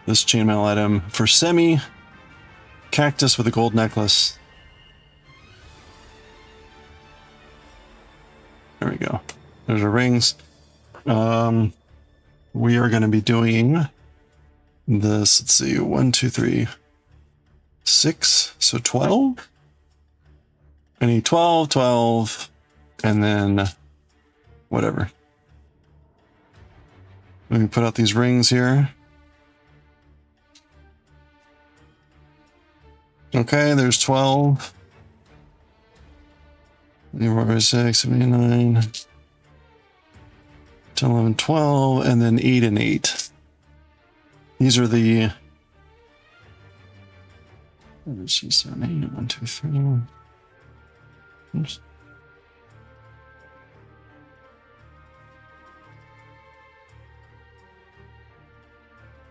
this chainmail item for Semi. Cactus with a gold necklace. There we go. There's our rings. We are going to be doing this. Let's see. 1, 2, 3, 6. So 12. I need 12, 12, and then whatever. Let me put out these rings here. Okay, there's 12. 6, 7, 9, 10, 11, 12, and then 8 and 8. These are the 7, 8, 1, 2, 3. Oops.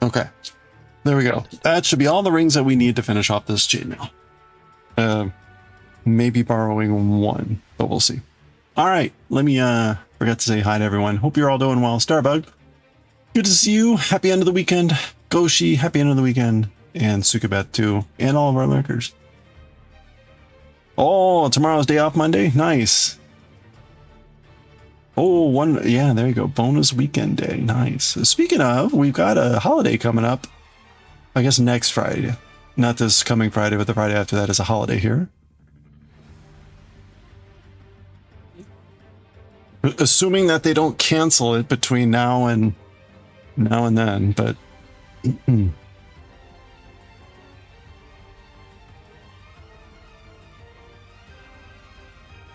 Okay, there we go. That should be all the rings that we need to finish off this chainmail. Maybe borrowing one, but we'll see. All right, let me forget to say hi to everyone. Hope you're all doing well. Starbug, good to see you. Happy end of the weekend. Goshi, happy end of the weekend. And Sukabet too, and all of our lurkers. Oh, tomorrow's day off Monday. Nice. Oh, yeah, there you go. Bonus weekend day. Nice. Speaking of, we've got a holiday coming up. I guess next Friday. Not this coming Friday, but the Friday after that is a holiday here. Assuming that they don't cancel it between now and then, but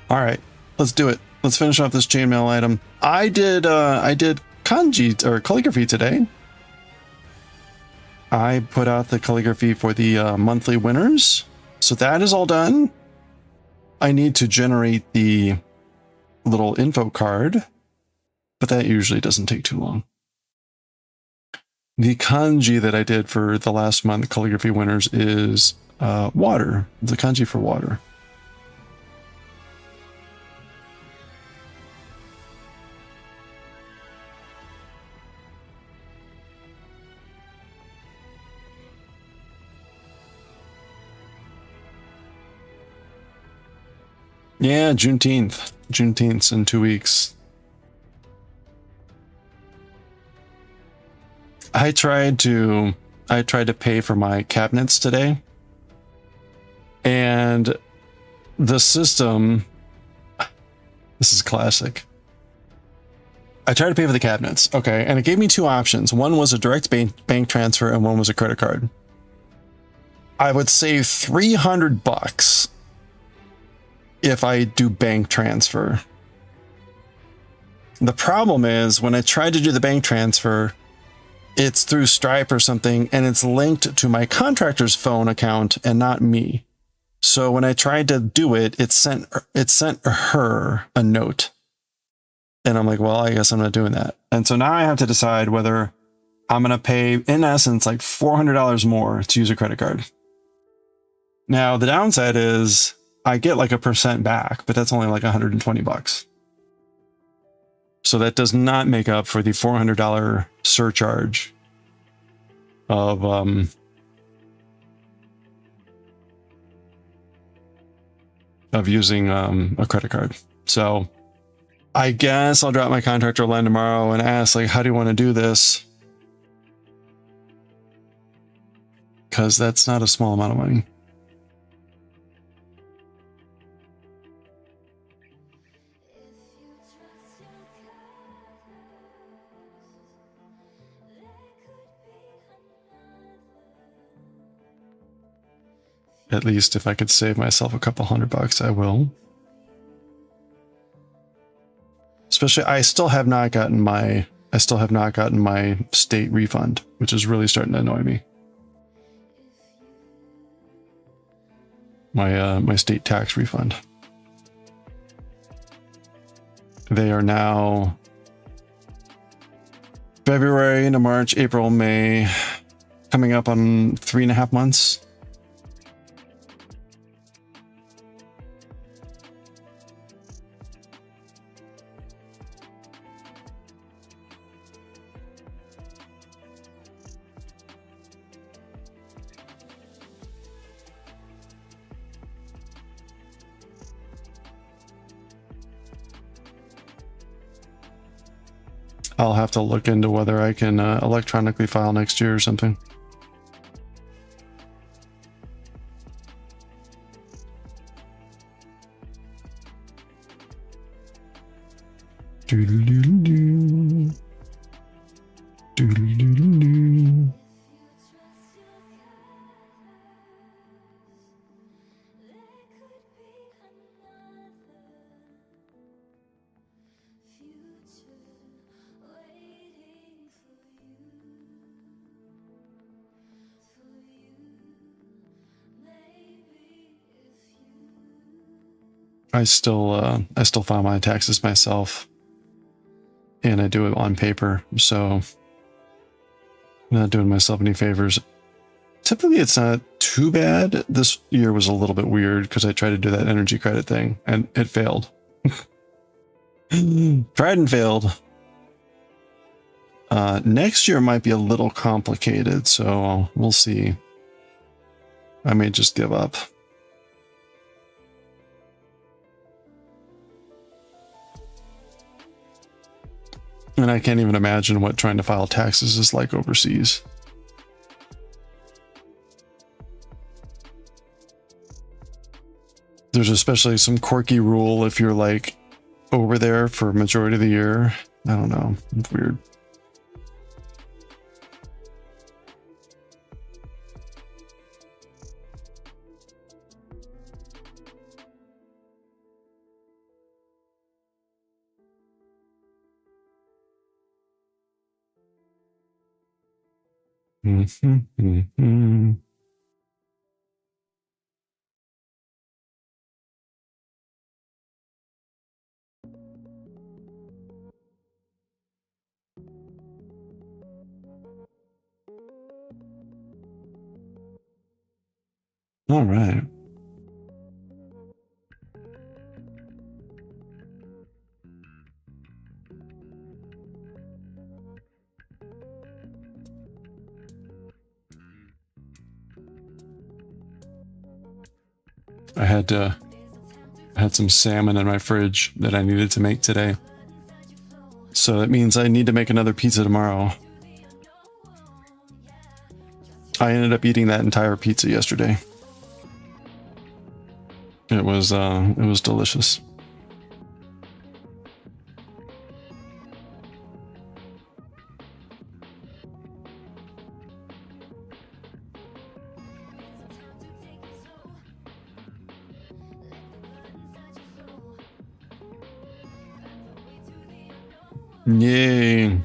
all right, let's do it. Let's finish off this chainmail item. I did kanji or calligraphy today. I put out the calligraphy for the monthly winners, so that is all done. I need to generate the little info card, but that usually doesn't take too long. The kanji that I did for the last month calligraphy winners is water. The kanji for water. Yeah, Juneteenth. Juneteenth's in 2 weeks. I tried to pay for my cabinets today, and the system, this is classic. I tried to pay for the cabinets, okay, and it gave me two options. One was a direct bank transfer, and one was a credit card. I would save $300 if I do bank transfer. The problem is when I tried to do the bank transfer, it's through Stripe or something, and it's linked to my contractor's phone account and not me. So when I tried to do it, it sent her a note. And I'm like, well, I guess I'm not doing that. And so now I have to decide whether I'm going to pay, in essence, like $400 more to use a credit card. Now, the downside is I get like a % back, but that's only like $120. So that does not make up for the $400 surcharge of using a credit card. So I guess I'll drop my contractor line tomorrow and ask, like, how do you want to do this? Because that's not a small amount of money. At least if I could save myself a couple $100, I will. Especially, I still have not gotten my state refund, which is really starting to annoy me. My state tax refund. They are now February into March, April, May, coming up on 3.5 months. I'll have to look into whether I can electronically file next year or something. Doodle-doodle-doo. Doodle-doodle-doo. I still file my taxes myself, and I do it on paper, so I'm not doing myself any favors. Typically, it's not too bad. This year was a little bit weird because I tried to do that energy credit thing, and it failed. Tried and failed. Next year might be a little complicated, so we'll see. I may just give up. And I can't even imagine what trying to file taxes is like overseas. There's especially some quirky rule if you're like over there for a majority of the year. I don't know. It's weird. All right. I had some salmon in my fridge that I needed to make today. So that means I need to make another pizza tomorrow. I ended up eating that entire pizza yesterday. It was delicious. Yay.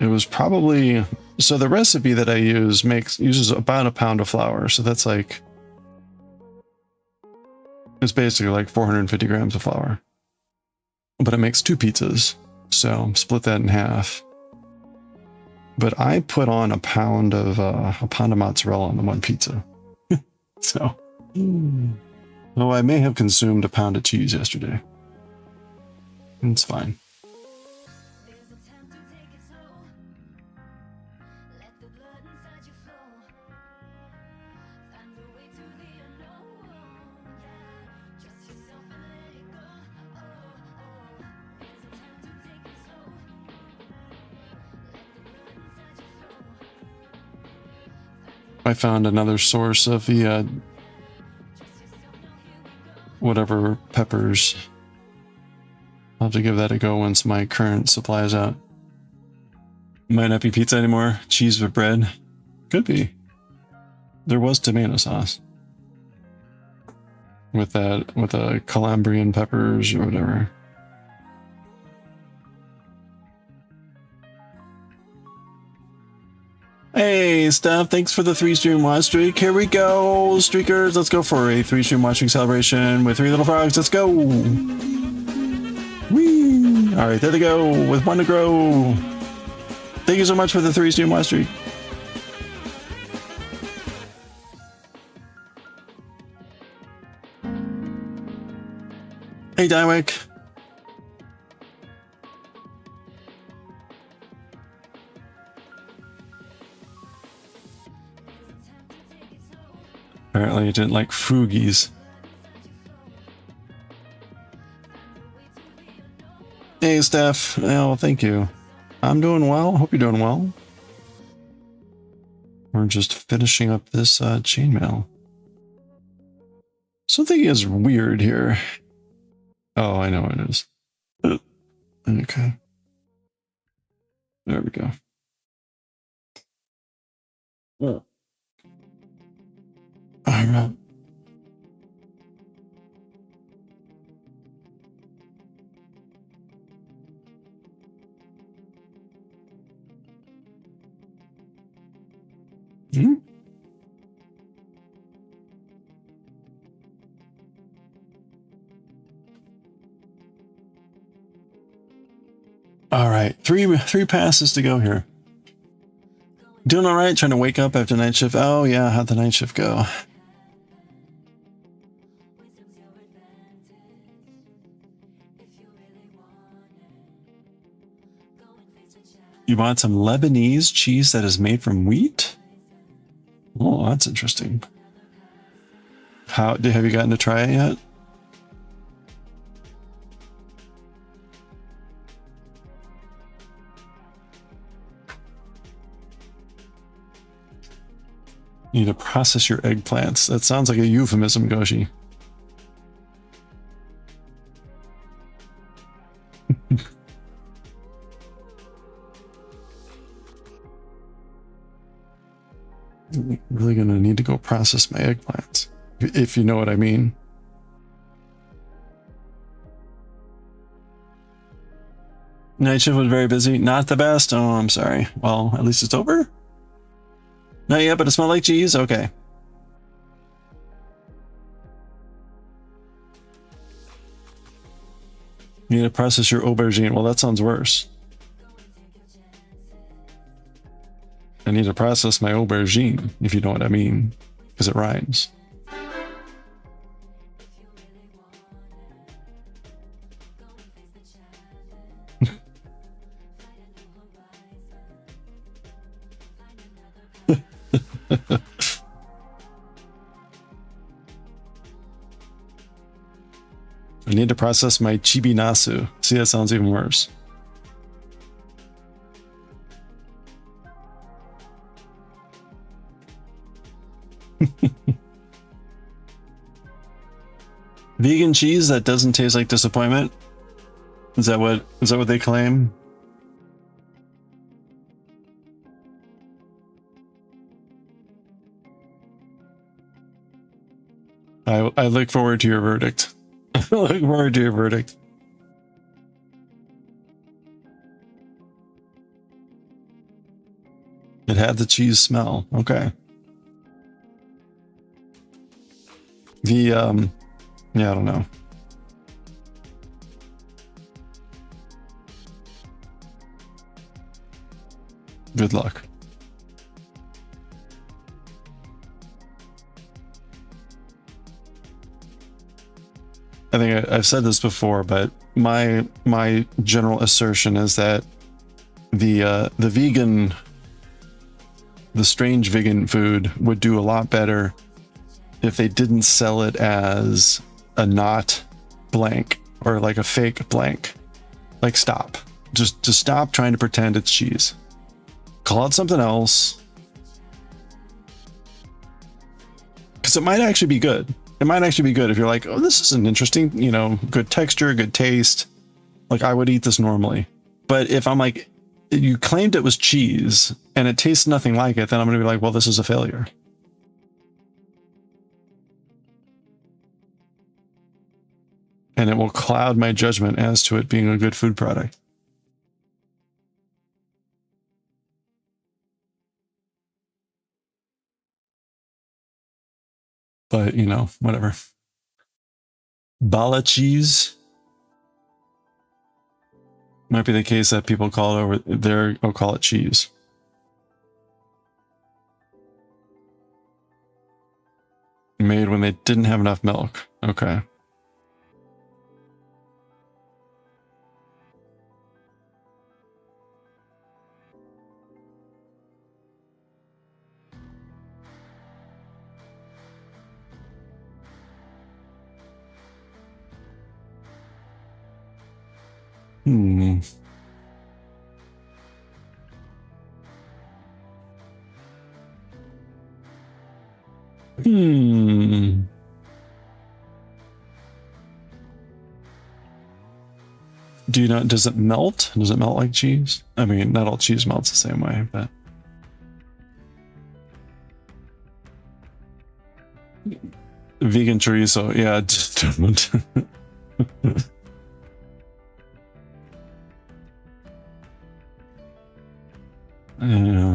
It was probably, so the recipe that I use uses about a pound of flour. So that's like, it's basically like 450 grams of flour, but it makes 2 pizzas. So split that in half. But I put on a pound of mozzarella on the one pizza. So, oh, I may have consumed a pound of cheese yesterday. It's fine. I found another source of the whatever peppers. I'll have to give that a go once my current supply is out. Might not be pizza anymore. Cheese with bread. Could be. There was tomato sauce. With a Calabrian peppers or whatever. Hey, Steph, thanks for the 3-stream watch streak. Here we go, streakers. Let's go for a 3-stream watch streak celebration with 3 little frogs. Let's go. Whee! All right, there they go with 1 to grow. Thank you so much for the 3-stream watch streak. Hey, Dywick. Apparently you didn't like froogies. Hey, Steph. Oh, thank you. I'm doing well. Hope you're doing well. We're just finishing up this chainmail. Something is weird here. Oh, I know it is. Okay. There we go. All right. Hmm? All right, three passes to go here. Doing all right. Trying to wake up after night shift. Oh yeah, how'd the night shift go? You bought some Lebanese cheese that is made from wheat? Oh, that's interesting. Have you gotten to try it yet? You need to process your eggplants. That sounds like a euphemism, Goshi. I'm really gonna need to go process my eggplants, if you know what I mean. Night shift was very busy. Not the best. Oh, I'm sorry. Well, at least it's over. Not yet, but it smelled like cheese. Okay. You need to process your aubergine. Well, that sounds worse. I need to process my aubergine, if you know what I mean, because it rhymes. I need to process my chibinasu. See, that sounds even worse. Vegan cheese that doesn't taste like disappointment? Is that what they claim? I look forward to your verdict. I look forward to your verdict. It had the cheese smell. Okay. The yeah, I don't know. Good luck. I think I've said this before, but my general assertion is that the strange vegan food would do a lot better if they didn't sell it as a not blank or like a fake blank. Like, stop. Just stop trying to pretend it's cheese. Call it something else. Because it might actually be good. It might actually be good if you're like, oh, this is an interesting, you know, good texture, good taste. Like, I would eat this normally. But if I'm like, you claimed it was cheese and it tastes nothing like it, then I'm going to be like, well, this is a failure. And it will cloud my judgment as to it being a good food product. But, you know, whatever. Bala cheese might be the case that people call it over there, will call it cheese. Made when they didn't have enough milk. Okay. Hmm. Hmm. Do you know, does it melt? Does it melt like cheese? I mean, not all cheese melts the same way, but. Vegan chorizo, yeah, just don't. Yeah.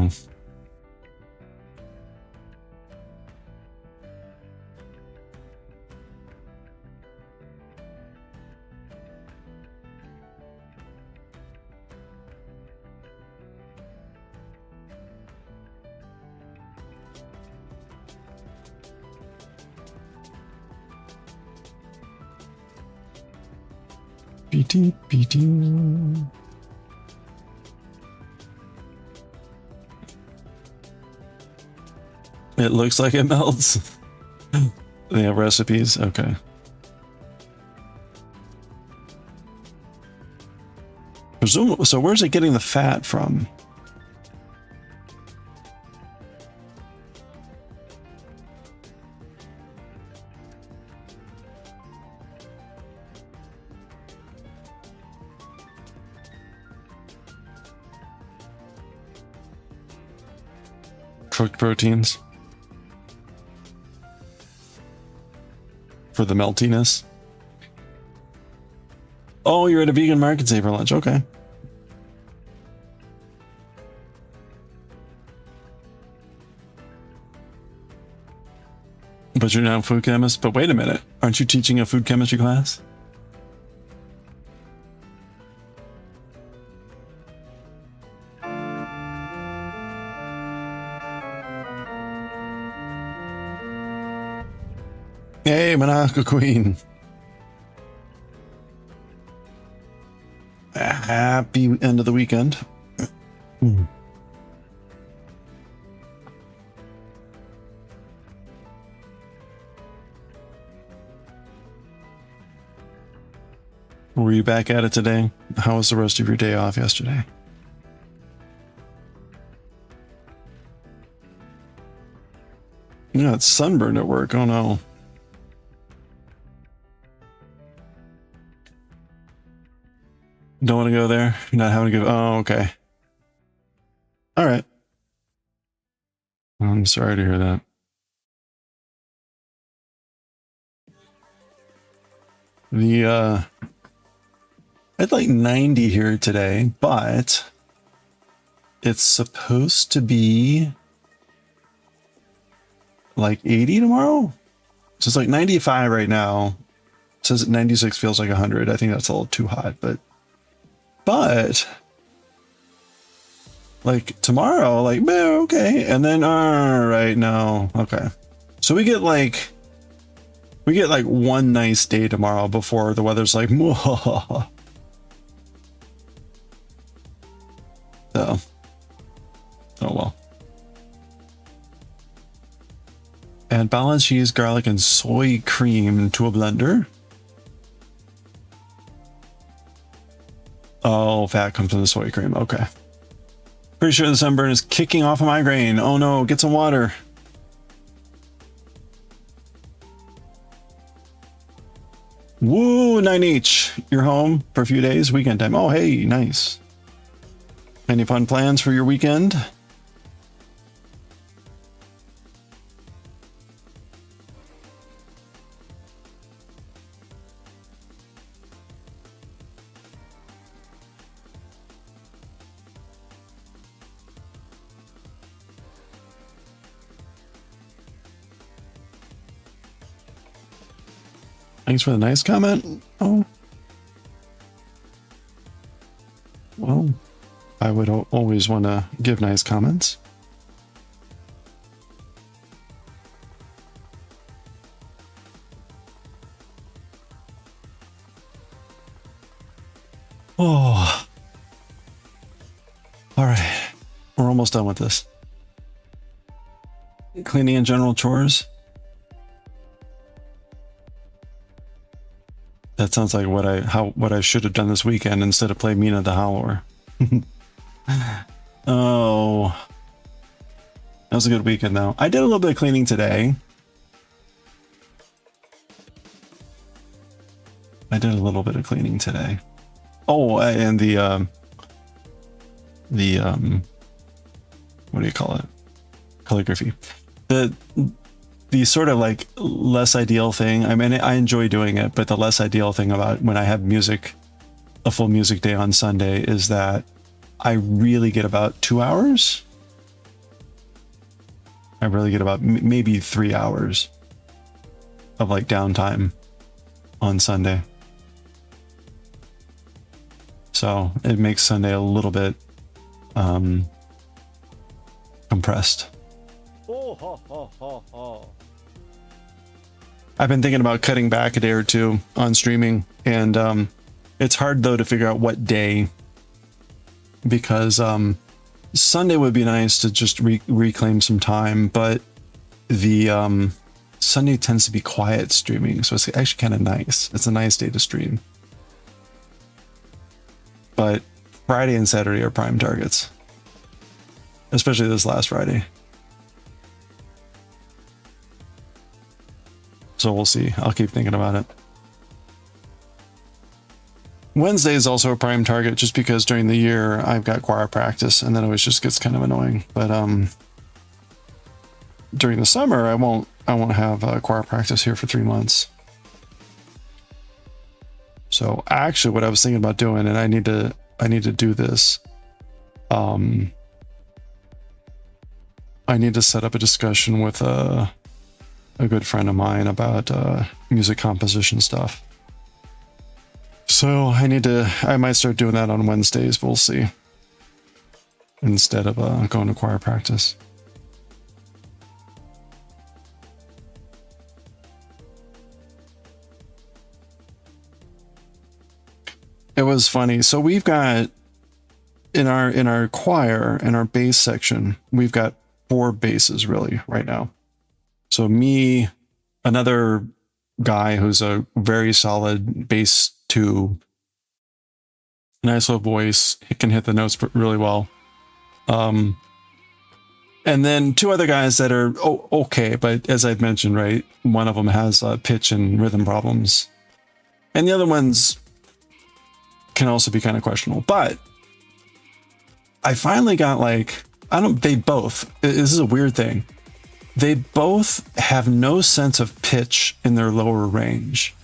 BT, BT. It looks like it melts. They have recipes. Okay. So where's it getting the fat from? Cooked proteins. For the meltiness. Oh, you're at a vegan market today for lunch. Okay. But you're now a food chemist? But wait a minute. Aren't you teaching a food chemistry class? Hey, Monaco Queen. Happy end of the weekend. Were you back at it today? How was the rest of your day off yesterday? Yeah, it's sunburned at work. Oh no. Don't want to go there? You're not having to go. Oh, okay. All right. I'm sorry to hear that. I had like 90 here today, but it's supposed to be like 80 tomorrow. So it's like 95 right now. It says 96 feels like 100. I think that's a little too hot, but like tomorrow, like, okay. And then, all right, no. Okay. So we get like one nice day tomorrow before the weather's like, so, oh well. Add balanced cheese, garlic, and soy cream to a blender. Oh, fat comes from the soy cream. Okay. Pretty sure the sunburn is kicking off a migraine. Oh no, get some water. Woo, 9H. You're home for a few days, weekend time. Oh, hey, nice. Any fun plans for your weekend? Thanks for the nice comment. Oh. Well, I would always want to give nice comments. Oh. All right. We're almost done with this. Cleaning and general chores. That sounds like what I should have done this weekend instead of play Mina the Howler. Oh, that was a good weekend though. I did a little bit of cleaning today. Oh, and the what do you call it? Calligraphy. The sort of like less ideal thing. I mean, I enjoy doing it, but the less ideal thing about when I have music, a full music day on Sunday, is that I really get about 2 hours. I really get about maybe 3 hours of like downtime on Sunday. So it makes Sunday a little bit compressed. I've been thinking about cutting back a day or two on streaming, and it's hard though to figure out what day, because Sunday would be nice to just reclaim some time, but the Sunday tends to be quiet streaming, so it's actually kind of nice. It's a nice day to stream. But Friday and Saturday are prime targets, especially this last Friday. So we'll see. I'll keep thinking about it. Wednesday is also a prime target, just because during the year I've got choir practice, and that always just gets kind of annoying. But during the summer, I won't have choir practice here for 3 months. So actually, what I was thinking about doing, and I need to do this. I need to set up a discussion with a good friend of mine about music composition stuff. So I might start doing that on Wednesdays. We'll see. Instead of going to choir practice. It was funny. So we've got in our choir, in our bass section, we've got 4 basses really right now. So me, another guy who's a very solid bass 2, nice little voice, he can hit the notes really well. And then 2 other guys that are okay, but as I've mentioned, right, one of them has pitch and rhythm problems, and the other ones can also be kind of questionable. But I finally got they both, this is a weird thing. They both have no sense of pitch in their lower range.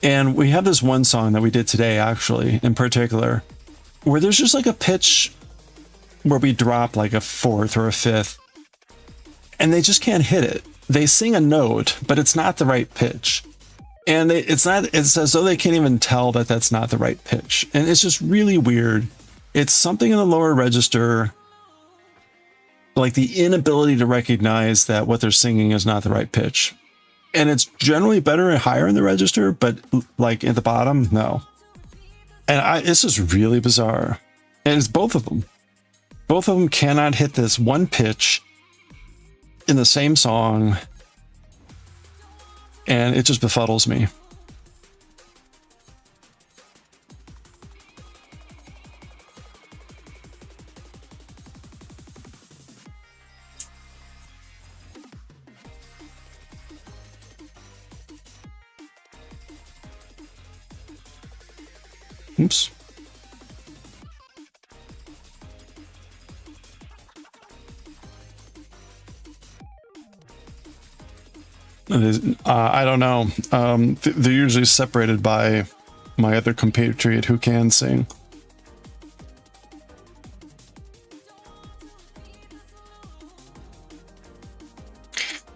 And we have this one song that we did today, actually, in particular, where there's just like a pitch where we drop like a 4th or a 5th, and they just can't hit it. They sing a note, but it's not the right pitch. And it's as though they can't even tell that that's not the right pitch. And it's just really weird. It's something in the lower register, like the inability to recognize that what they're singing is not the right pitch. And it's generally better and higher in the register, but like at the bottom, no. And this is really bizarre. And it's both of them. Both of them cannot hit this one pitch in the same song. And it just befuddles me. Oops. I don't know. They're usually separated by my other compatriot who can sing.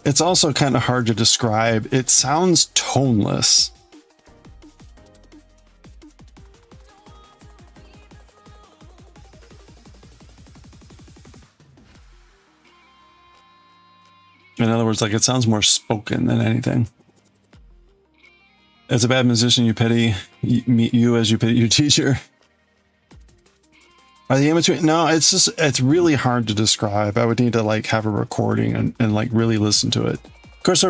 It's also kind of hard to describe. It sounds toneless. In other words, like it sounds more spoken than anything. As a bad musician, you pity you as you pity your teacher. Are the amateur? No, it's really hard to describe. I would need to like have a recording and like really listen to it. Of course,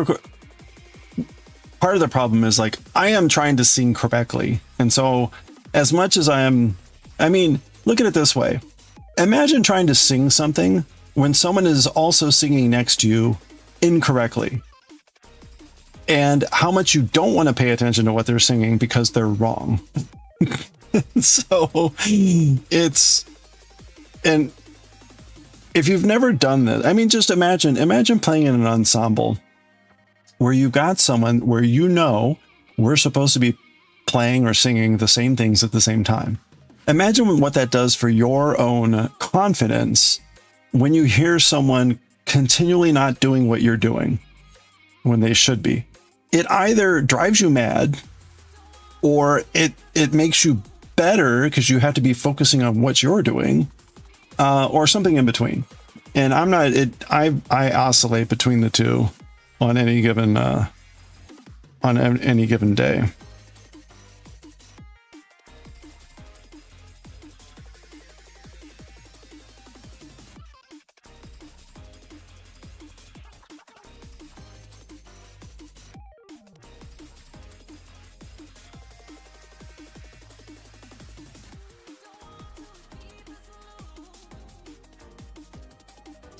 part of the problem is like I am trying to sing correctly. And so as much as I mean, look at it this way. Imagine trying to sing something when someone is also singing next to you incorrectly. And how much you don't want to pay attention to what they're singing because they're wrong. So it's, and if you've never done this, I mean, just imagine playing in an ensemble where you've got someone where you know we're supposed to be playing or singing the same things at the same time. Imagine what that does for your own confidence when you hear someone continually not doing what you're doing when they should be. It either drives you mad or it makes you better because you have to be focusing on what you're doing, or something in between. And I oscillate between the two on any given day.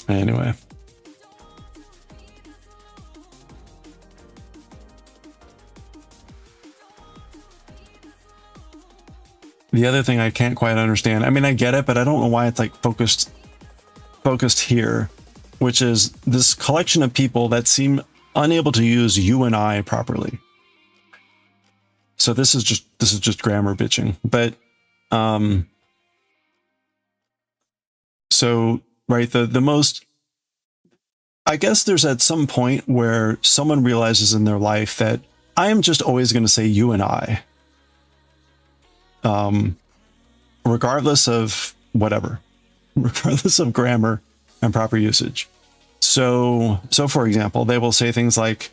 Anyway. The other thing I can't quite understand, I mean, I get it, but I don't know why it's like focused here, which is this collection of people that seem unable to use you and I properly. So this is just grammar bitching, but, so, right, the most, I guess there's at some point where someone realizes in their life that I am just always going to say you and I, regardless of whatever, regardless of grammar and proper usage. So for example, they will say things like,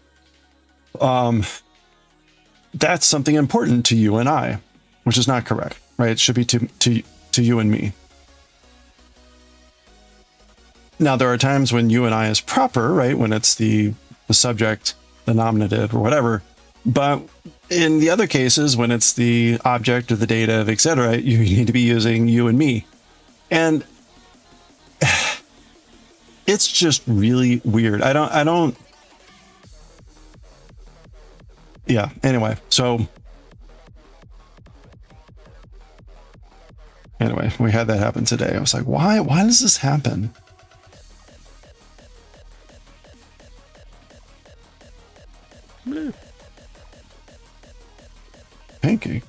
that's something important to you and I, which is not correct, right? It should be to you and me. Now, there are times when you and I is proper, right? When it's the subject, the nominative or whatever. But in the other cases, when it's the object or the dative, etc., you need to be using you and me. And it's just really weird. I don't. Yeah. Anyway, so anyway, we had that happen today. I was like, why does this happen? Pancake.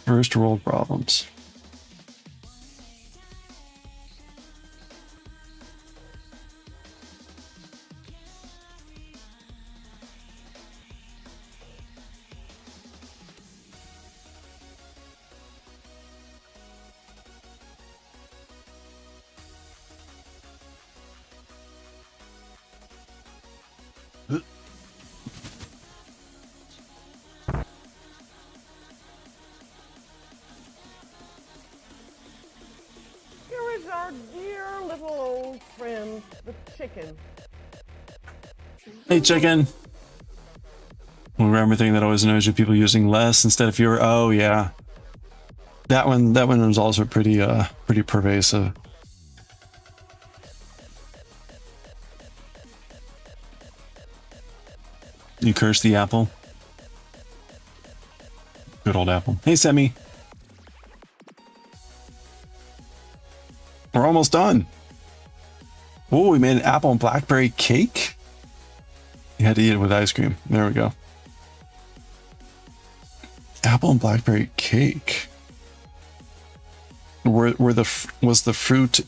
First world problems. Our dear little old friend, the chicken. Hey, chicken. Remember thing that always annoys you, people using less instead of fewer. Oh yeah, that one was also pretty pervasive. You curse the apple. Good old apple. Hey, Semi. We're almost done. Oh, we made an apple and blackberry cake. You had to eat it with ice cream. There we go. Apple and blackberry cake. Was the fruit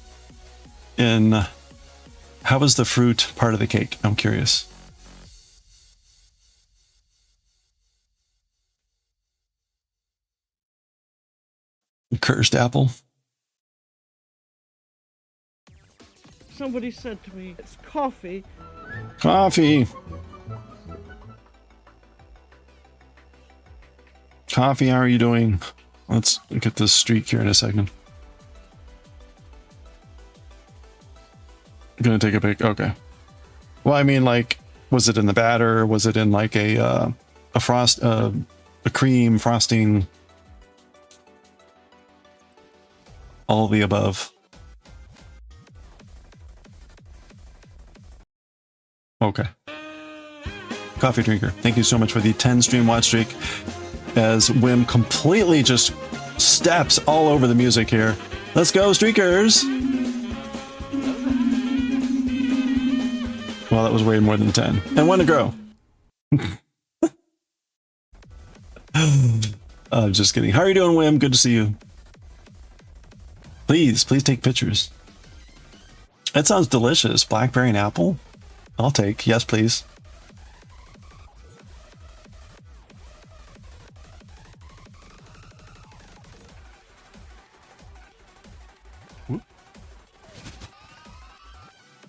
in How was the fruit part of the cake? I'm curious. Cursed apple. Somebody said to me, it's coffee. Coffee. Coffee, how are you doing? Let's get this streak here in a second. Gonna take a pic. Okay. Well, I mean, like, was it in the batter? Was it in like a cream frosting? All of the above. Okay. Coffee drinker, thank you so much for the 10 stream watch streak. As Wim completely just steps all over the music here. Let's go, streakers! Well, that was way more than 10. And one to grow. I'm just kidding. How are you doing, Wim? Good to see you. Please take pictures. That sounds delicious. Blackberry and apple? I'll take. Yes, please.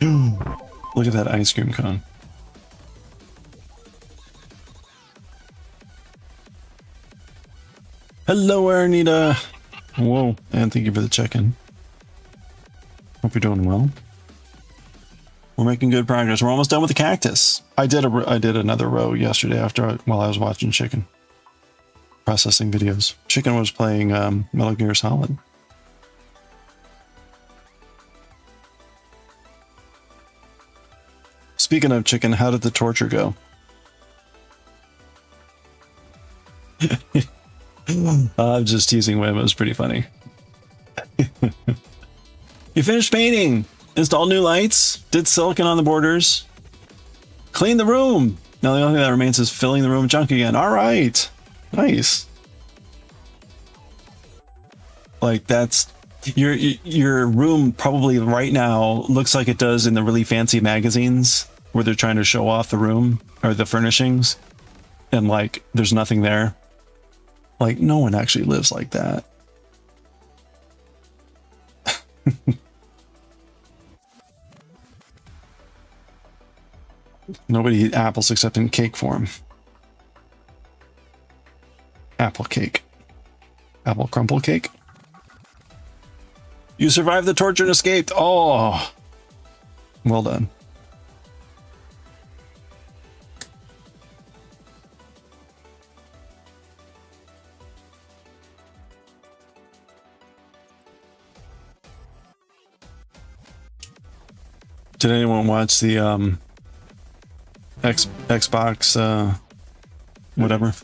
Look at that ice cream cone. Hello, Arnita. Whoa, and thank you for the check-in. Hope you're doing well. We're making good progress. We're almost done with the cactus. I did another row yesterday while I was watching Chicken. Processing videos. Chicken was playing Metal Gear Solid. Speaking of Chicken, how did the torture go? I'm just teasing Wim. It was pretty funny. You finished painting. Installed new lights. Did silicone on the borders. Cleaned the room. Now the only thing that remains is filling the room with junk again. All right. Nice. Like that's your room probably right now looks like it does in the really fancy magazines where they're trying to show off the room or the furnishings, and like there's nothing there. Like no one actually lives like that. Nobody eat apples except in cake form. Apple cake. Apple crumble cake. You survived the torture and escaped. Oh, well done. Did anyone watch the Xbox whatever?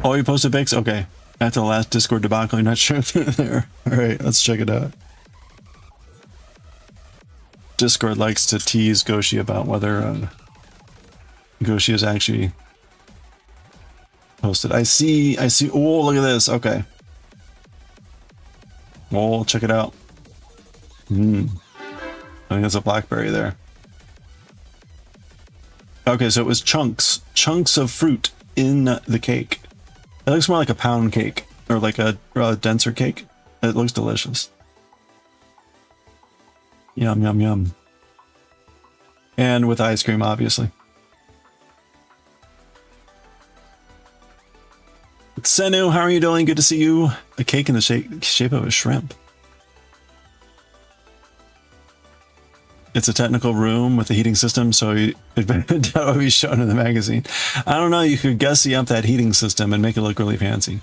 Oh, you posted pics? Okay. After the last Discord debacle, I'm not sure if they're there. Alright, let's check it out. Discord likes to tease Goshi about whether Goshi is actually posted. I see. Oh, look at this. Okay. Oh, check it out. I think that's a blackberry there. Okay, so it was chunks of fruit in the cake. It looks more like a pound cake or like a denser cake. It looks delicious. Yum, yum, yum. And with ice cream, obviously. Senu, how are you doing? Good to see you. A cake in the shape of a shrimp. It's a technical room with a heating system, so it would be shown in the magazine. I don't know, you could gussy up that heating system and make it look really fancy.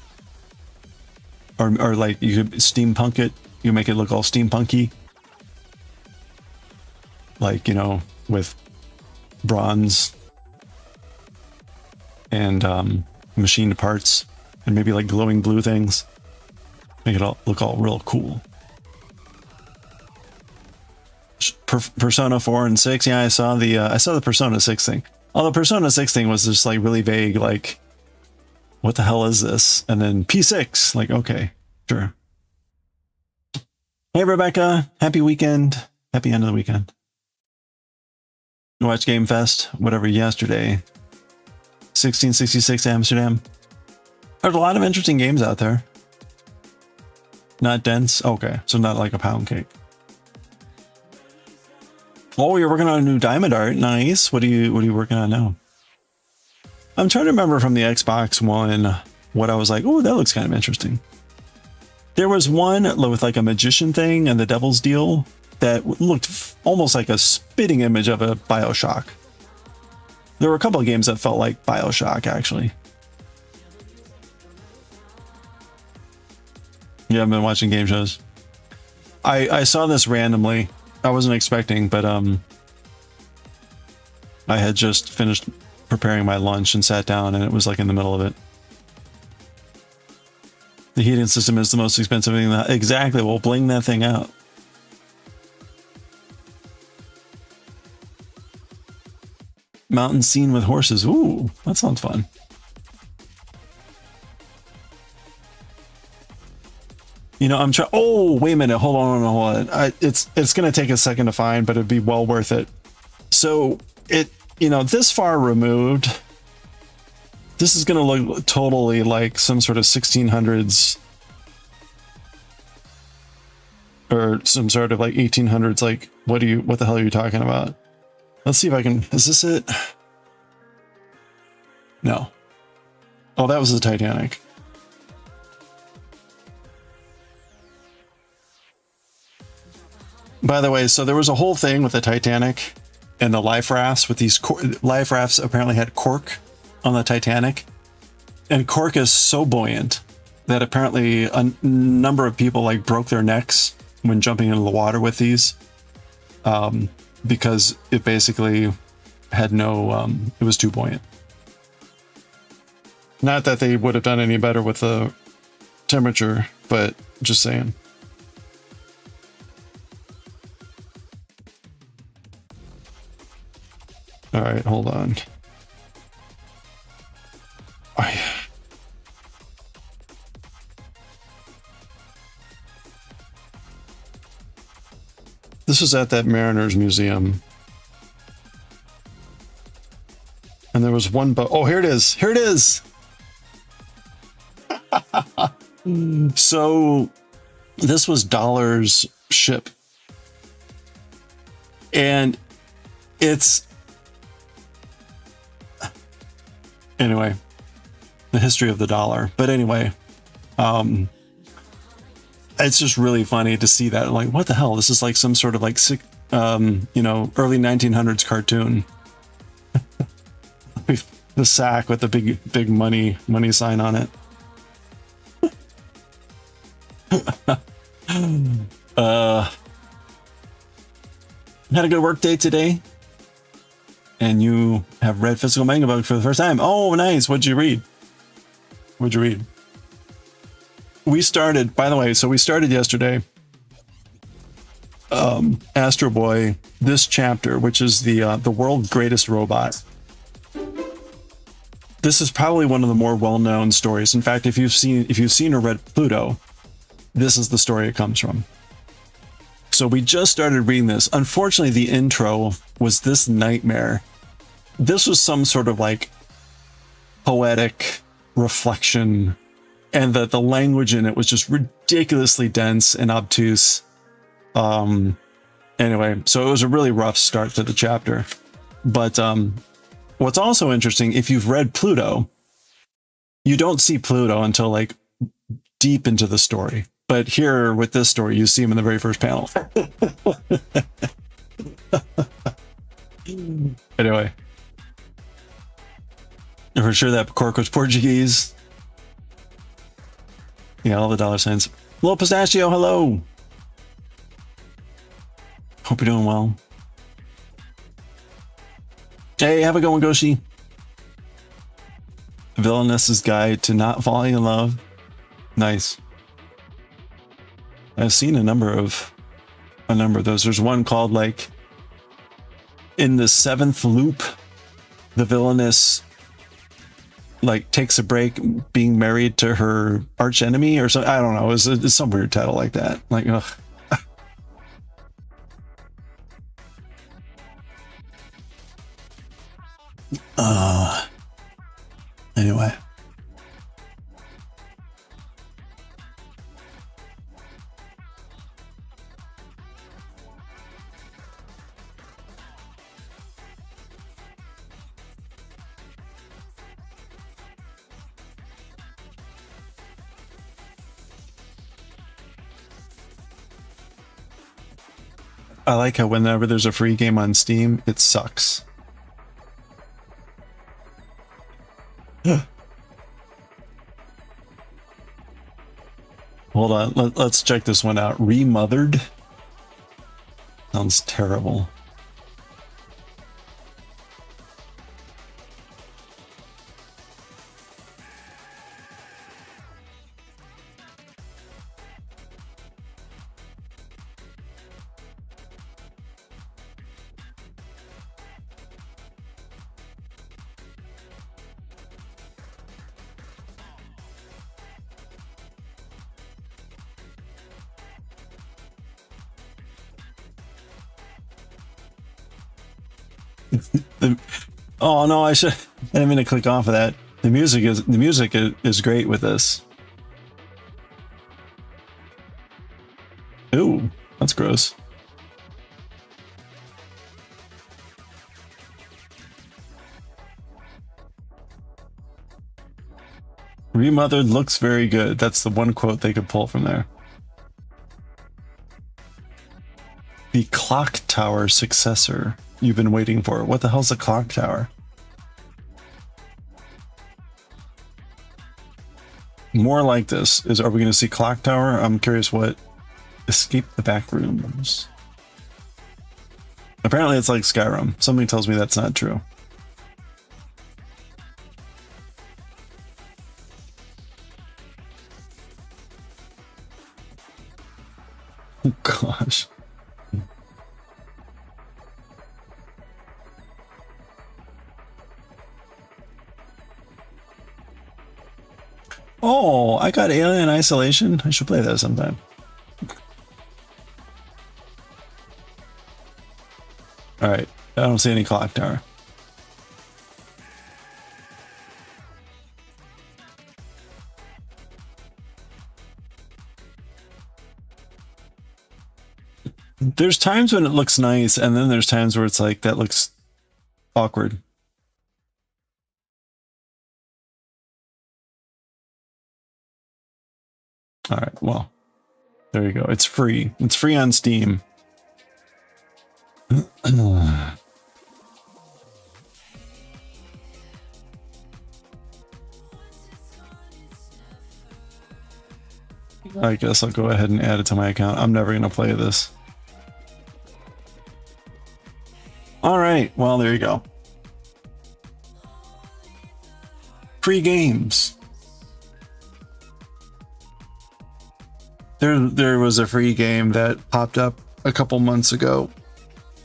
Or like, you could steampunk it. You make it look all steampunky. Like, you know, with bronze and machined parts and maybe like glowing blue things. Make it all look all real cool. Persona 4 and 6, yeah, I saw the Persona 6 thing. Although Persona 6 thing was just like really vague, like, what the hell is this? And then P6, like, okay, sure. Hey, Rebecca. Happy weekend. Happy end of the weekend. You watched Game Fest, whatever, yesterday. 1666 Amsterdam. There's a lot of interesting games out there. Not dense? Okay, so not like a pound cake. Oh, you're working on a new diamond art. Nice. What are you working on now? I'm trying to remember from the Xbox One what I was like, oh, that looks kind of interesting. There was one with like a magician thing and the Devil's Deal that looked almost like a spitting image of a BioShock. There were a couple of games that felt like BioShock, actually. Yeah, I've been watching game shows. I saw this randomly. I wasn't expecting, but I had just finished preparing my lunch and sat down, and it was like in the middle of it. The heating system is the most expensive thing. Exactly. We'll bling that thing out. Mountain scene with horses. Ooh, that sounds fun. You know, I'm trying. Oh, wait a minute. Hold on. It's going to take a second to find, but it'd be well worth it. So this far removed, this is going to look totally like some sort of 1600s or some sort of like 1800s. Like, what the hell are you talking about? Let's see if I can, is this it? No. Oh, that was the Titanic. By the way, so there was a whole thing with the Titanic and the life rafts with these life rafts apparently had cork on the Titanic. And cork is so buoyant that apparently a number of people like broke their necks when jumping into the water with these. Because it basically had no, it was too buoyant. Not that they would have done any better with the temperature, but just saying. All right, hold on. This was at that Mariners Museum. And there was one boat. Oh, here it is. Here it is. So this was Dollar's ship. And it's... Anyway, the history of the dollar. But anyway, it's just really funny to see that. Like, what the hell? This is like some sort of like sick, early 1900s cartoon. The sack with the big money sign on it. Had a good work day today. And you have read physical manga book for the first time. Oh, nice. What'd you read? We started, by the way, so we started yesterday. AstroBoy, this chapter, which is the world's greatest robot. This is probably one of the more well-known stories. In fact, if you've seen or read Pluto, this is the story it comes from. So we just started reading this. Unfortunately, the intro was this nightmare. This was some sort of like poetic reflection, and the language in it was just ridiculously dense and obtuse. Anyway, so it was a really rough start to the chapter. But what's also interesting, if you've read Pluto, you don't see Pluto until like deep into the story. But here with this story, you see him in the very first panel. Anyway. For sure that cork was Portuguese. Yeah, all the dollar signs. Hello, Pistachio. Hello. Hope you're doing well. Hey, have a good one, Goshi. Villainess's Guide to Not Falling in Love. Nice. I've seen a number of those. There's one called like in the 7th loop, the villainess like takes a break being married to her arch enemy or something. I don't know. It's some weird title like that. Like, ugh. Anyway. I like how whenever there's a free game on Steam, it sucks. Hold on, let's check this one out. Remothered? Sounds terrible. Oh no, I didn't mean to click off of that. The music is great with this. Ooh, that's gross. Remothered looks very good. That's the one quote they could pull from there. The clock tower successor you've been waiting for. What the hell's a clock tower? More like this is, are we going to see clock tower? I'm curious what. Escape the back rooms. Apparently it's like Skyrim. Something tells me that's not true. Oh gosh. Oh, I got Alien Isolation. I should play that sometime. All right, I don't see any clock tower. There's times when it looks nice, and then there's times where it's like, that looks awkward. All right, well, there you go. It's free. It's free on Steam. I guess I'll go ahead and add it to my account. I'm never going to play this. All right, well, there you go. Free games. There was a free game that popped up a couple months ago,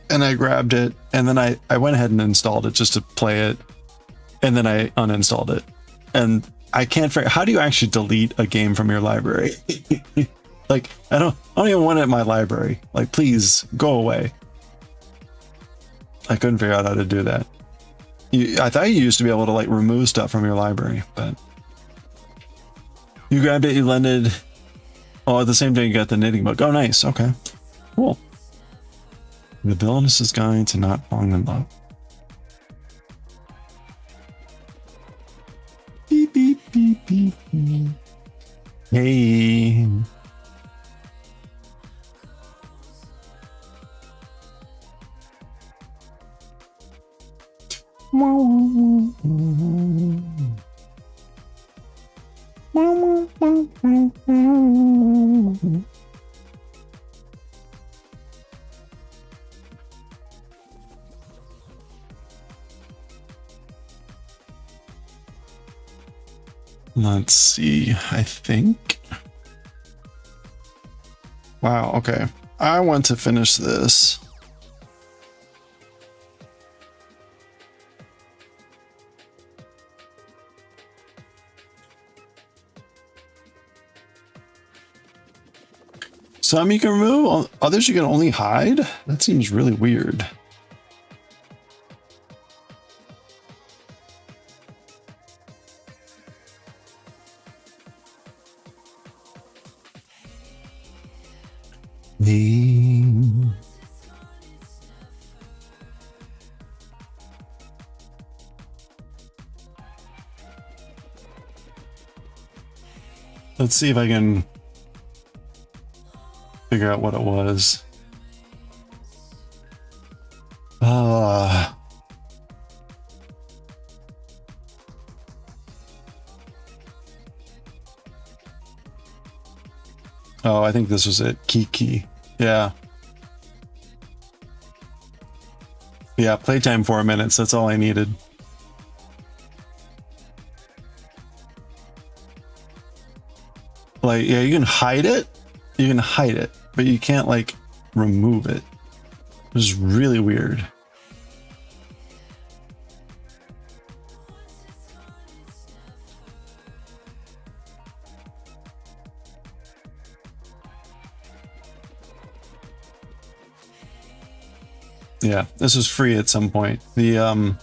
and I grabbed it, and then I went ahead and installed it just to play it, and then I uninstalled it. And I can't figure, how do you actually delete a game from your library? Like, I don't even want it in my library. Like, please go away. I couldn't figure out how to do that. I thought you used to be able to like remove stuff from your library, but you grabbed it, you lended. Oh, at the same time you got the knitting book. Oh, nice. Okay, cool. The Villainous Guide to Not Falling in Love. Beep, beep, beep, beep, beep. Hey. Let's see, I think. Wow, okay. I want to finish this. Some you can remove, others you can only hide? That seems really weird. The let's see if I can figure out what it was. Oh, I think this was it. Kiki. Yeah. Yeah, playtime 4 minutes. That's all I needed. Like, yeah, you can hide it. You can hide it, but you can't, like, remove it. It was really weird. Yeah, this was free at some point. The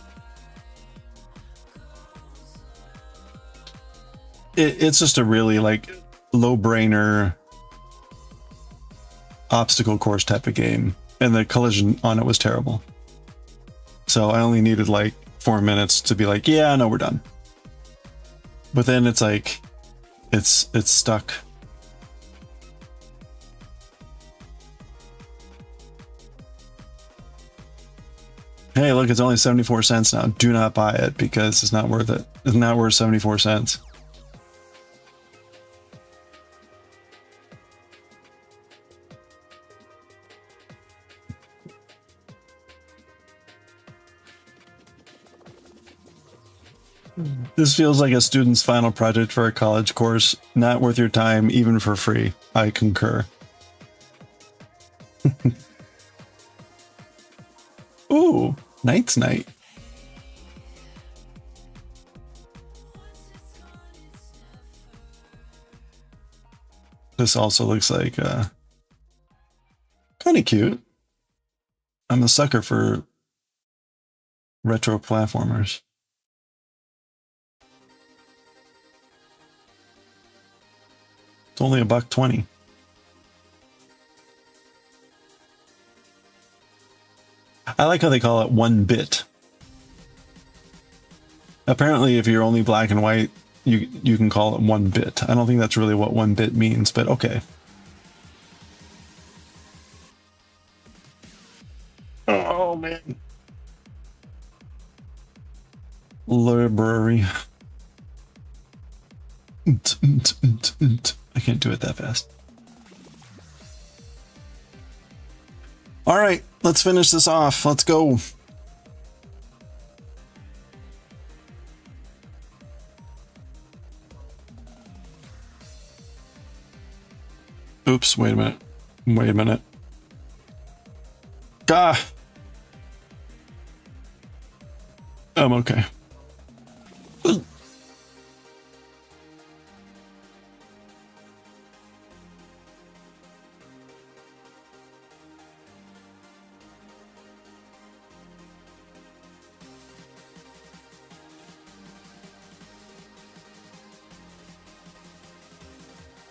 it's just a really like low brainer obstacle course type of game, and the collision on it was terrible. So I only needed like 4 minutes to be like, yeah, no, we're done. But then it's like it's stuck. Hey, look, it's only 74 cents now. Do not buy it because it's not worth it. It's not worth 74 cents. This feels like a student's final project for a college course. Not worth your time, even for free. I concur. Ooh, Knight's Night. This also looks like kind of cute. I'm a sucker for retro platformers. It's only $1.20. I like how they call it 1 bit. Apparently, if you're only black and white, you can call it 1 bit. I don't think that's really what 1 bit means, but okay. Oh man. Library. I can't do it that fast. All right, let's finish this off. Let's go. Oops, wait a minute. Wait a minute. Gah! I'm okay.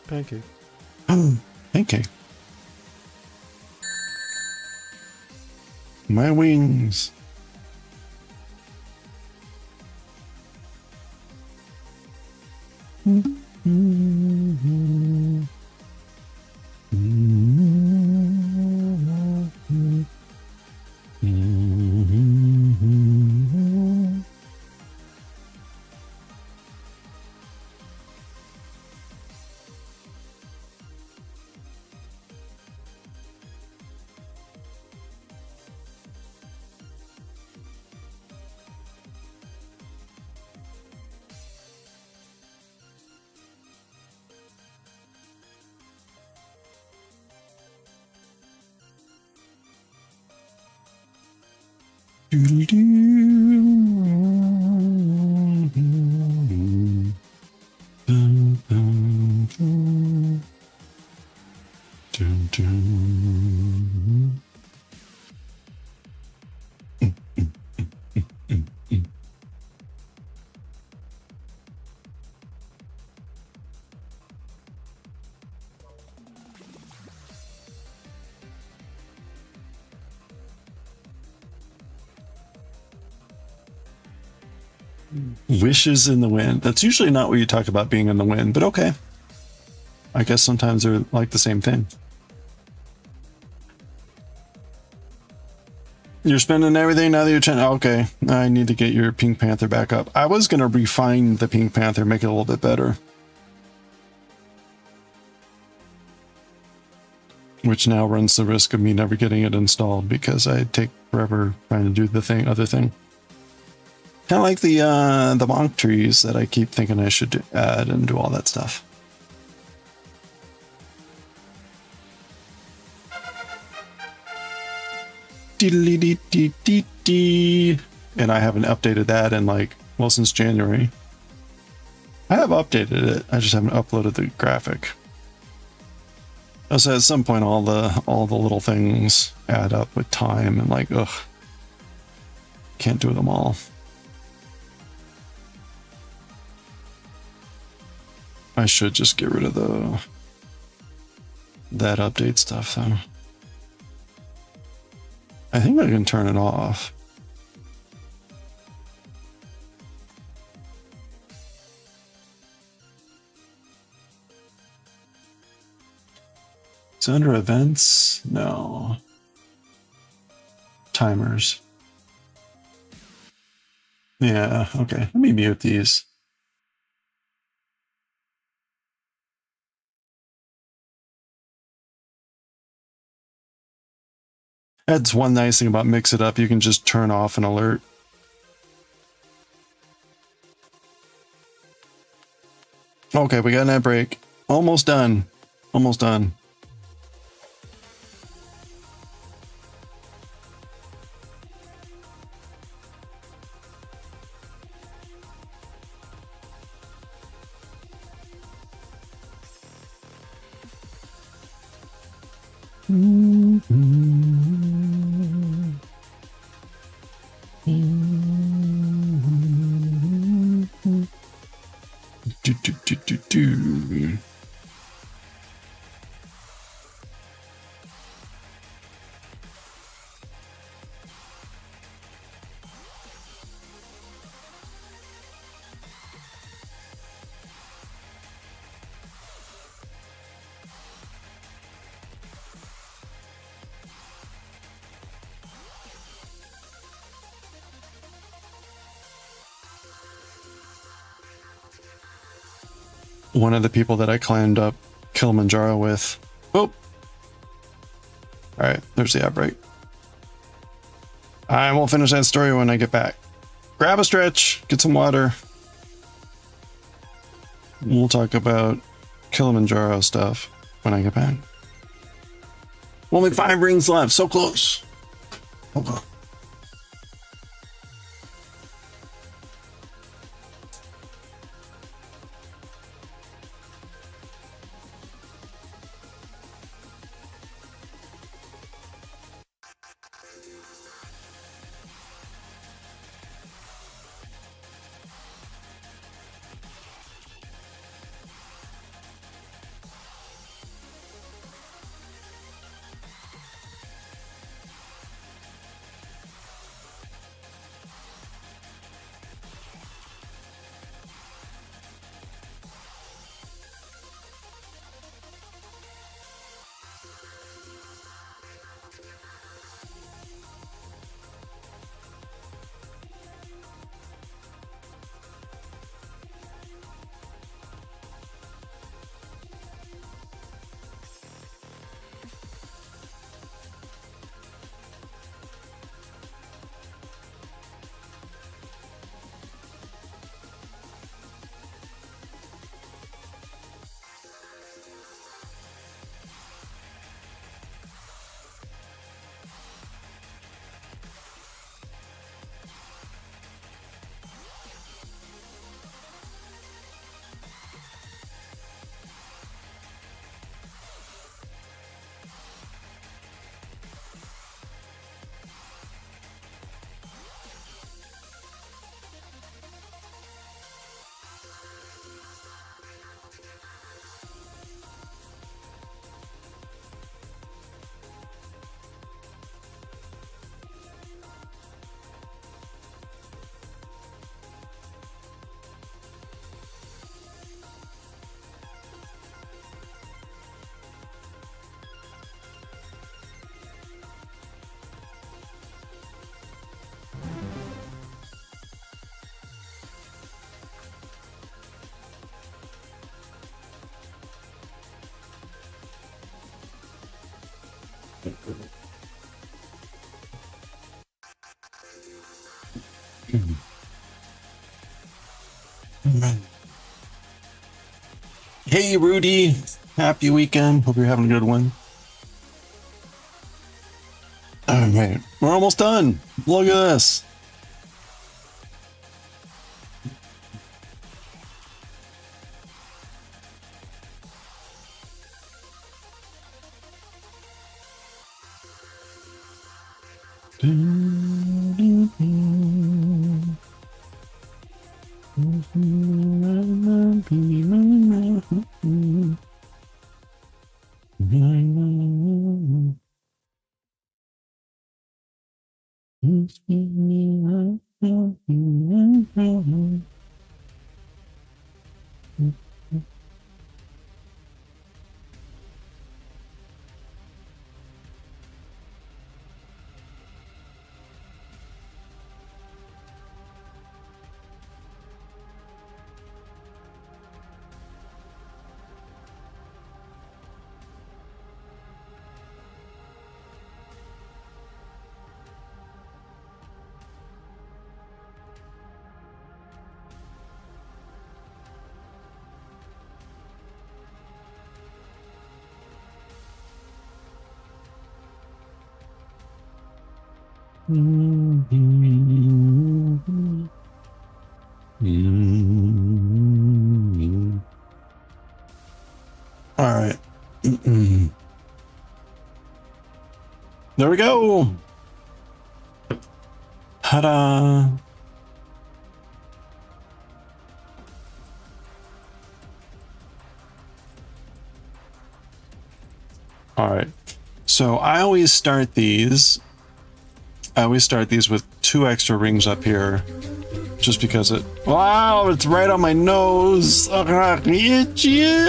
Pancake. Pancake. My wings. Wishes in the wind. That's usually not what you talk about being in the wind, but okay. I guess sometimes they're like the same thing. You're spending everything now that you're trying. Okay, I need to get your Pink Panther back up. I was going to refine the Pink Panther, make it a little bit better. Which now runs the risk of me never getting it installed because I take forever trying to do the other thing. Kind of like the bonk trees that I keep thinking I should add and do all that stuff. And I haven't updated that in like, well, since January. I have updated it. I just haven't uploaded the graphic. So at some point, all the little things add up with time and like, ugh, can't do them all. I should just get rid of that update stuff though. I think I can turn it off. It's under events? No. Timers. Yeah, okay. Let me mute these. That's one nice thing about Mix It Up. You can just turn off an alert. Okay, we got an ad break. Almost done. Almost done. Do. One of the people that I climbed up Kilimanjaro with. Oh. Alright, there's the outbreak. I won't finish that story when I get back. Grab a stretch, get some water. We'll talk about Kilimanjaro stuff when I get back. Only 5 rings left, so close. Hold on. Hey, Rudy. Happy weekend. Hope you're having a good one. All right. We're almost done. Look at this. All right. There we go. Ta-da. All right. So I always start these with 2 extra rings up here, just because it, wow, it's right on my nose. Achoo.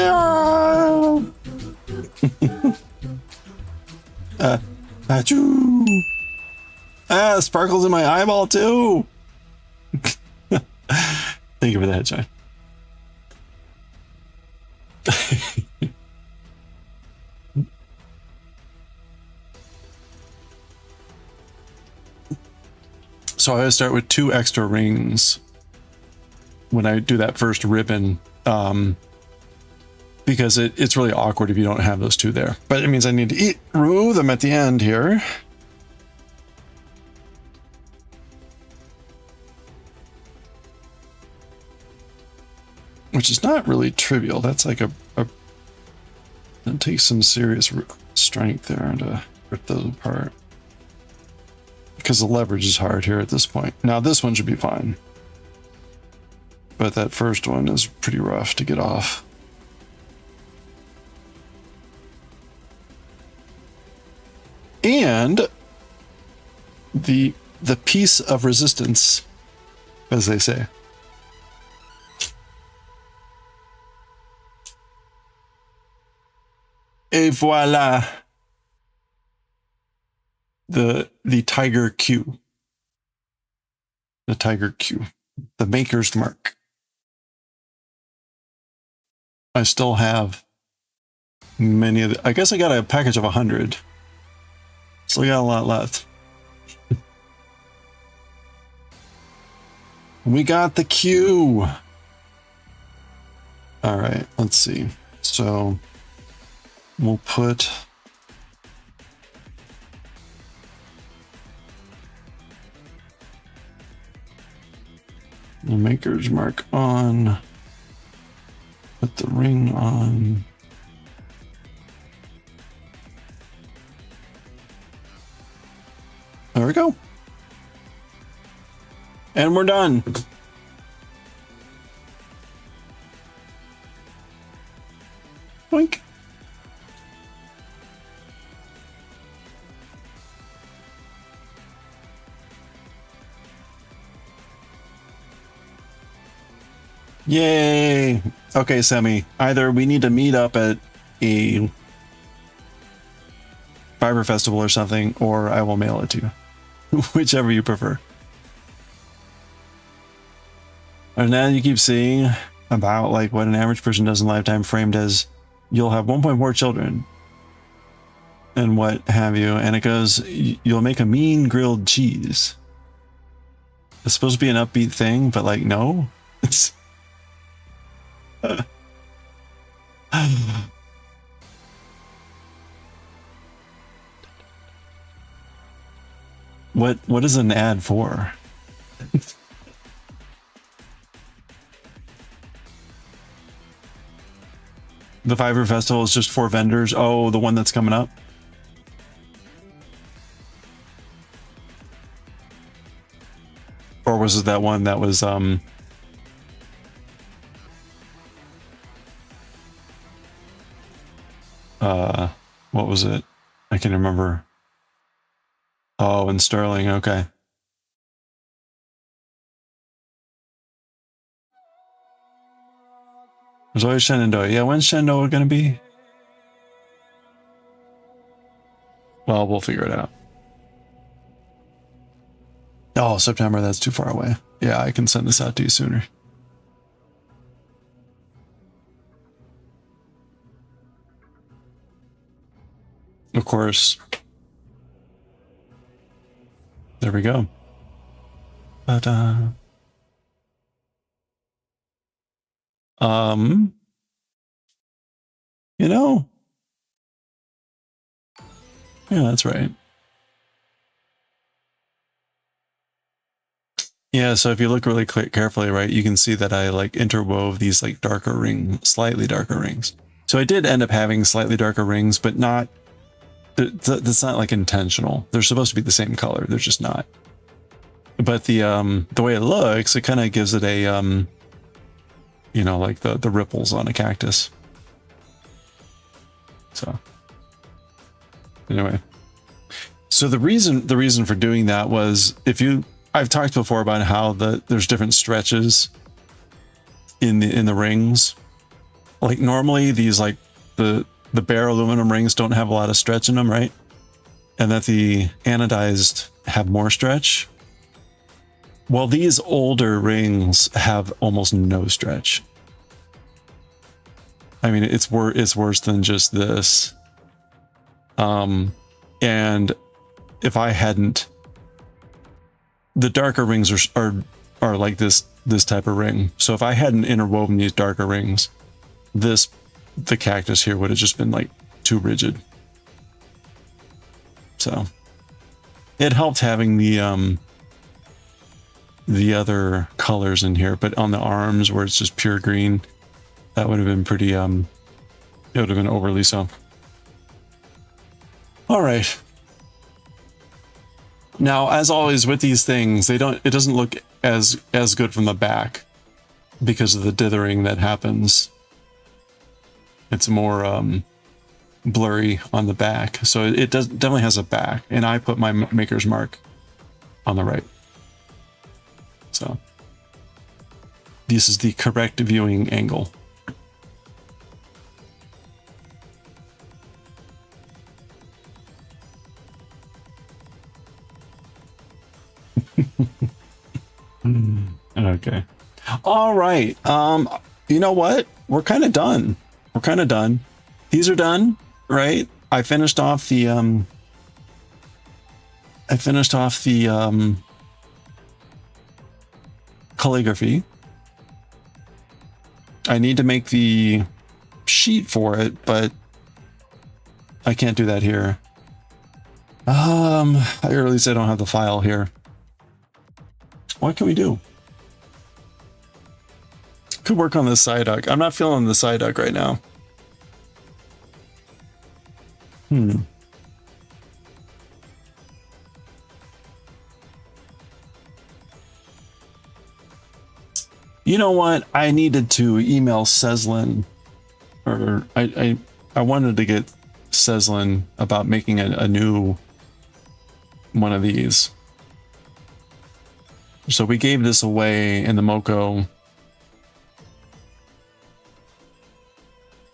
Sparkles in my eyeball too. Thank you for the headshot. So I always start with 2 extra rings when I do that first ribbon, because it's really awkward if you don't have those 2 there. But it means I need to remove them at the end here. Which is not really trivial. That's like that takes some serious strength there to rip those apart. Because the leverage is hard here at this point. Now this one should be fine. But that first one is pretty rough to get off. And the piece of resistance, as they say. Et voila. The Tiger Q. The Tiger Q. The maker's mark. I still have many of the, I guess I got a package of 100. Still got a lot left. We got the Q. All right, let's see. So we'll put the maker's mark on. Put the ring on. There we go. And we're done. Boink. Yay. Okay, Semi. Either we need to meet up at a Fiber Festival or something, or I will mail it to you. Whichever you prefer. And then you keep seeing about like what an average person does in lifetime, framed as you'll have 1.4 children. and what have you. And it goes, you'll make a mean grilled cheese. It's supposed to be an upbeat thing, but like, no. It's what is an ad for? The Fiverr Festival is just for vendors. Oh, the one that's coming up. Or was it that one that was what was it? I can't remember. Oh, in Sterling, okay. There's always Shenandoah. Yeah, when's Shenandoah gonna be? Well, we'll figure it out. Oh, September, that's too far away. Yeah, I can send this out to you sooner. Of course. There we go. But you know, yeah, that's right. Yeah, so if you look really carefully, right, you can see that I like interwove these like darker rings, slightly darker rings. So I did end up having slightly darker rings, but not, that's not like intentional. They're supposed to be the same color. They're just not. But the way it looks, it kind of gives it a, you know, like the ripples on a cactus. So anyway, so the reason for doing that was, I've talked before about how there's different stretches in the rings. Like normally these, like the bare aluminum rings don't have a lot of stretch in them, right? And that the anodized have more stretch. Well, these older rings have almost no stretch. I mean, it's worse than just this. And if I hadn't, the darker rings are like this type of ring. So if I hadn't interwoven these darker rings, the cactus here would have just been like too rigid. So it helped having the other colors in here, but on the arms where it's just pure green, that would have been pretty it would have been overly so. All right. Now, as always with these things, it doesn't look as good from the back because of the dithering that happens. It's more blurry on the back. So it definitely has a back, and I put my maker's mark on the right. So this is the correct viewing angle. Okay. All right. You know what? We're kind of done. These are done, right? I finished off the calligraphy. I need to make the sheet for it, but I can't do that here. Or at least I don't have the file here. What can we do? Could work on this side duck. I'm not feeling the side duck right now. You know what? I needed to email Seslin, or I wanted to get Seslin about making a new one of these. So we gave this away in the Moko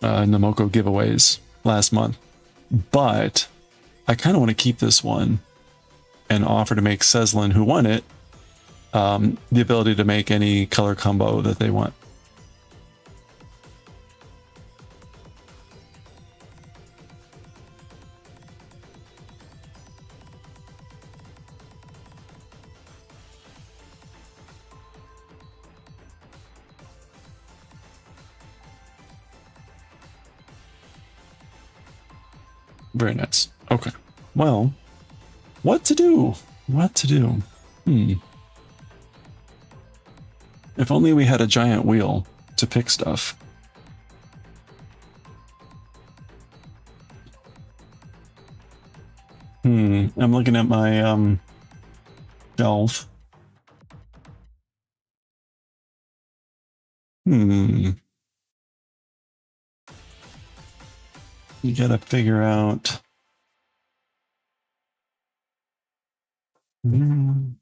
giveaways last month, but I kind of want to keep this one and offer to make Seslin, who won it, the ability to make any color combo that they want. Very nice. Okay. Well, what to do? What to do? If only we had a giant wheel to pick stuff. I'm looking at my shelf. You gotta figure out. I'm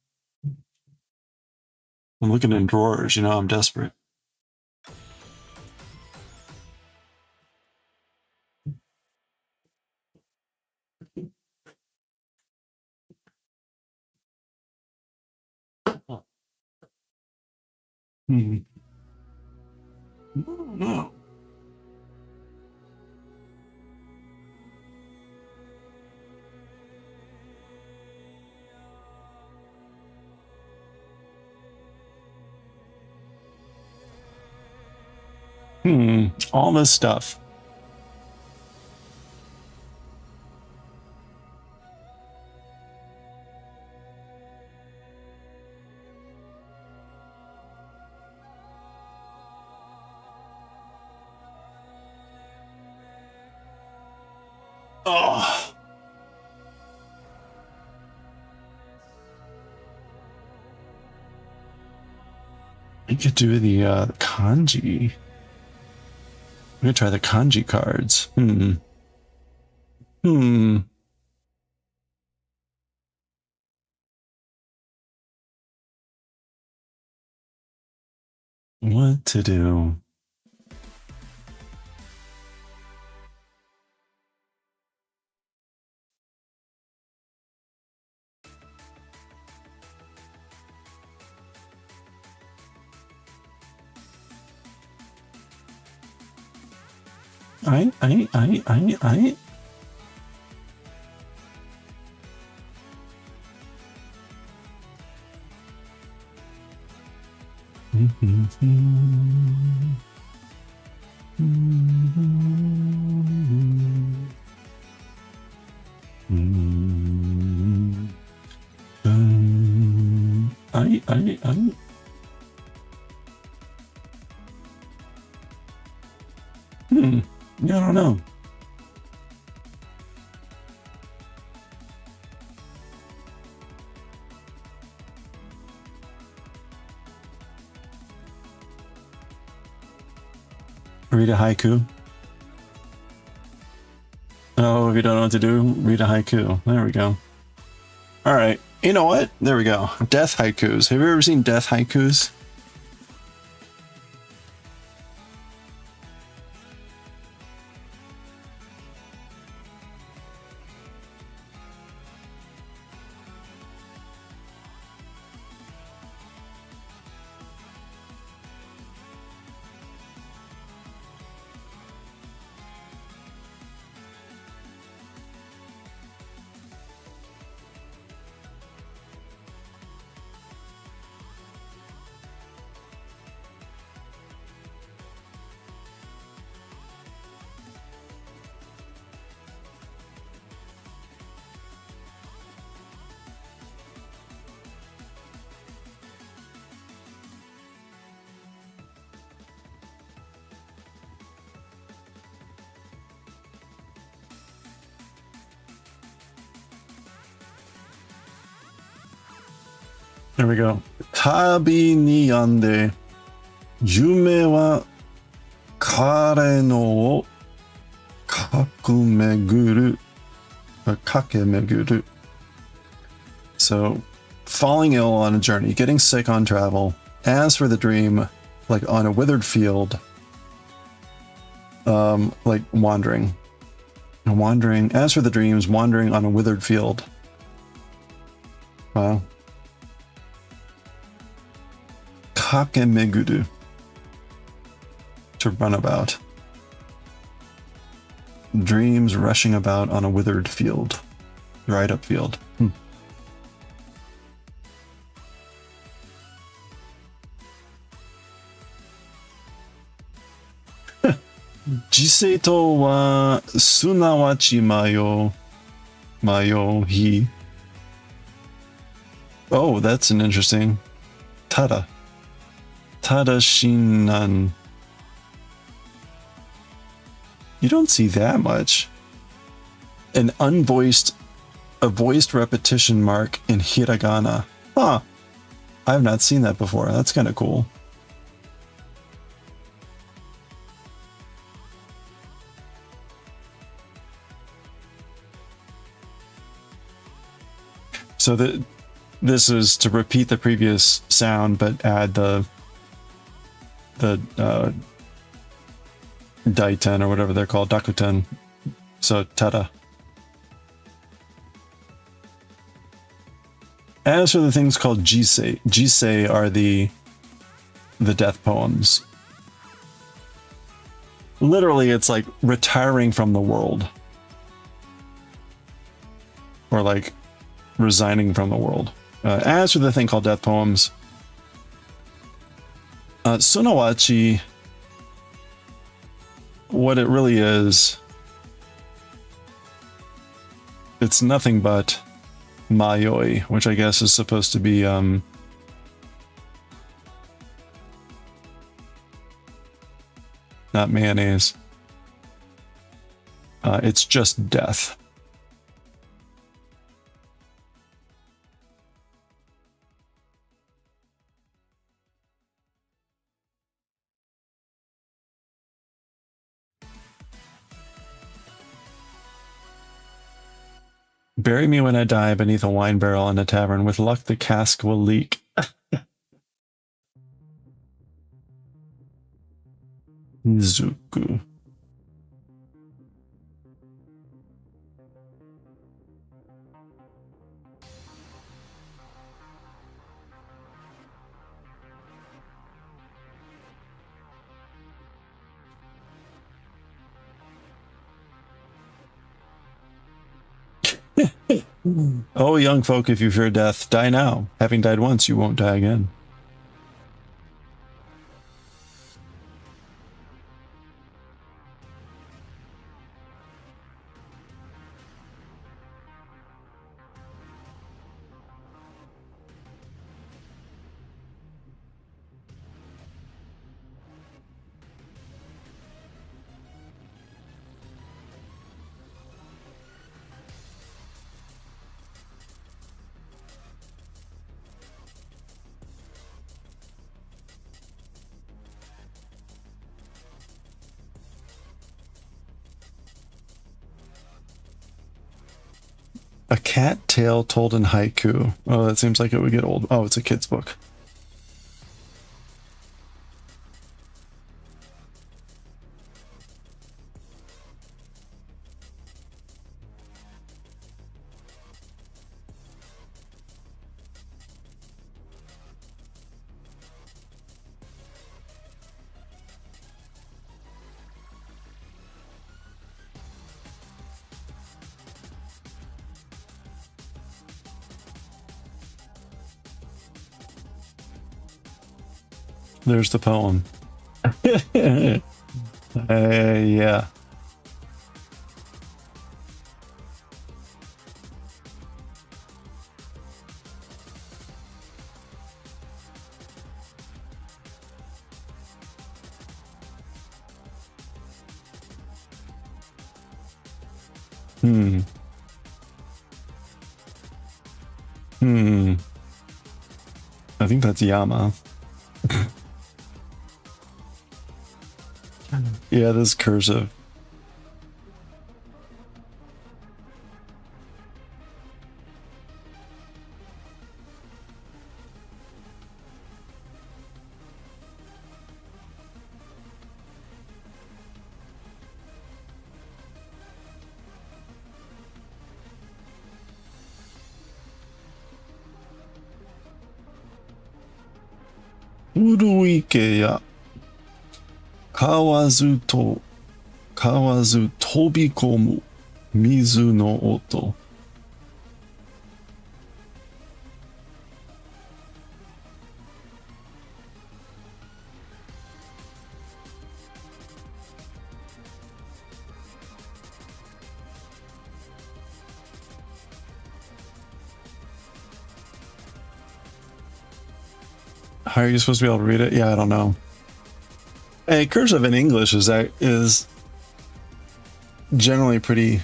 looking in drawers, you know, I'm desperate. No. All this stuff. Oh. I could do the kanji. I'm gonna try the kanji cards. What to do? I. I. Yeah, I don't know. Read a haiku. Oh, if you don't know what to do, read a haiku. There we go. All right. You know what? There we go. Death haikus. Have you ever seen death haikus? There we go. Tabi ni yande, yume wa kare no o kakemeguru. So, falling ill on a journey, getting sick on travel. As for the dream, like on a withered field, like wandering. As for the dreams, wandering on a withered field. Wow. Kakemeguru. To run about. Dreams rushing about on a withered field. Dried up field. Jisei to wa sunawachi mayo hi. Oh, that's an interesting. Tada. Tada shinan. You don't see that much. A voiced repetition mark in hiragana. Huh. I've not seen that before. That's kind of cool. So this is to repeat the previous sound, but add the daiten or whatever they're called, dakuten. So tada. As for the things called jisei are the death poems. Literally, it's like retiring from the world, or like resigning from the world. As for the thing called death poems, sunawachi, what it really is, it's nothing but mayoi, which I guess is supposed to be not mayonnaise. It's just death. Bury me when I die beneath a wine barrel in a tavern. With luck, the cask will leak. Izuku. Oh, young folk, if you fear death, die now. Having died once, you won't die again. A cat tale told in haiku. Oh, that seems like it would get old. Oh, it's a kid's book. There's the poem. Yeah. I think that's Yama. Yeah, this is cursive. Uruike ya kawazu tobikomu mizu no oto. How are you supposed to be able to read it? Yeah, I don't know. Hey, cursive in English is generally pretty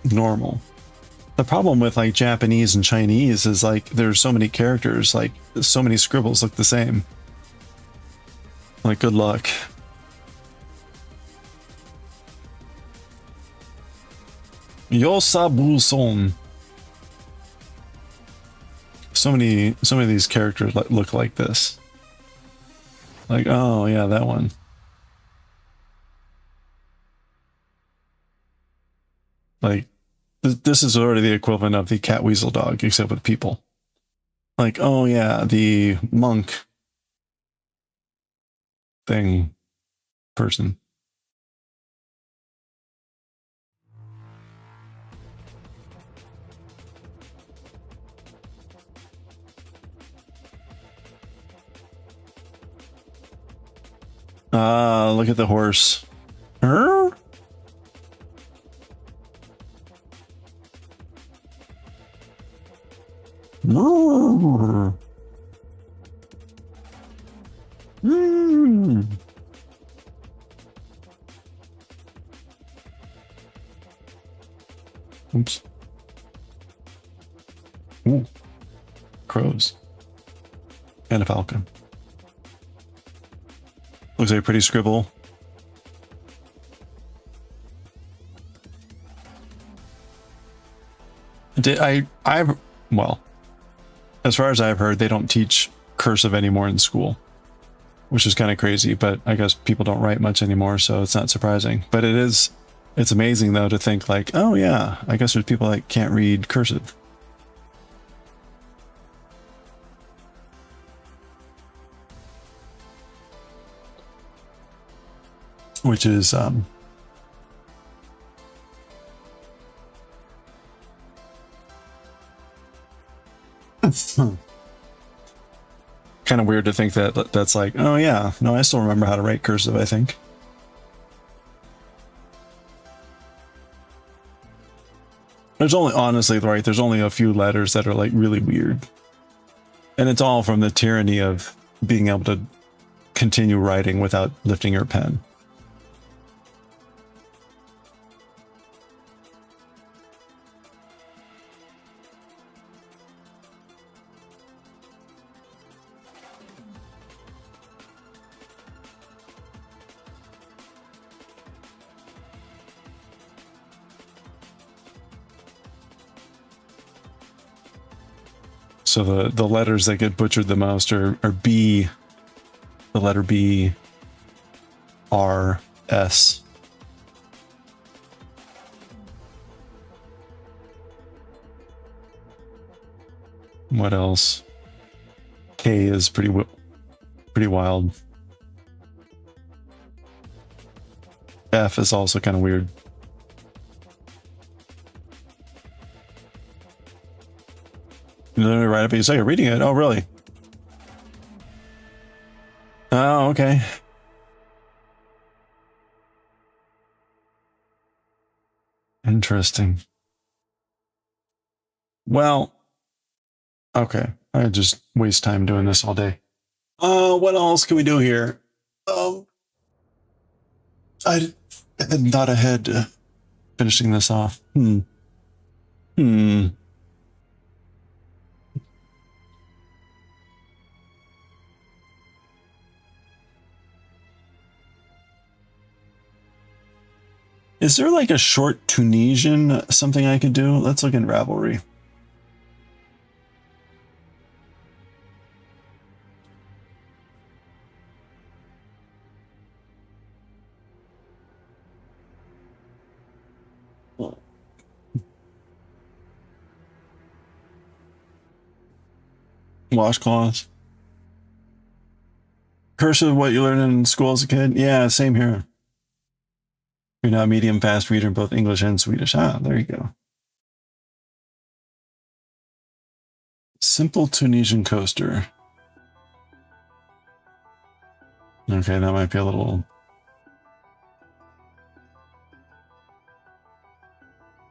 normal. The problem with like Japanese and Chinese is like there's so many characters, like so many scribbles look the same. Like, good luck. Yosabu-son. So many of these characters look like this. Like, oh yeah, that one. Like, this is already the equivalent of the cat weasel dog, except with people. Like, oh yeah, the monk thing person. Ah, look at the horse. Huh? Mm. Mm. Oops. Ooh. Crows. And a falcon. Looks like a pretty scribble. Well, as far as I've heard, they don't teach cursive anymore in school, which is kind of crazy, but I guess people don't write much anymore, so it's not surprising. But it's amazing though to think like, oh yeah, I guess there's people that can't read cursive. Which is kind of weird to think that that's like, oh yeah, no, I still remember how to write cursive, I think. There's only, honestly, right, there's only a few letters that are like really weird. And it's all from the tyranny of being able to continue writing without lifting your pen. So the letters that get butchered the most are B, the letter B, R, S. What else? K is pretty wild. F is also kind of weird. Literally right up at you. So you're reading it. Oh, really? Oh, okay. Interesting. Well, okay. I just waste time doing this all day. What else can we do here? I had thought ahead finishing this off. Is there like a short Tunisian something I could do? Let's look in Ravelry. Washcloths. Cursive, what you learned in school as a kid? Yeah, same here. You're now a medium fast reader in both English and Swedish. Ah, there you go. Simple Tunisian coaster. Okay, that might be a little...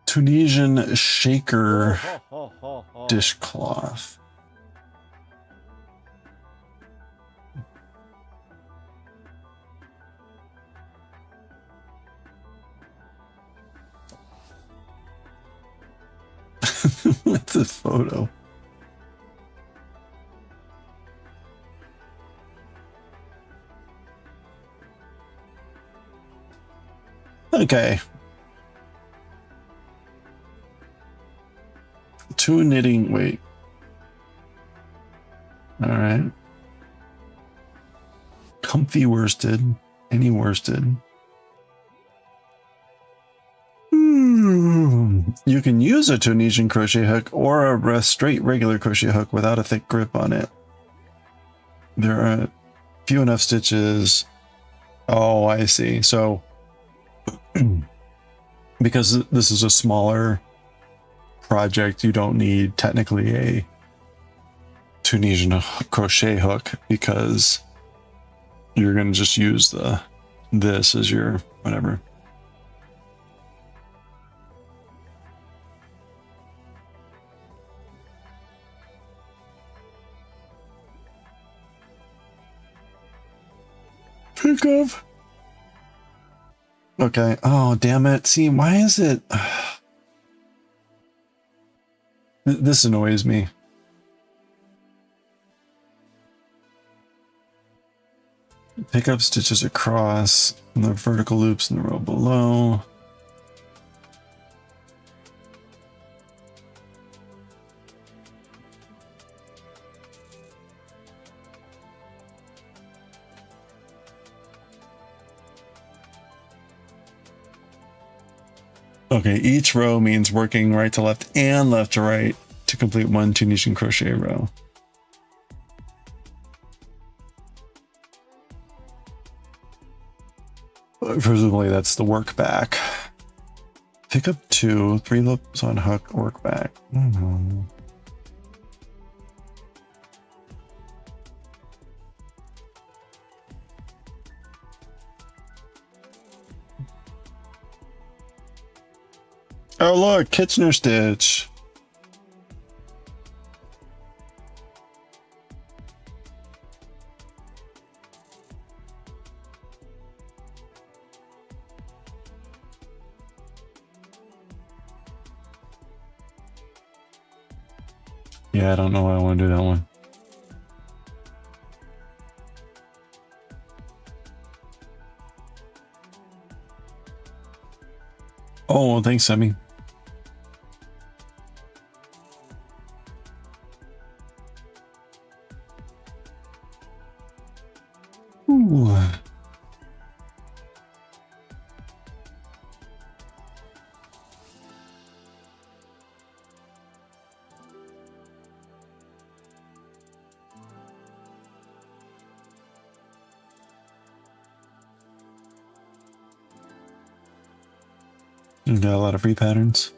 Tunisian shaker dishcloth. with the photo. Okay. 2 knitting, wait. All right. Comfy worsted. Any worsted. You can use a Tunisian crochet hook or a straight regular crochet hook without a thick grip on it. There are few enough stitches. Oh, I see. So because this is a smaller project, you don't need technically a Tunisian crochet hook because you're going to just use this as your whatever. Pick up. Okay. Oh, damn it. See, why is it? This annoys me. Pick up stitches across the vertical loops in the row below. Okay, each row means working right to left and left to right to complete 1 Tunisian crochet row. Presumably that's the work back. Pick up 2, 3 loops on hook, work back. Oh look, Kitchener stitch. Yeah, I don't know why I want to do that one. Oh, thanks, Sammy. Ooh. Got a lot of free patterns.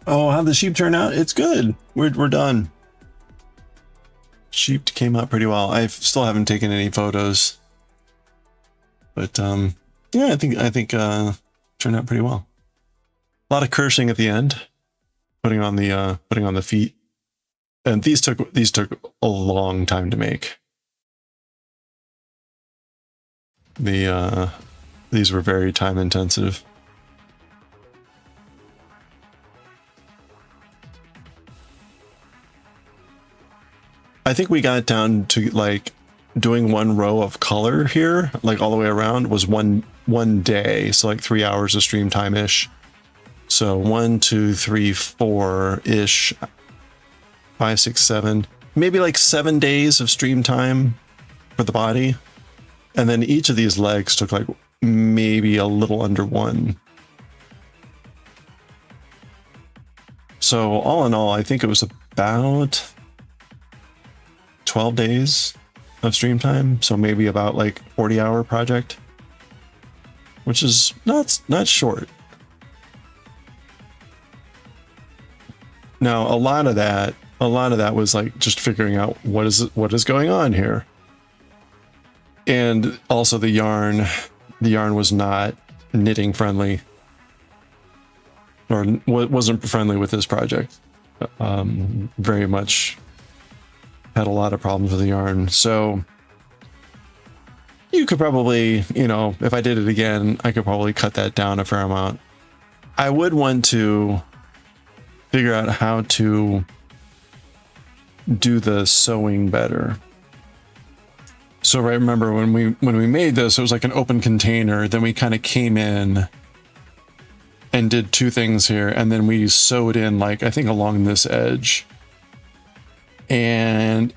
Oh, how'd the sheep turn out? It's good. We're done. Sheep came out pretty well. I still haven't taken any photos, but yeah, I think turned out pretty well. A lot of cursing at the end, putting on the feet, and these took a long time to make. These were very time intensive. I think we got down to like doing 1 row of color here, like all the way around, was one day. So like 3 hours of stream time ish. So 1, 2, 3, 4-ish, 5, 6, 7, maybe like 7 days of stream time for the body. And then each of these legs took like maybe a little under 1. So all in all, I think it was about 12 days of stream time. So maybe about like 40-hour project, which is not short. Now, a lot of that was like just figuring out what is going on here. And also the yarn was not knitting friendly, or wasn't friendly with this project. Very much had a lot of problems with the yarn. So you could probably, you know, if I did it again, I could probably cut that down a fair amount. I would want to figure out how to do the sewing better. So right, remember when we made this, it was like an open container. Then we kind of came in and did 2 things here, and then we sewed in, like, I think along this edge. And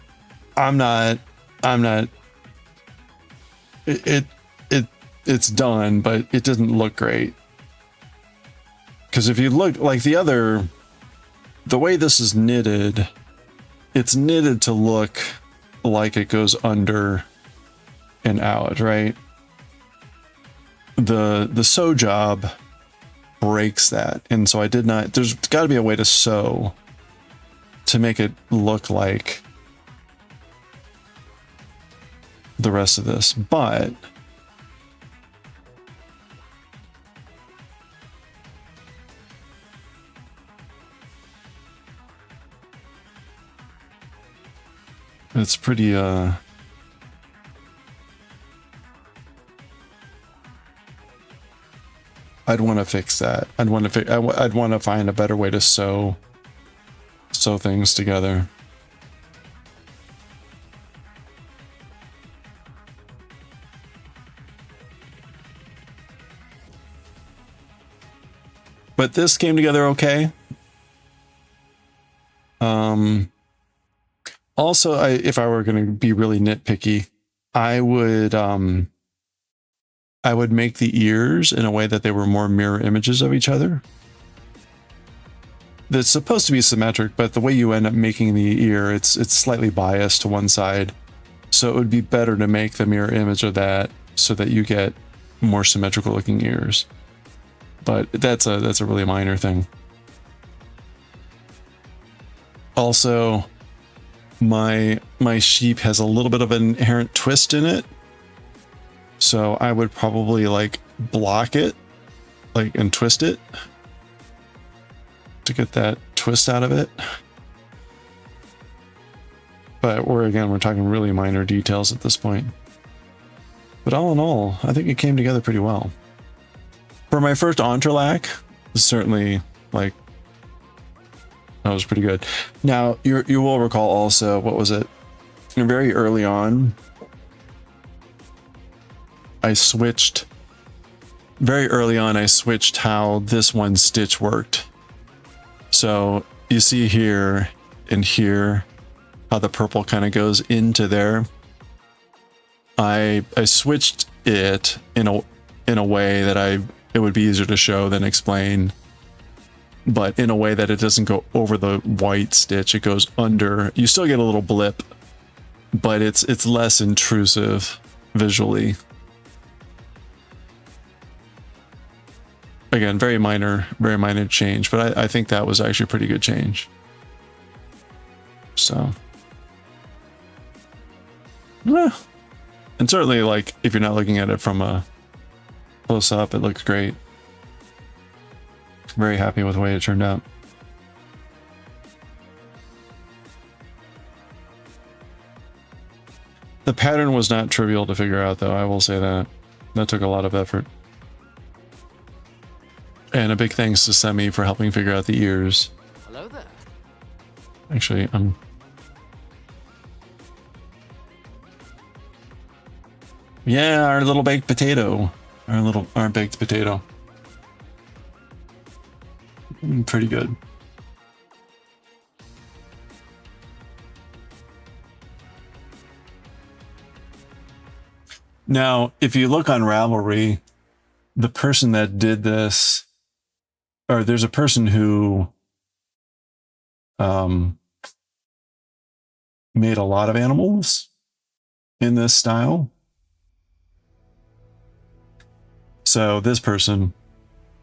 it's done, but it doesn't look great. Because if you look like the way this is knitted, it's knitted to look like it goes under and out, right? The sew job breaks that, and so I did not. There's got to be a way to sew to make it look like the rest of this, but it's pretty I'd want to fix that. I'd want to find a better way to sew things together. But this came together okay. Also, if I were going to be really nitpicky, I would make the ears in a way that they were more mirror images of each other. That's supposed to be symmetric, but the way you end up making the ear, it's slightly biased to one side. So it would be better to make the mirror image of that so that you get more symmetrical looking ears. But that's a really minor thing. Also, my sheep has a little bit of an inherent twist in it. So I would probably like block it, like, and twist it to get that twist out of it. But we're talking really minor details at this point. But all in all, I think it came together pretty well. For my first entrelac, certainly, like, that was pretty good. Now, you will recall also, what was it? Very early on, I switched how this one stitch worked. So you see here and here how the purple kind of goes into there. I switched it in a way that it would be easier to show than explain, but in a way that it doesn't go over the white stitch, it goes under. You still get a little blip, but it's less intrusive visually. Again, very minor change, but I think that was actually a pretty good change. So, yeah. And certainly, like, if you're not looking at it from a close up, it looks great. Very happy with the way it turned out. The pattern was not trivial to figure out, though. I will say that. That took a lot of effort. And a big thanks to Semi for helping figure out the ears. Hello there. Actually, yeah, our little baked potato. Our baked potato. pretty good. Now, if you look on Ravelry, the person that did this, or there's a person who made a lot of animals in this style. So this person,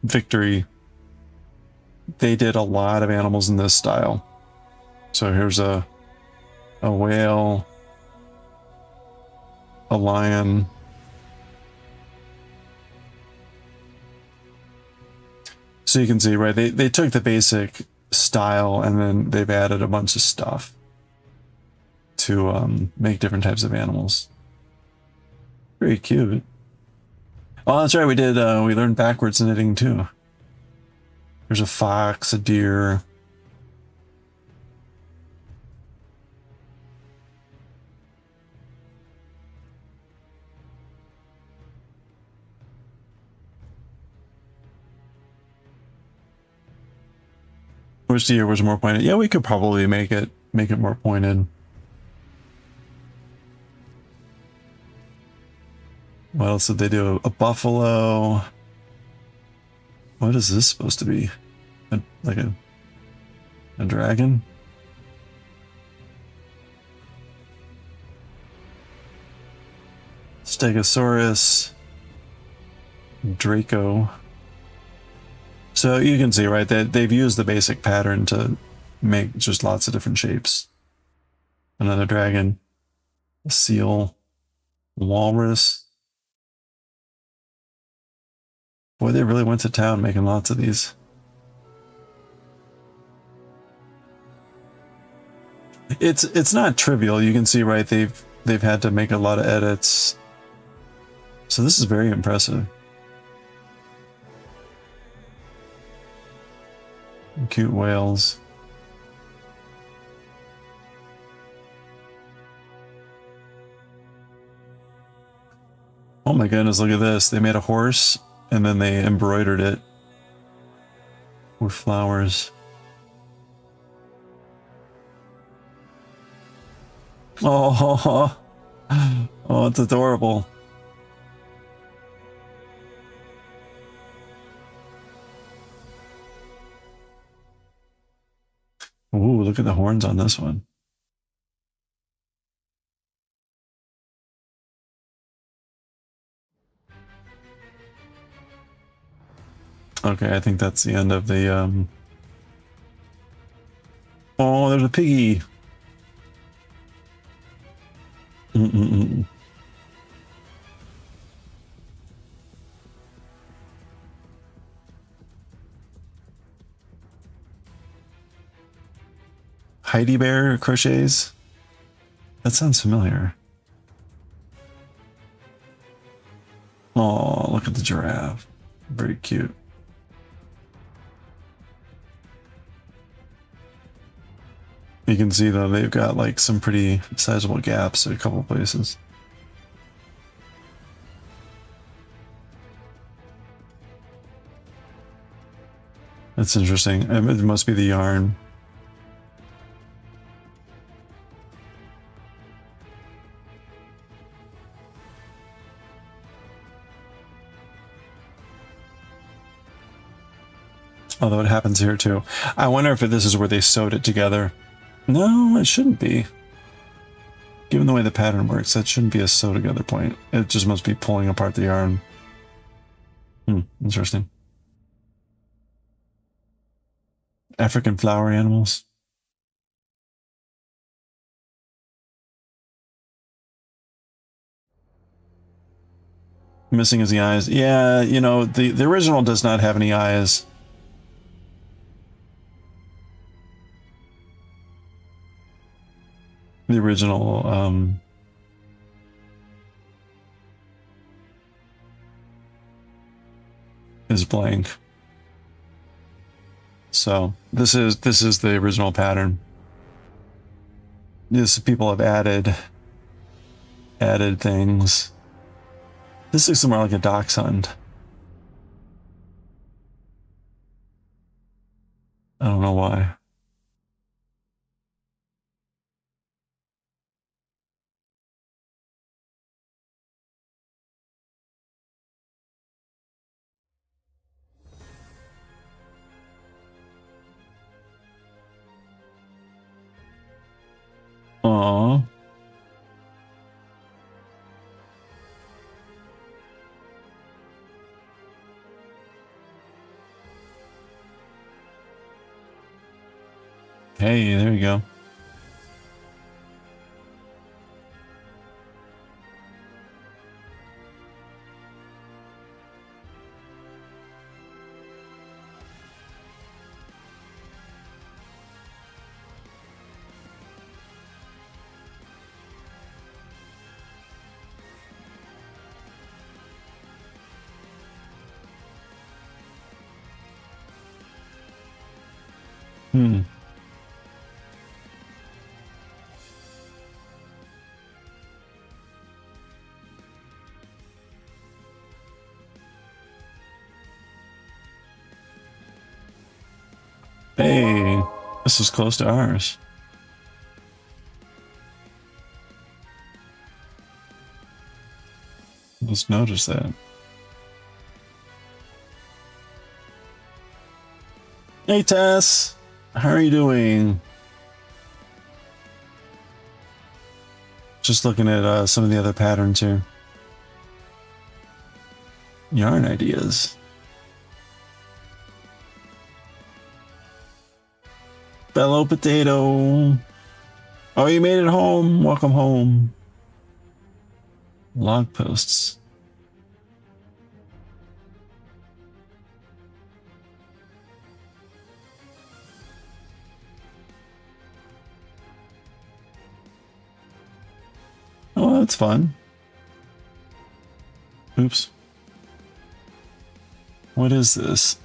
Victory, they did a lot of animals in this style. So here's a whale, a lion, so you can see, right, they took the basic style and then they've added a bunch of stuff to make different types of animals. Very cute. Oh, that's right, we did, we learned backwards knitting too. There's a fox, a deer. Which deer was more pointed? Yeah, we could probably make it more pointed. What else did they do? A buffalo. What is this supposed to be? Like a dragon? Stegosaurus. Draco. So you can see, right, that they've used the basic pattern to make just lots of different shapes. Another dragon. A seal. Walrus. Boy, they really went to town making lots of these. It's not trivial. You can see, right, they've had to make a lot of edits. So this is very impressive. Cute whales. Oh my goodness, look at this. They made a horse and then they embroidered it with flowers. Oh, oh, it's adorable. Ooh, look at the horns on this one. Okay, I think that's the end of the, Oh, there's a piggy! Heidi Bear crochets? That sounds familiar. Oh, look at the giraffe. Very cute. You can see though, they've got like some pretty sizable gaps at a couple places. That's interesting. It must be the yarn. Although it happens here too. I wonder if this is where they sewed it together. No, it shouldn't be. Given the way the pattern works, that shouldn't be a sew together point. It just must be pulling apart the yarn. Interesting. African flower animals. Missing is the eyes. Yeah, you know, the original does not have any eyes. The original, is blank. So this is the original pattern. This people have added things. This looks more like a dachshund. I don't know why. Aww. Hey, there you go. Hmm. Hey, this is close to ours. Just noticed that. Hey Tess, how are you doing? Just looking at some of the other patterns here. Yarn ideas. Fellow potato. Oh, you made it home. Welcome home. Log posts. Oh, that's fun. Oops. What is this?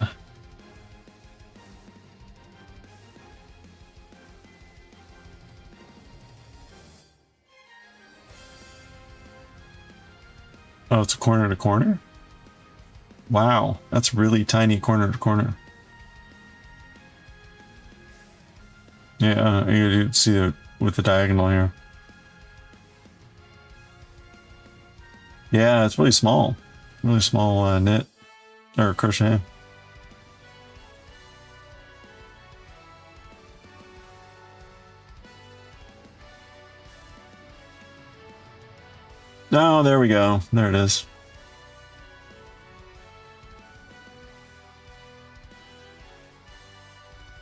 Oh, it's a corner to corner? Wow, that's really tiny corner to corner. Yeah, you see it with the diagonal here. Yeah, it's really small knit or crochet. Oh, there we go. There it is.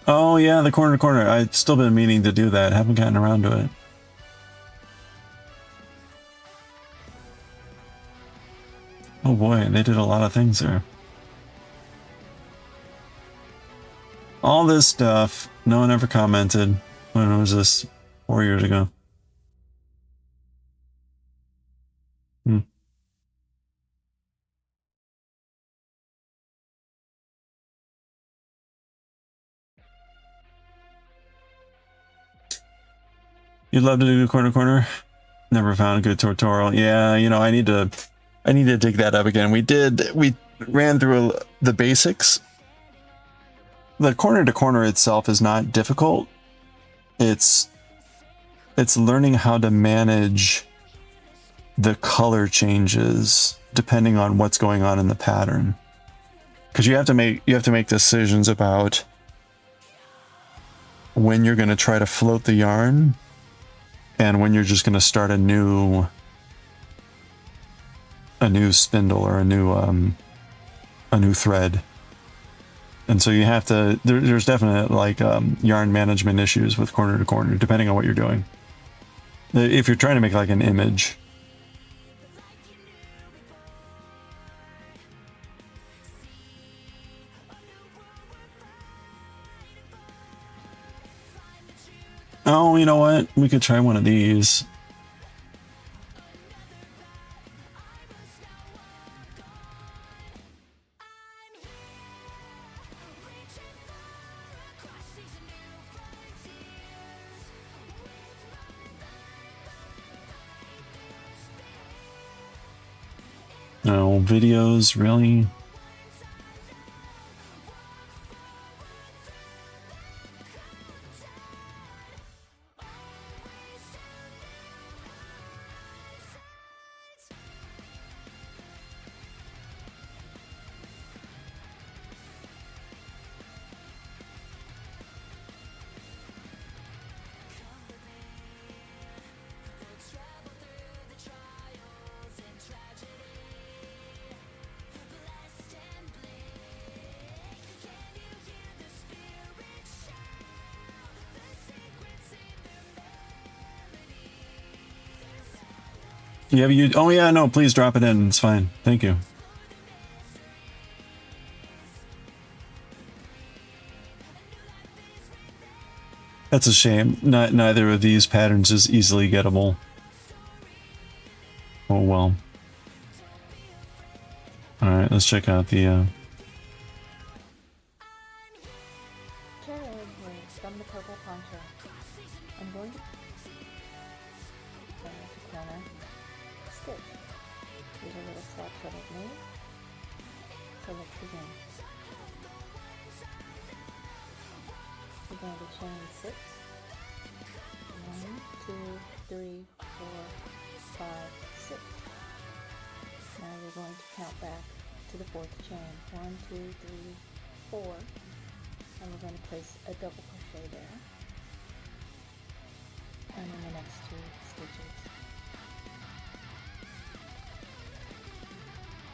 Oh yeah, the corner to corner. I've still been meaning to do that. Haven't gotten around to it. Oh boy, they did a lot of things there. All this stuff. No one ever commented. When was this? 4 years ago. Hmm. You'd love to do corner to corner? Never found a good tutorial. Yeah, you know, I need to dig that up again. We ran through the basics. The corner to corner itself is not difficult. It's learning how to manage the color changes depending on what's going on in the pattern. Because you have to make decisions about when you're going to try to float the yarn and when you're just going to start a new spindle or a new thread. And so you have to, there's definite like yarn management issues with corner to corner, depending on what you're doing. If you're trying to make like an image. Oh, you know what? We could try one of these. No, videos, really? Yeah, but you. Oh yeah, no. Please drop it in. It's fine. Thank you. That's a shame. Neither of these patterns is easily gettable. Oh well. All right, let's check out the. From the purple poncho. I'm going to counter stitch. Here's a little snapshot of me. So let's begin. We're going to chain 6. 1, 2, 3, 4, 5, 6. Now you're going to count back to the 4th chain. 1, 2, 3, 4. And we're going to place a double crochet there. And in the next 2 stitches.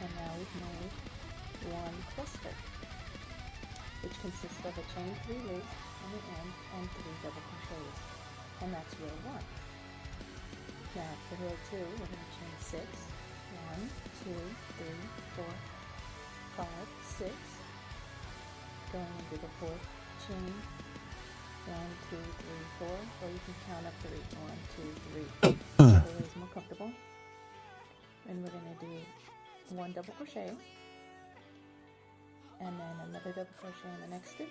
And now we've made one cluster, which consists of a chain 3 loop on the end and 3 double crochets. And that's row 1. Now for row 2, we're going to chain 6. 1, 2, 3, 4, 5, 6. Going into the 4th chain. 1, 2, 3, 4, or you can count up 3. 1, 2, 3. Whatever is more comfortable. And we're going to do 1 double crochet, and then another double crochet in the next stitch,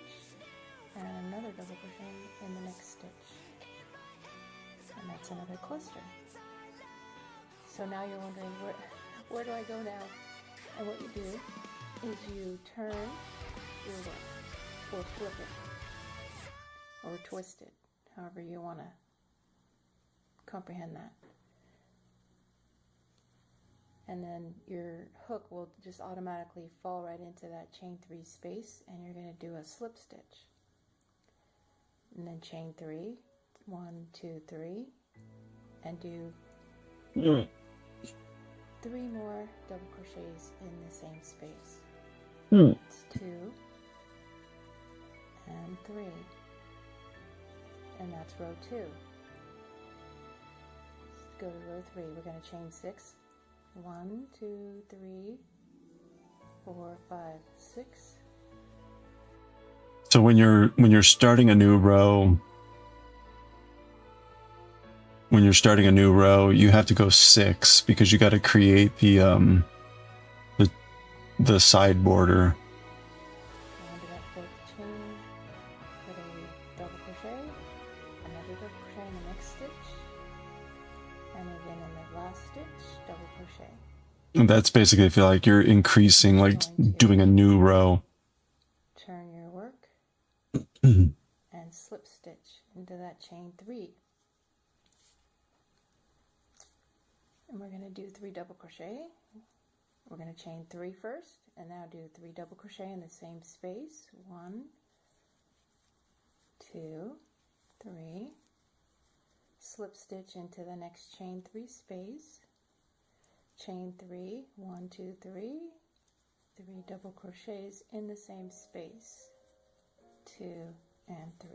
and another double crochet in the next stitch, and that's another cluster. So now you're wondering, where do I go now? And what you do is you turn your work, or flip it, or twist it, however you want to comprehend that. And then your hook will just automatically fall right into that chain 3 space, and you're going to do a slip stitch. And then chain 3, 1, 2, 3, and do 3 more double crochets in the same space. It's 2 and 3, and that's row 2. Let's go to row 3. We're going to chain 6. 1, 2, 3, 4, 5, 6. So when you're starting a new row, you have to go 6 because you got to create the side border. Go into that 4th chain, put a double crochet, another double crochet in the next stitch, and again in the last stitch, double crochet. And that's basically, I feel like you're increasing, like doing a new row. Turn your work and slip stitch into that chain 3. And we're going to do 3 double crochet. We're going to chain 3 first, and now do 3 double crochet in the same space. 1, 2, 3. Slip stitch into the next chain 3 space. Chain 3, 1, 2, 3. 3 double crochets in the same space. 2 and 3.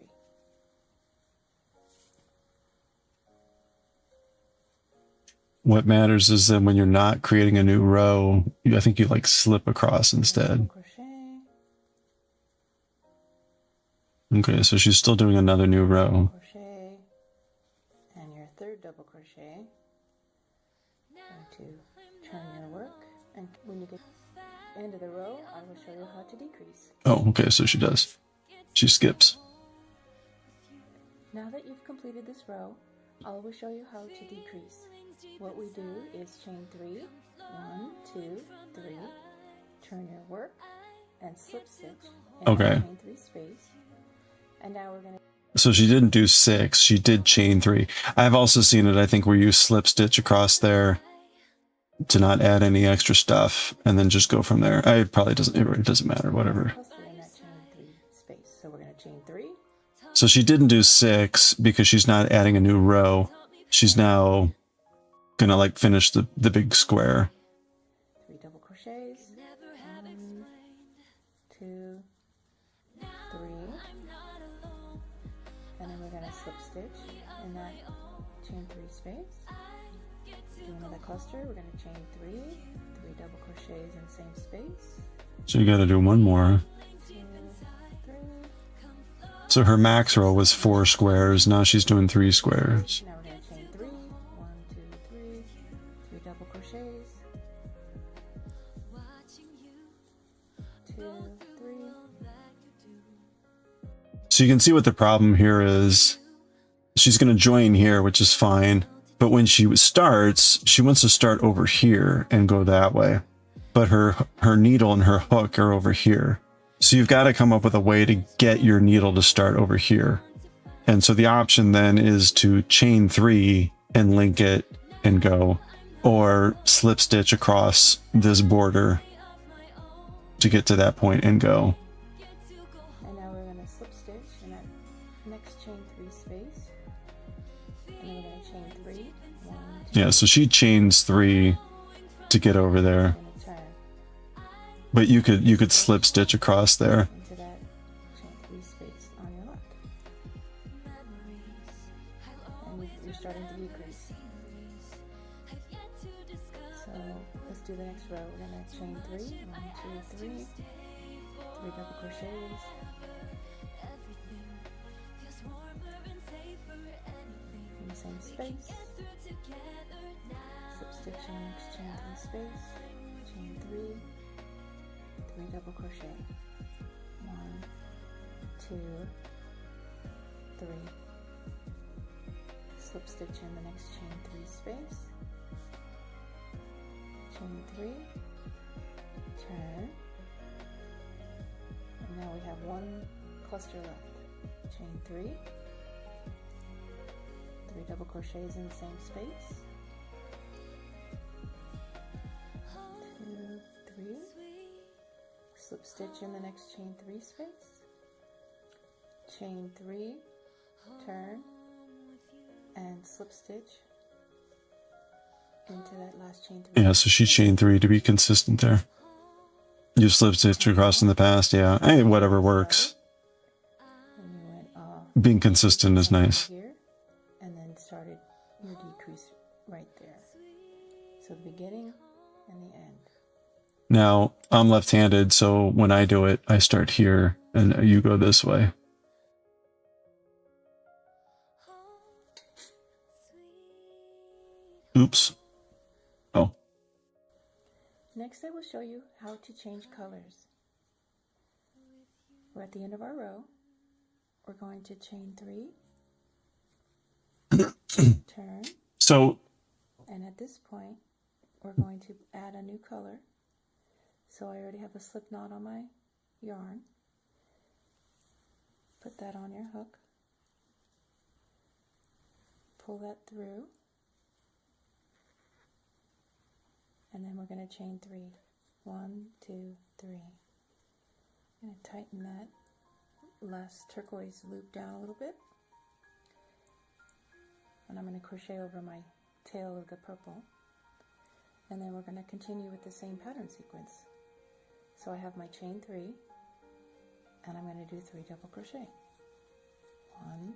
What matters is that when you're not creating a new row, I think you like slip across instead. Crochet. Okay, so she's still doing another new row. Crochet, and your 3rd double crochet. Going to turn your work, and when you get to the end of the row, I will show you how to decrease. Oh, okay, so she does. She skips. Now that you've completed this row, I will show you how to decrease. What we do is chain 3, 1, 2, 3, turn your work, and slip stitch in the chain 3 space. And now we're going to... So she didn't do 6, she did chain 3. I've also seen it, I think, where you slip stitch across there to not add any extra stuff, and then just go from there. It probably doesn't, it doesn't matter, whatever. In that chain 3 space. So we're going to chain 3. So she didn't do 6 because she's not adding a new row. She's now gonna like finish the big square. 3 double crochets. 1, 2, 3. And then we're going to slip stitch in that chain 3 space. do another cluster. We're going to chain 3, 3 double crochets in the same space. So you got to do one more. 2, 3. So her max row was 4 squares. Now she's doing 3 squares. Now we're going to chain 3, 1, 2, 3, 3 double crochets. 2, 3. So you can see what the problem here is. She's going to join here, which is fine. But when she starts, she wants to start over here and go that way. But her needle and her hook are over here. So you've got to come up with a way to get your needle to start over here. And so the option then is to chain 3 and link it and go, or slip stitch across this border to get to that point and go. And now we're going to slip stitch in that next chain 3 space. And then we're going to chain 3. 1, 2, Yeah, so she chains 3 to get over there. and a turn But you could slip stitch across there. into that chain 3 space on your left. And you're starting to decrease. So let's do the next row. We're going to chain 3. 1, 2, 3. 3 double crochets. In the same space. Slip stitch in the next chain 3 space. Chain 3. 3 double crochet. 1, 2, 3. Slip stitch in the next chain 3 space. Chain 3. Turn. And now we have 1 cluster left. Chain 3. 3 double crochets in the same space. 2, 3. Slip stitch in the next chain 3 space. Chain 3. Turn. And slip stitch into that last chain 3. Yeah, so she chained 3 to be consistent there. You slip stitch across in the past, yeah. Hey, whatever works. And you went Being consistent is nice. here, and then started your decrease right there. So the beginning and the end. Now, I'm left-handed, so when I do it, I start here, and you go this way. Oops. Oh. Next, I will show you how to change colors. We're at the end of our row. We're going to chain 3, turn, So, and at this point, we're going to add a new color. So I already have a slip knot on my yarn. Put that on your hook. Pull that through. And then we're going to chain 3. 1, 2, 3. I'm going to tighten that last turquoise loop down a little bit. And I'm going to crochet over my tail of the purple. And then we're going to continue with the same pattern sequence. So I have my chain 3, and I'm going to do 3 double crochet. 1.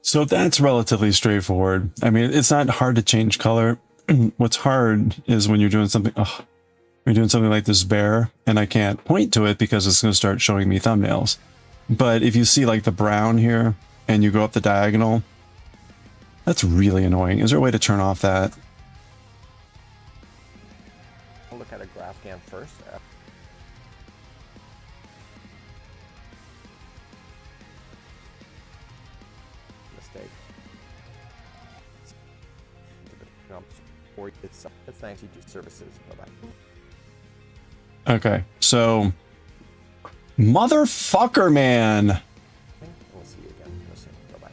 so that's relatively straightforward. I mean, it's not hard to change color. What's hard is when you're doing something, you're doing something like this bear, and I can't point to it because it's going to start showing me thumbnails. But if you see like the brown here, and you go up the diagonal, that's really annoying. Is there a way to turn off that? I'll look at a graph cam first. Mistake. Or it's thanks you do services. Bye-bye. Okay, so motherfucker, man. We'll see you again. We'll see. Bye-bye.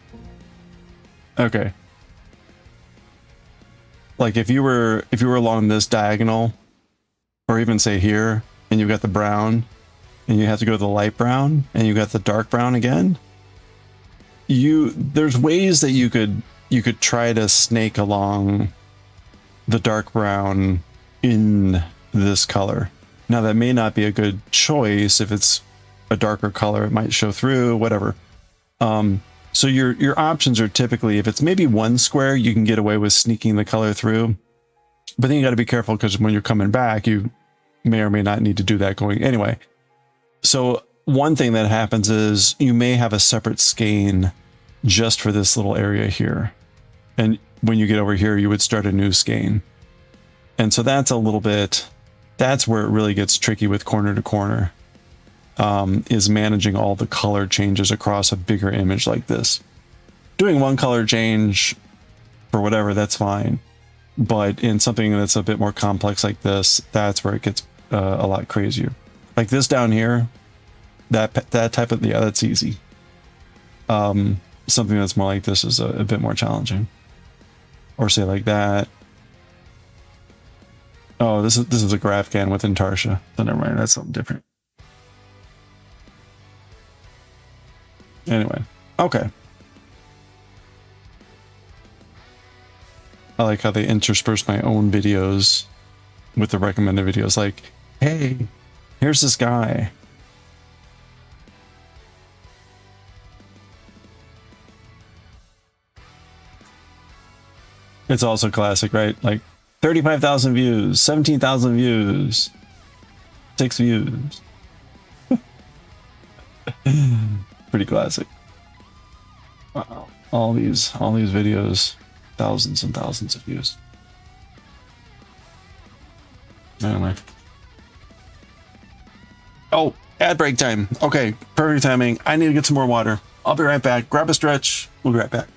Okay. Like if you were along this diagonal, or even say here, and you got the brown, and you have to go to the light brown, and you got the dark brown again. There's ways that you could try to snake along the dark brown in this color. Now that may not be a good choice. If it's a darker color, it might show through, whatever. So your options are typically, if it's maybe one square, you can get away with sneaking the color through. But then you got to be careful because when you're coming back, you may or may not need to do that going anyway. So one thing that happens is you may have a separate skein just for this little area here. And when you get over here, you would start a new skein. And so that's a little bit, that's where it really gets tricky with corner to corner, is managing all the color changes across a bigger image like this. Doing one color change for whatever, that's fine. But in something that's a bit more complex like this, that's where it gets a lot crazier. Like this down here, that type of, yeah, that's easy. Something that's more like this is a bit more challenging. Or say like that. Oh, this is a graph can with Intarsha. So never mind, that's something different. Anyway, okay. I like how they intersperse my own videos with the recommended videos. Like, hey, here's this guy. It's also classic, right? Like 35,000 views, 17,000 views, 6 views. Pretty classic. Wow. All these videos, thousands and thousands of views. Anyway. Oh, ad break time. Okay, perfect timing. I need to get some more water. I'll be right back. Grab a stretch. We'll be right back.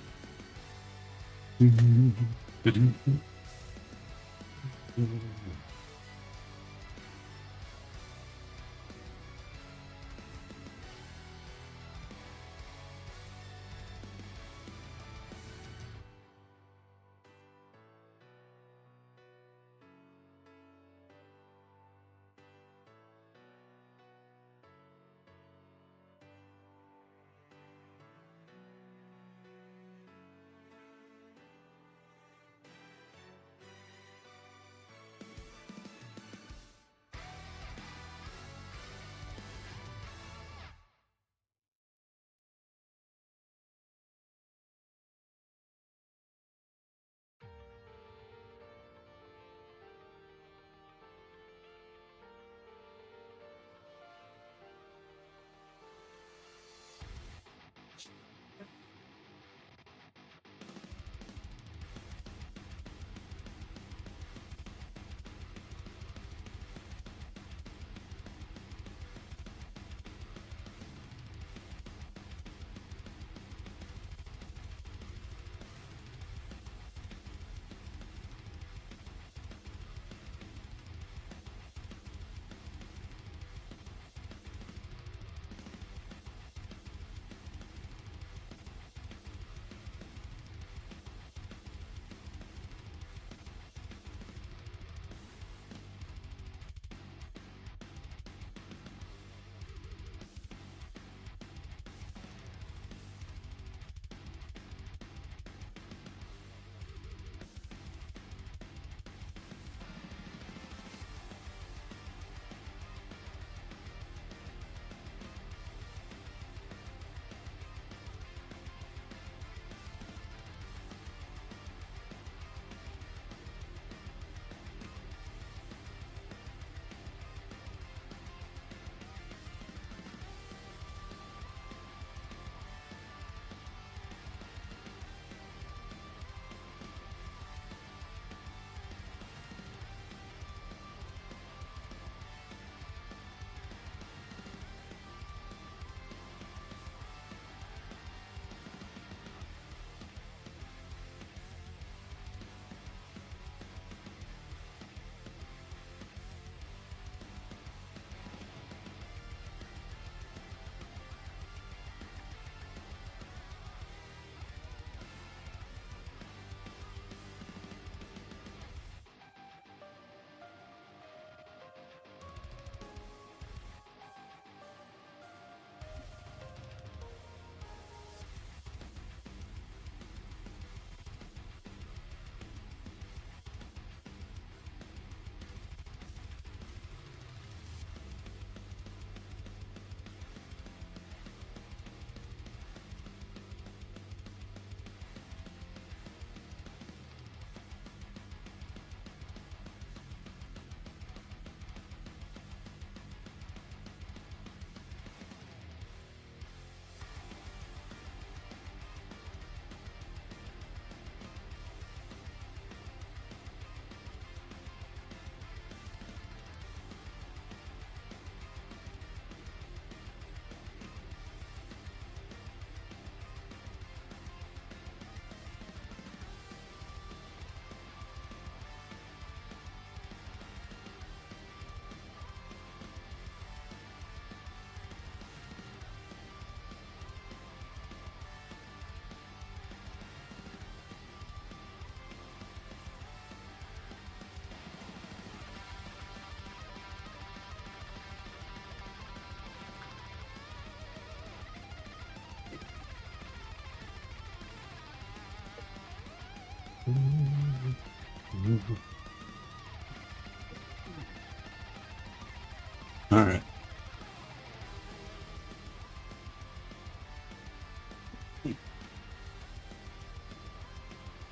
All right.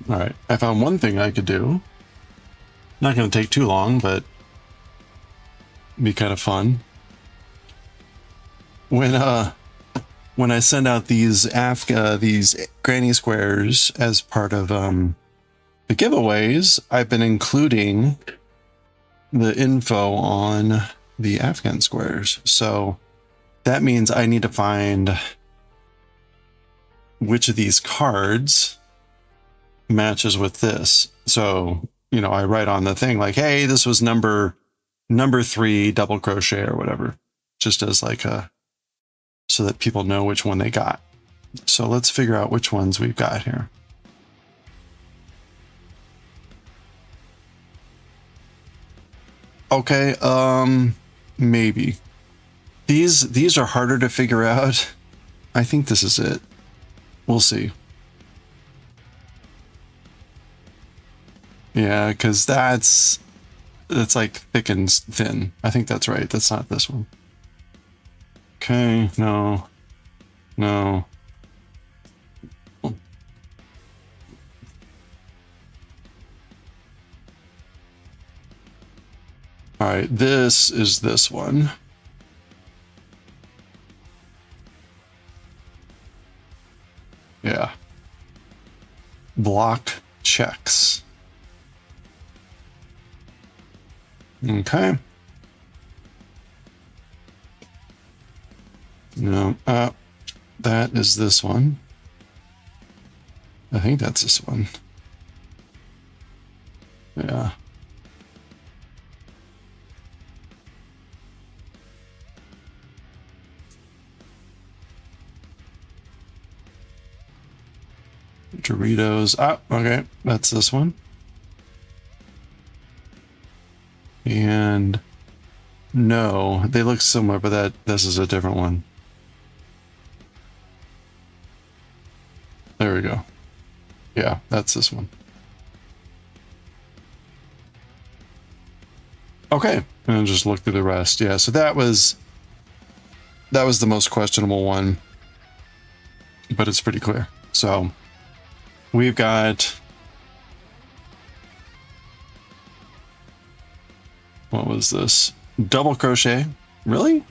All right. I found one thing I could do. Not going to take too long, but be kind of fun. When I send out these granny squares as part of the giveaways, I've been including the info on the Afghan squares. So that means I need to find which of these cards matches with this. So, you know, I write on the thing like, hey, this was number 3 double crochet or whatever, just as like a, so that people know which one they got. So let's figure out which ones we've got here. Okay, maybe. These are harder to figure out. I think this is it. We'll see. Yeah, because that's like thick and thin. I think that's right. That's not this one. Okay, no. No. All right, this is this one. Yeah. Block checks. Okay. No, that is this one. I think that's this one. Yeah. Doritos. Ah, okay. That's this one. And no, they look similar, but this is a different one. There we go. Yeah, that's this one. Okay, and just look through the rest. Yeah, so that was the most questionable one, but it's pretty clear. So we've got, what was this? Double crochet. Really?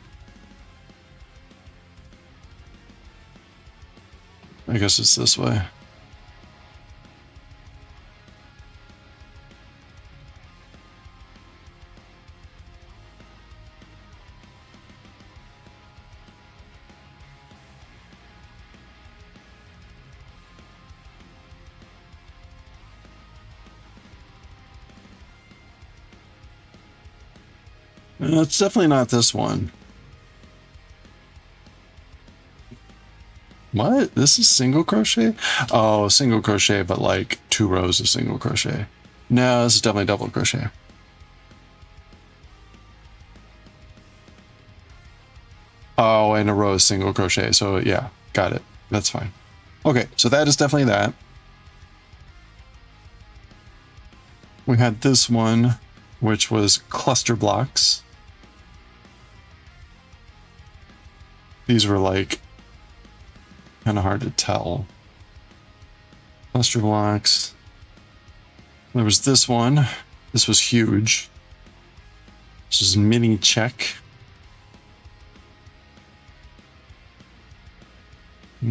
I guess it's this way. It's definitely not this one. What? This is single crochet? Oh, single crochet, but like 2 rows of single crochet. No, this is definitely double crochet. Oh, and a row of single crochet. So yeah, got it. That's fine. Okay, so that is definitely that. We had this one, which was cluster blocks. These were like kind of hard to tell. Cluster blocks. There was this one. This was huge. This is mini check.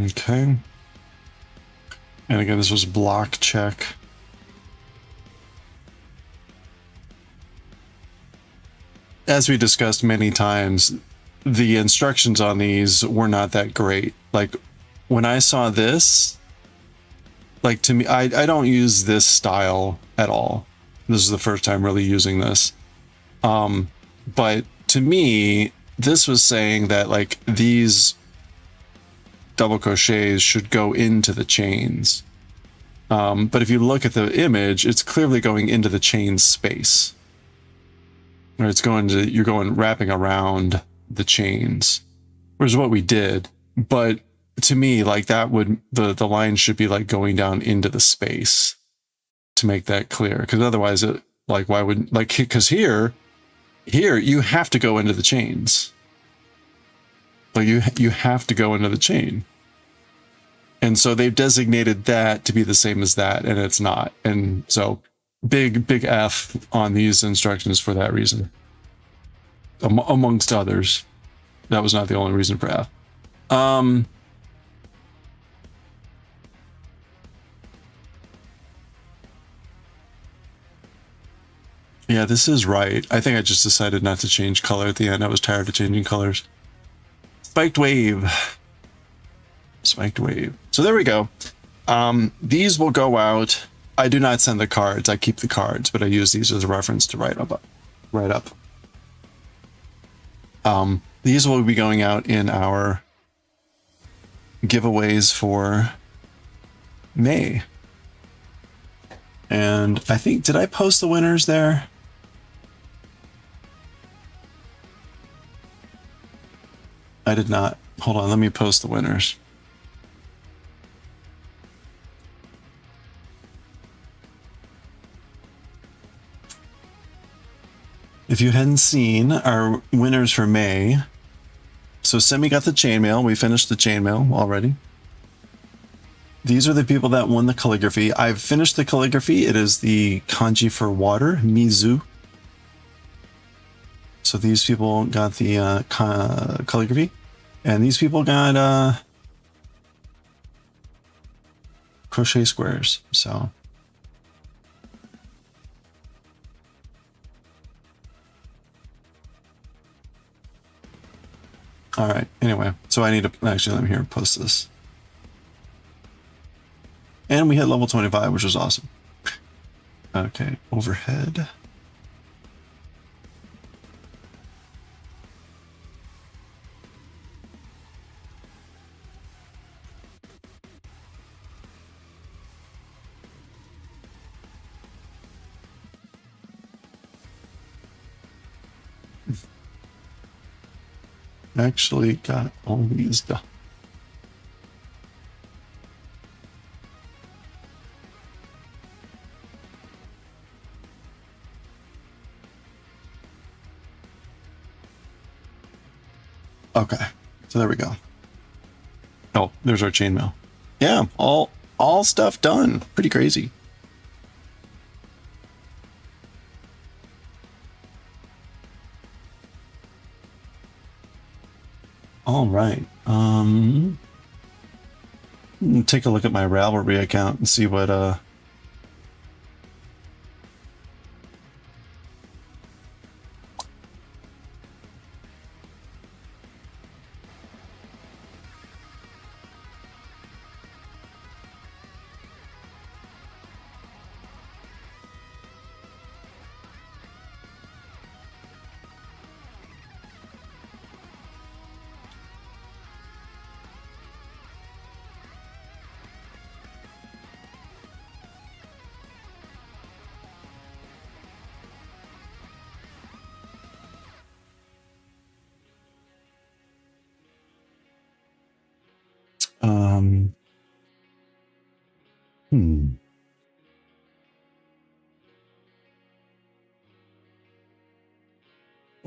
Okay. And again, this was block check. As we discussed many times, the instructions on these were not that great. Like when I saw this, like to me, I don't use this style at all. This is the first time really using this. But to me, this was saying that like these double crochets should go into the chains. But if you look at the image, it's clearly going into the chain space. Or it's going to, you're going wrapping around the chains, which is what we did. But to me, like that would, the line should be like going down into the space. to make that clear, because otherwise it, like, why would, like, because here you have to go into the chains. Like you have to go into the chain. And so they've designated that to be the same as that, and it's not. And so big F on these instructions for that reason. Amongst others. That was not the only reason for F. Yeah, this is right. I think I just decided not to change color at the end. I was tired of changing colors. Spiked wave. Spiked wave. So there we go. These will go out. I do not send the cards. I keep the cards, but I use these as a reference to write up. These will be going out in our giveaways for May. And I think, did I post the winners there? I did not. Hold on, let me post the winners. If you hadn't seen our winners for May, so Semi got the chainmail. We finished the chainmail already. These are the people that won the calligraphy. I've finished the calligraphy. It is the kanji for water, Mizu. So these people got the calligraphy, and these people got crochet squares. So all right. Anyway, so I need to actually, let me here post this. And we hit level 25, which was awesome. Okay, overhead. Actually got all these done. Okay, so there we go. Oh, there's our chainmail. Yeah, all stuff done. Pretty crazy. All right. Take a look at my Ravelry account and see what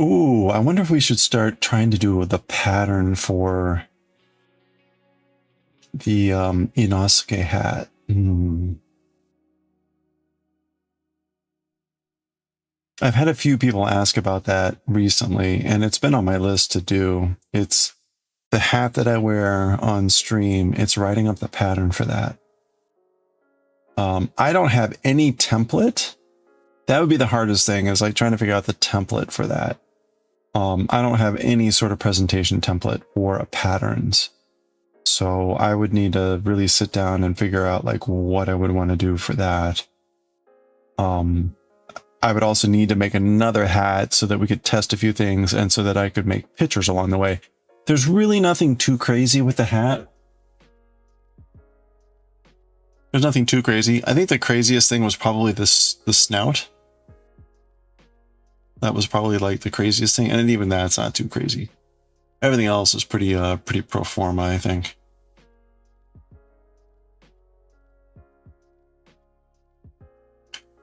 Ooh, I wonder if we should start trying to do the pattern for the Inosuke hat. I've had a few people ask about that recently, and it's been on my list to do. It's the hat that I wear on stream. It's writing up the pattern for that. I don't have any template. That would be the hardest thing, is like trying to figure out the template for that. I don't have any sort of presentation template for patterns. So I would need to really sit down and figure out like what I would want to do for that. I would also need to make another hat so that we could test a few things and so that I could make pictures along the way. There's really nothing too crazy with the hat. There's nothing too crazy. I think the craziest thing was probably the snout. That was probably like the craziest thing, and even that's not too crazy. Everything else is pretty pro forma, I think.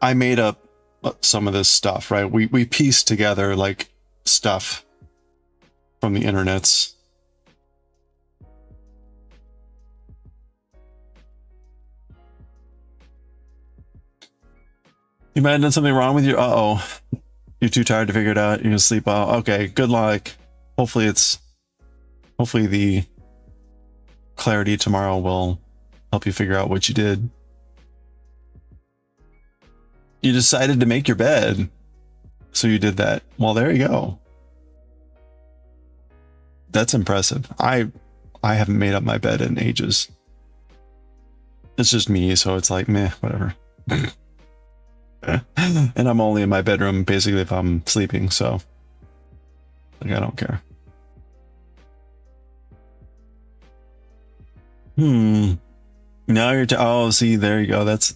I made up some of this stuff, right? We pieced together like stuff from the internets. You might have done something wrong with your, uh-oh. You're too tired to figure it out. You're gonna sleep out. Okay, good luck. Hopefully the clarity tomorrow will help you figure out what you did. You decided to make your bed. So you did that. Well, there you go. That's impressive. I haven't made up my bed in ages. It's just me, so it's like, meh, whatever. And I'm only in my bedroom basically if I'm sleeping, so like I don't care. Now you're oh, see, there you go. That's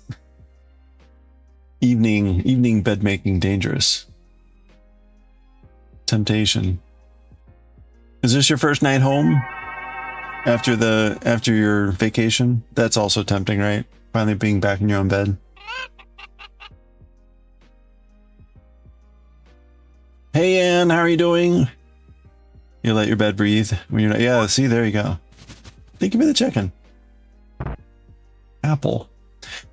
evening bed making dangerous. Temptation. Is this your first night home after your vacation? That's also tempting, right? Finally being back in your own bed. Hey Ann, how are you doing? You let your bed breathe when you're not. Yeah, see, there you go. Thank you for the check-in. Apple.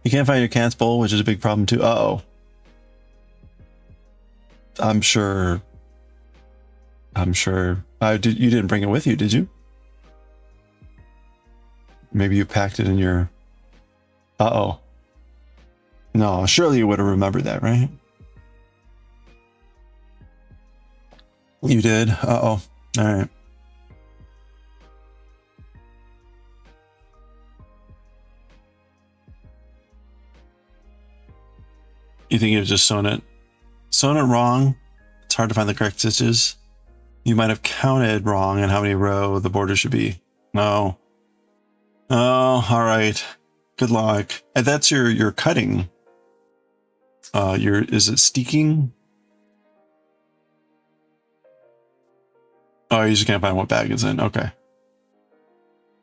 You can't find your cat's bowl, which is a big problem too. Uh-oh. I'm sure. You didn't bring it with you, did you? Maybe you packed it in your... Uh-oh. No, surely you would have remembered that, right? You did? Uh-oh. All right. You think you've just sewn it wrong? It's hard to find the correct stitches. You might have counted wrong on how many row the border should be. No. Oh, all right. Good luck. And that's your cutting. Is it steeking? Oh, you just can't find what bag it's in. Okay.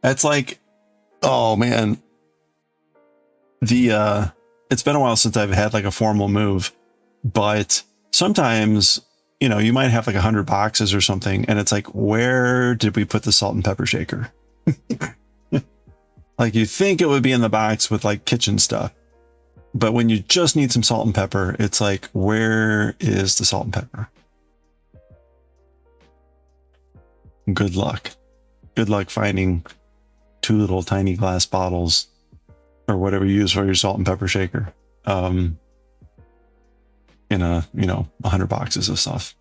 That's like, oh man. It's been a while since I've had like a formal move, but sometimes, you know, you might have like 100 boxes or something, and it's like, where did we put the salt and pepper shaker? Like you think it would be in the box with like kitchen stuff, but when you just need some salt and pepper, it's like, where is the salt and pepper? Good luck. Good luck finding 2 little tiny glass bottles or whatever you use for your salt and pepper shaker. In 100 boxes of stuff.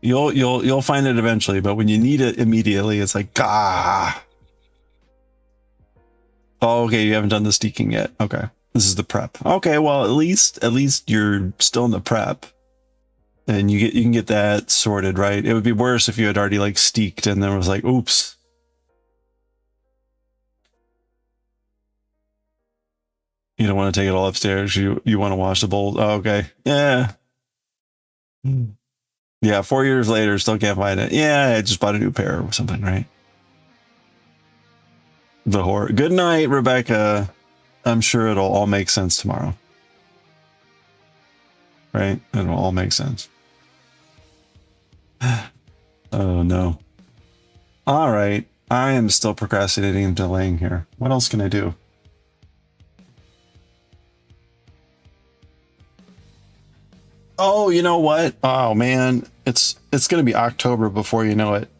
You'll find it eventually, but when you need it immediately, it's like, ah. Oh, okay, you haven't done the steeking yet. Okay. This is the prep. Okay, well, at least you're still in the prep. And you can get that sorted, right? It would be worse if you had already like steeked and then was like, oops. You don't want to take it all upstairs. You want to wash the bowls. Oh, okay. Yeah. Yeah, 4 years later, still can't find it. Yeah, I just bought a new pair or something, right? The horror. Good night, Rebecca. I'm sure it'll all make sense tomorrow. Right? It'll all make sense. Oh, no. All right. I am still procrastinating and delaying here. What else can I do? Oh, you know what? Oh, man. It's going to be October before you know it.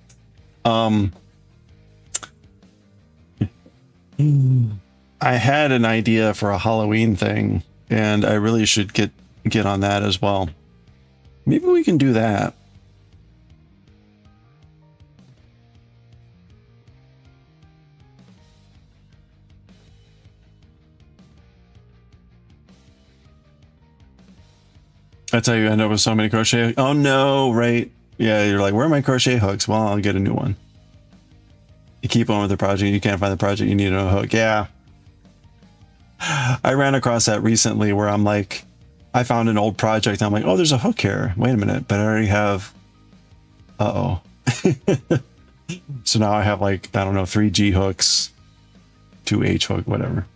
I had an idea for a Halloween thing, and I really should get on that as well. Maybe we can do that. That's how you end up with so many crochet. Oh no, right? Yeah, you're like, where are my crochet hooks? Well, I'll get a new one. You keep on with the project, you can't find the project, you need a hook. Yeah. I ran across that recently where I'm like, I found an old project. I'm like, oh, there's a hook here. Wait a minute, but I already have. Uh-oh. So now I have like, I don't know, 3 G hooks two H hook, whatever.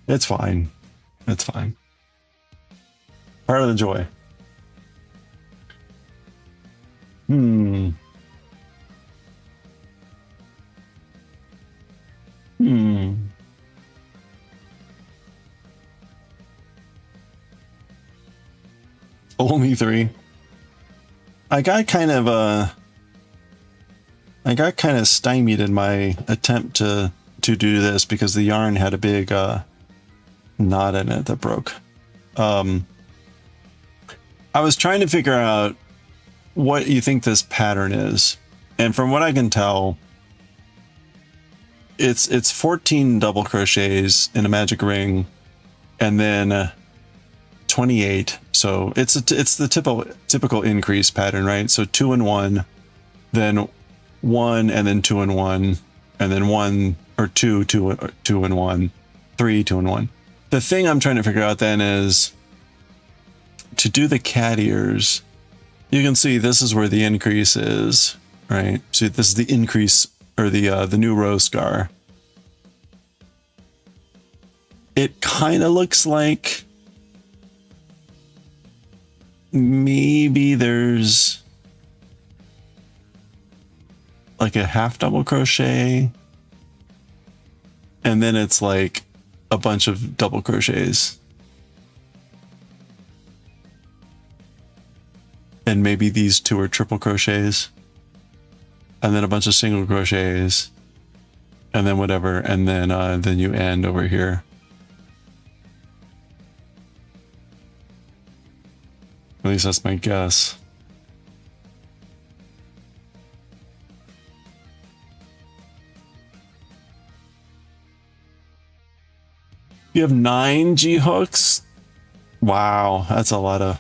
It's fine. It's fine. Part of the joy. Hmm. Only 3. I got kind of stymied in my attempt to do this because the yarn had a big knot in it that broke. I was trying to figure out what you think this pattern is, and from what I can tell, it's 14 double crochets in a magic ring, and then 28. So it's the typical increase pattern, right? So 2 and 1, then 1, and then 2 and 1, and then 1 or 2 and 1, 3 2 and 1. The thing I'm trying to figure out then is to do the cat ears. You can see this is where the increase is, right? So this is the increase, or the new rose scar. It kind of looks like maybe there's like a half double crochet, and then it's like a bunch of double crochets, and maybe these 2 are triple crochets, and then a bunch of single crochets, and then whatever, and then you end over here. At least that's my guess. You have 9 G hooks? Wow, that's a lot of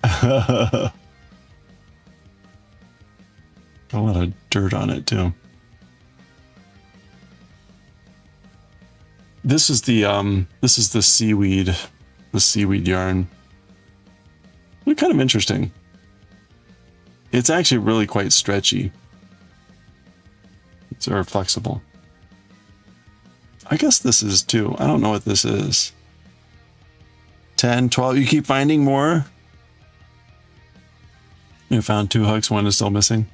a lot of dirt on it too. This is the seaweed yarn. They're kind of interesting. It's actually really quite stretchy. It's very flexible. I guess this is too. I don't know what this is. 10, 12. You keep finding more? You found 2 hooks, 1 is still missing.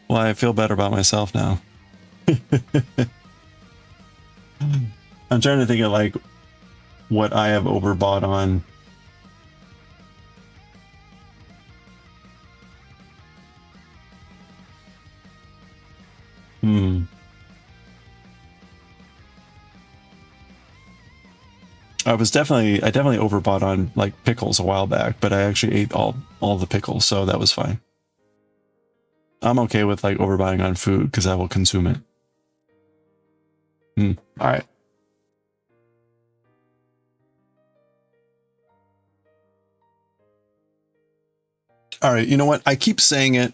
Well, I feel better about myself now. I'm trying to think of like what I have overbought on. I definitely overbought on like pickles a while back, but I actually ate all the pickles, so that was fine. I'm okay with like overbuying on food because I will consume it. All right. All right, you know what? I keep saying it.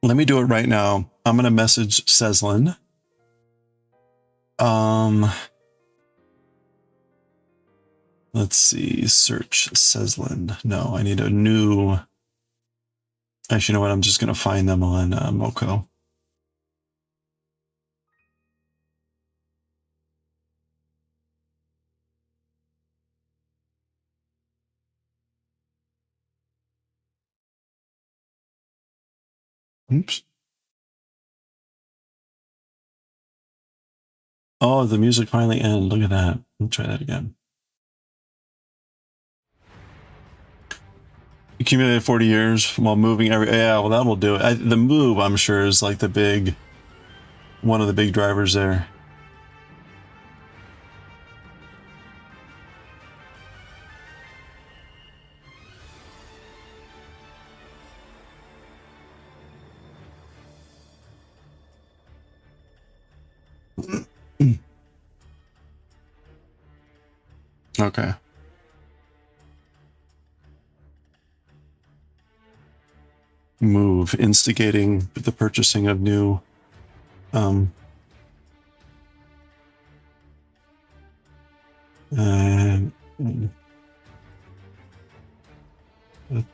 Let me do it right now. I'm going to message Seslin. Let's see. Search Seslin. No, I need a new... Actually, you know what? I'm just going to find them on Moko. Oops. Oh, the music finally ended. Look at that. Let me try that again. Accumulated 40 years while moving every... Yeah, well, that'll do it. The move, I'm sure, is like the big... One of the big drivers there. Okay. Move, instigating the purchasing of new with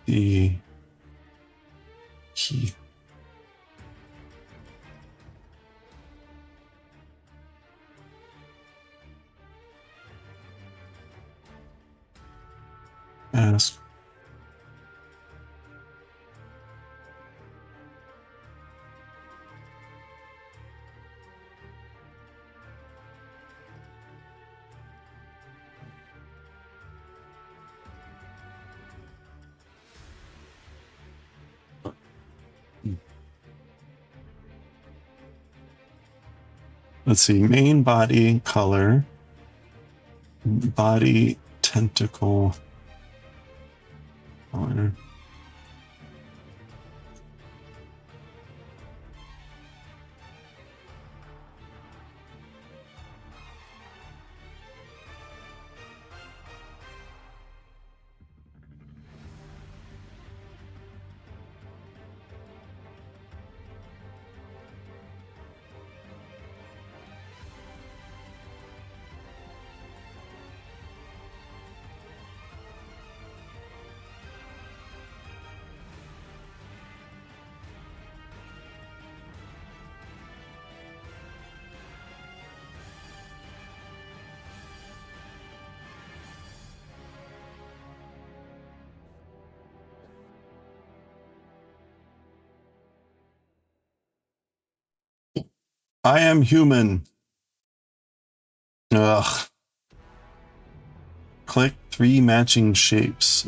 the key. Let's see, main body color, body tentacle color. I am human. Ugh. Click 3 matching shapes.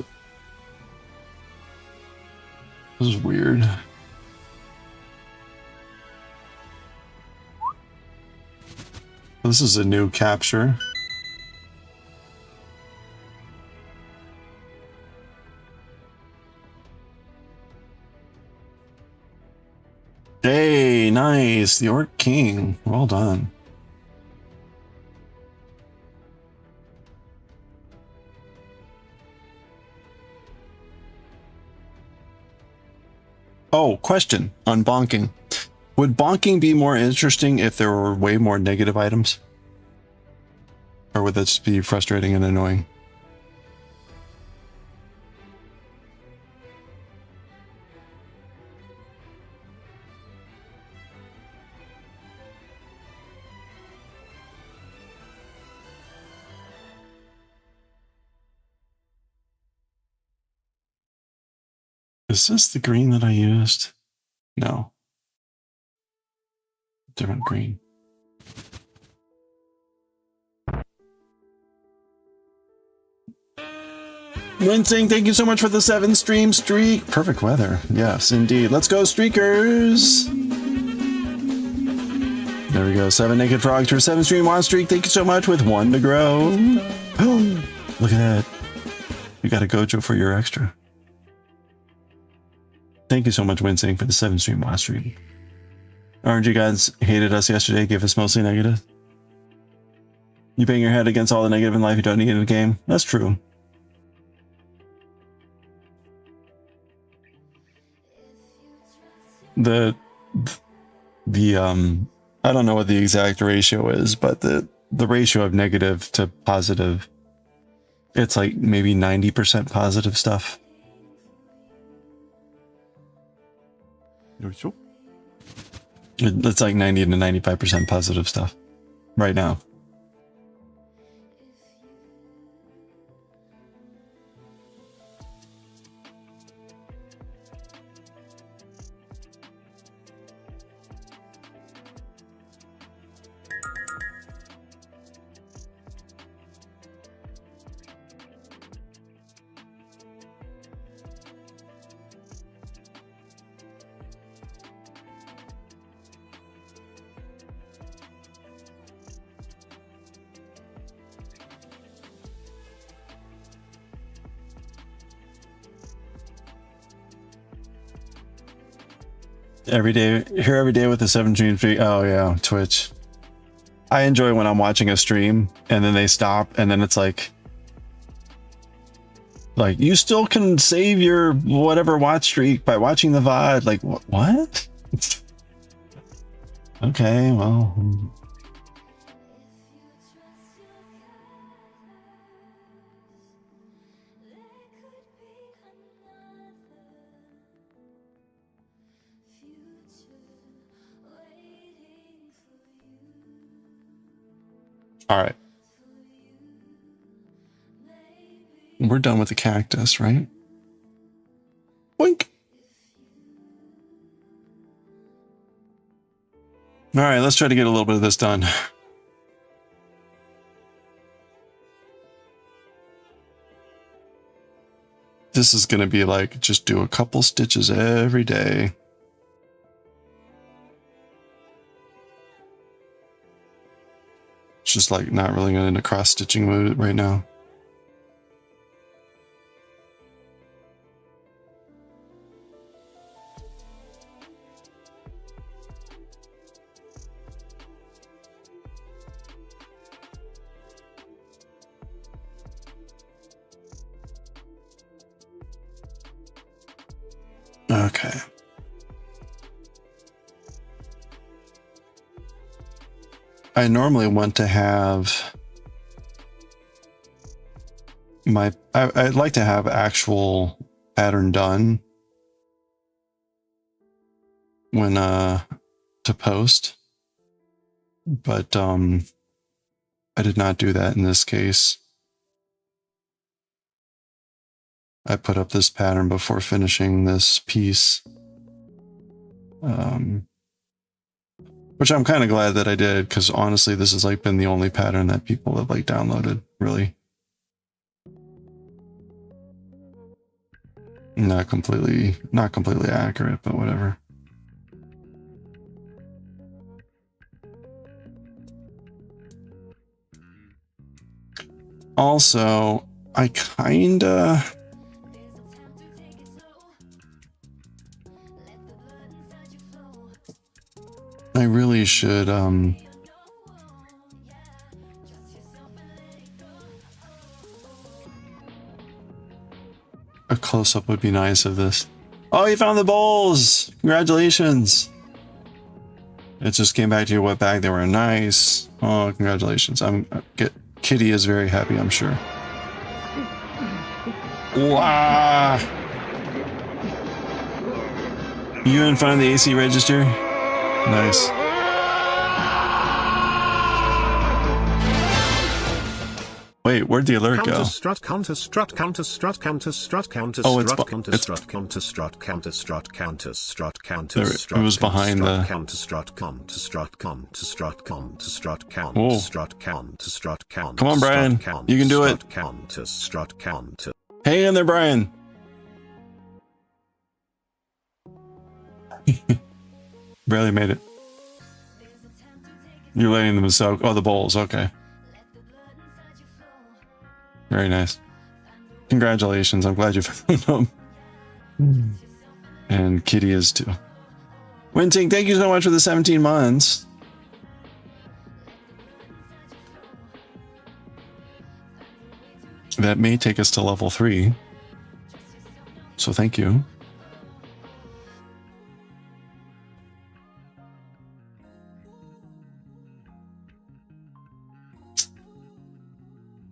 This is weird. This is a new capture. Hey, nice. The Orc King. Well done. Oh, question on bonking. Would bonking be more interesting if there were way more negative items? Or would that just be frustrating and annoying? Is this the green that I used? No. Different green. Wincing, thank you so much for the 7 stream streak. Perfect weather. Yes, indeed. Let's go, streakers. There we go. 7 naked frogs for 7 stream watch streak. Thank you so much with 1 to grow. Oh, look at that. You got a Gojo for your extra. Thank you so much, Wincing, for the 7 stream watch streak. RNG gods hated us yesterday, gave us mostly negative. You bang your head against all the negative in life you don't need in a game. That's true. The I don't know what the exact ratio is, but the ratio of negative to positive, it's like maybe 90% positive stuff. It's like 90 to 95% positive stuff right now. Every day, here every day with the 7 stream streak. Oh yeah, Twitch. I enjoy when I'm watching a stream and then they stop and then it's like you still can save your whatever watch streak by watching the VOD. Like what? Okay, well. All right. We're done with the cactus, right? Boink. All right, let's try to get a little bit of this done. This is going to be like just do a couple stitches every day. Just like not really in a cross stitching mood right now. Okay. I normally want to have my, I'd like to have actual pattern done when, to post, but, I did not do that in this case. I put up this pattern before finishing this piece. Which I'm kind of glad that I did, because honestly, this has like been the only pattern that people have like downloaded, really. Not completely accurate, but whatever. Also, I kinda... I really should, a close-up would be nice of this. Oh, you found the bowls! Congratulations! It just came back to you what bag they were in. Nice. Oh, congratulations. Kitty is very happy, I'm sure. Wow! You in front of the AC register? Nice. Wait, where'd the alert go? Strut counter strut counter strut counter strut counter Oh, strut counter strut counter strut counter strut counter strut counter strut. It was behind the counter strut counter strut counter strut counter strut counter strut counter strut counter. Come on, Brian. You can do it. Counter strut counter. Hang in there, Brian. Barely made it. You're letting them soak. Oh, the bowls. Okay. Very nice. Congratulations. I'm glad you found them. And Kitty is too. Winting, thank you so much for the 17 months. That may take us to level 3. So thank you.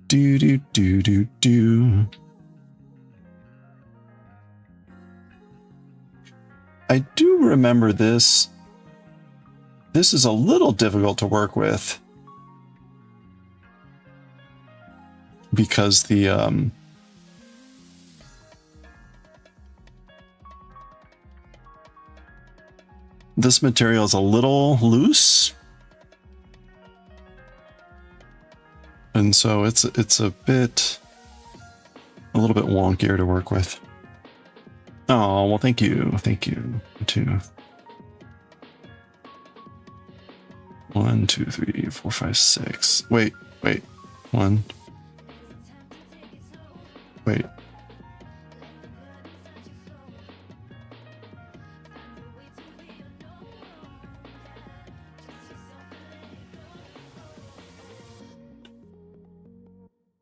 Do do do do do. I do remember this. This is a little difficult to work with because the this material is a little loose. And so it's a little bit wonkier to work with. Oh, well, thank you too. 1, 2, 3, 4, 5, 6. Wait. 1. Wait.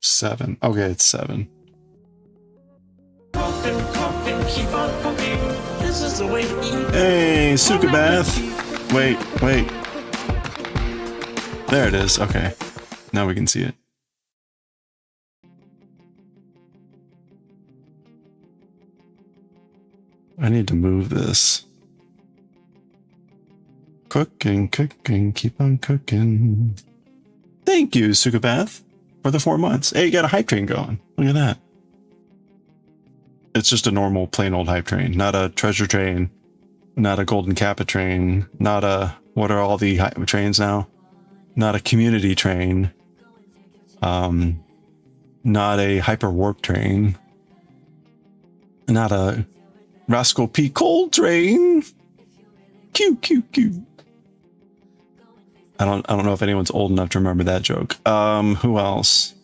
Seven. Okay, it's 7. Keep on cooking. This is the way to eat. Hey, Suka Bath. Wait. There it is. Okay. Now we can see it. I need to move this. Cooking, keep on cooking. Thank you, Suka Bath, for the 4 months. Hey, you got a hype train going. Look at that. It's just a normal, plain old hype train, not a treasure train, not a golden kappa train, not a, what are all the hype trains now? Not a community train, not a hyper warp train, not a Roscoe P. Cole train. Q. I don't know if anyone's old enough to remember that joke. Who else?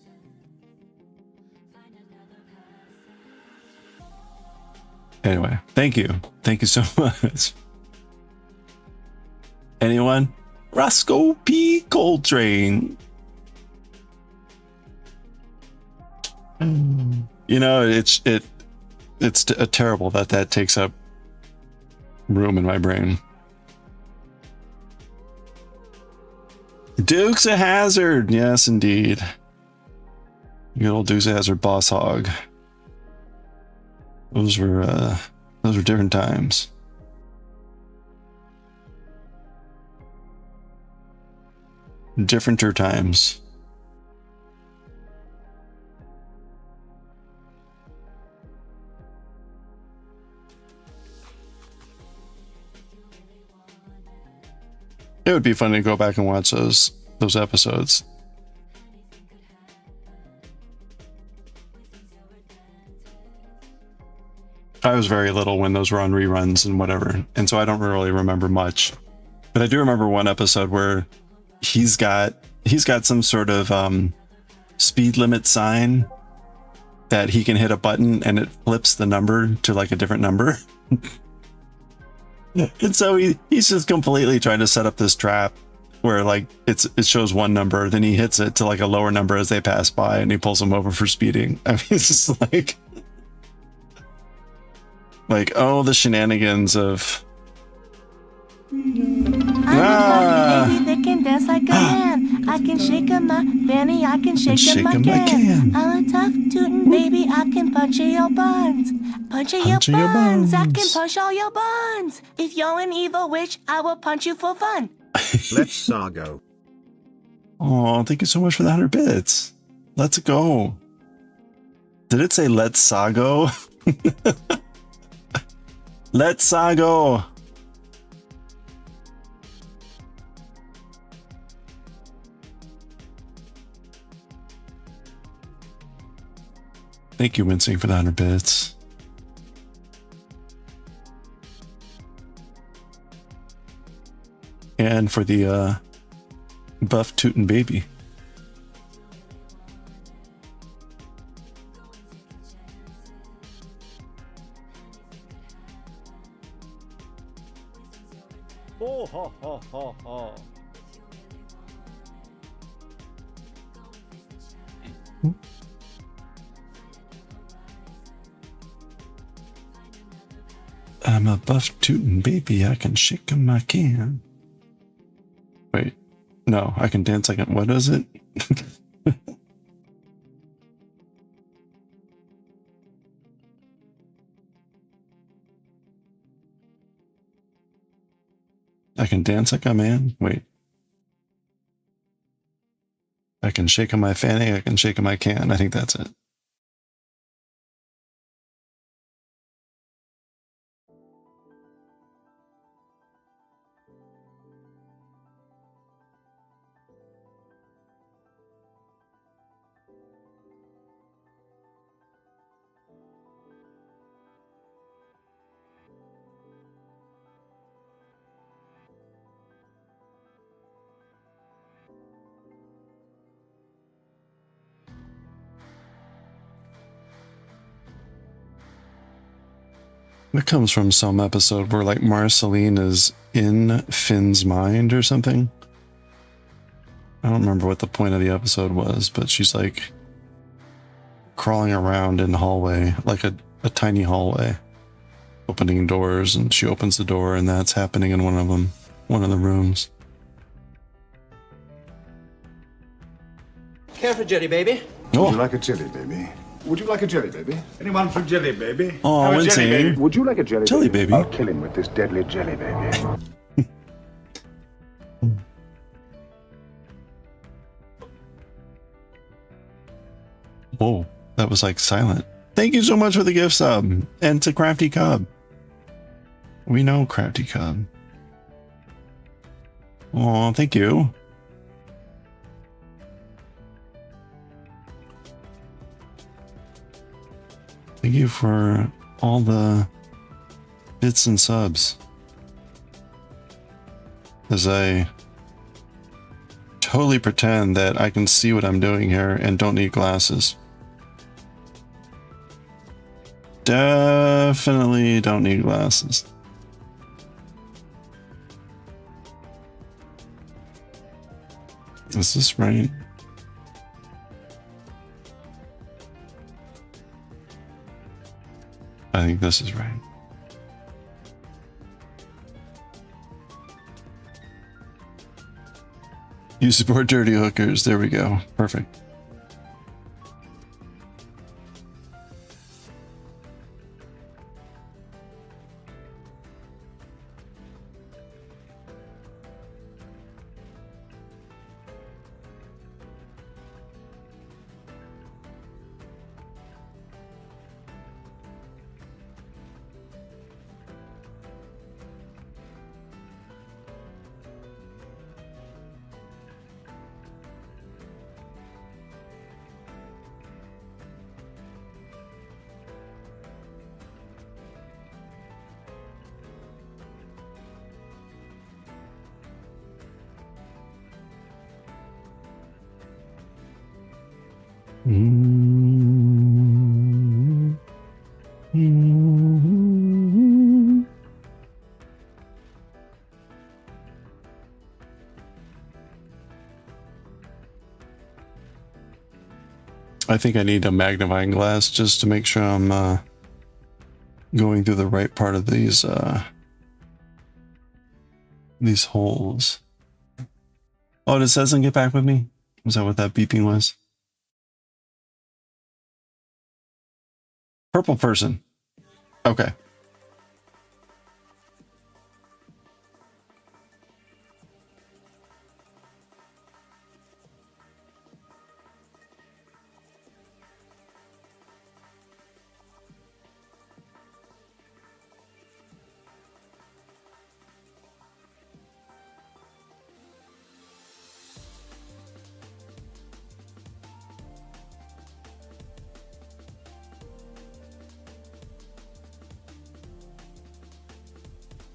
Anyway, thank you. Thank you so much. Anyone? Roscoe P. Coltrane. You know, it's terrible that takes up room in my brain. Dukes of Hazzard, yes indeed. Good old Dukes of Hazzard Boss Hog. Those were different times. Differenter times. It would be fun to go back and watch those episodes. I was very little when those were on reruns and whatever, and so I don't really remember much. But I do remember one episode where he's got some sort of speed limit sign that he can hit a button and it flips the number to like a different number. And so he's just completely trying to set up this trap where like it shows one number, then he hits it to like a lower number as they pass by, and he pulls them over for speeding. I mean, it's just like oh, the shenanigans of. I'm a baby that can dance like a man. I can shake on my fanny, I can shake on my can. I'm a tough tootin' baby, I can punch in your buns. Punch in your buns, I can punch all your buns. If you're an evil witch, I will punch you for fun. Let's go. Oh, thank you so much for the 100 bits. Let's go. Did it say let's go? Let's go. Thank you, Wincing, for the 100 bits. And for the buff tootin' baby. Oh, ha, ha, ha, ha. I'm a buff tootin' baby, I can shake 'em, I can. Wait, no, I can dance like a, what is it? I can dance like a man? Wait. I can shake 'em my fanny, I can shake 'em my can. I think that's it. It comes from some episode where like Marceline is in Finn's mind or something. I don't remember what the point of the episode was, but she's like crawling around in the hallway, like a tiny hallway, opening doors, and she opens the door and that's happening in one of the rooms. Care for jelly, baby? Oh. Would you like a jelly, baby? Would you like a jelly, baby? Anyone for jelly, baby? Oh, Have a jelly, baby? Wincing. Would you like a jelly, Jelly baby. I'll kill him with this deadly jelly, baby. Whoa, that was like silent. Thank you so much for the gift sub. And to Crafty Cub. We know Crafty Cub. Oh, thank you. Thank you for all the bits and subs. As I totally pretend that I can see what I'm doing here and don't need glasses. Definitely don't need glasses. Is this right? I think this is right. You support dirty hookers. There we go. Perfect. I think I need a magnifying glass just to make sure I'm going through the right part of these holes. Oh, it says and get back with me? Was that what that beeping was? Purple person. Okay.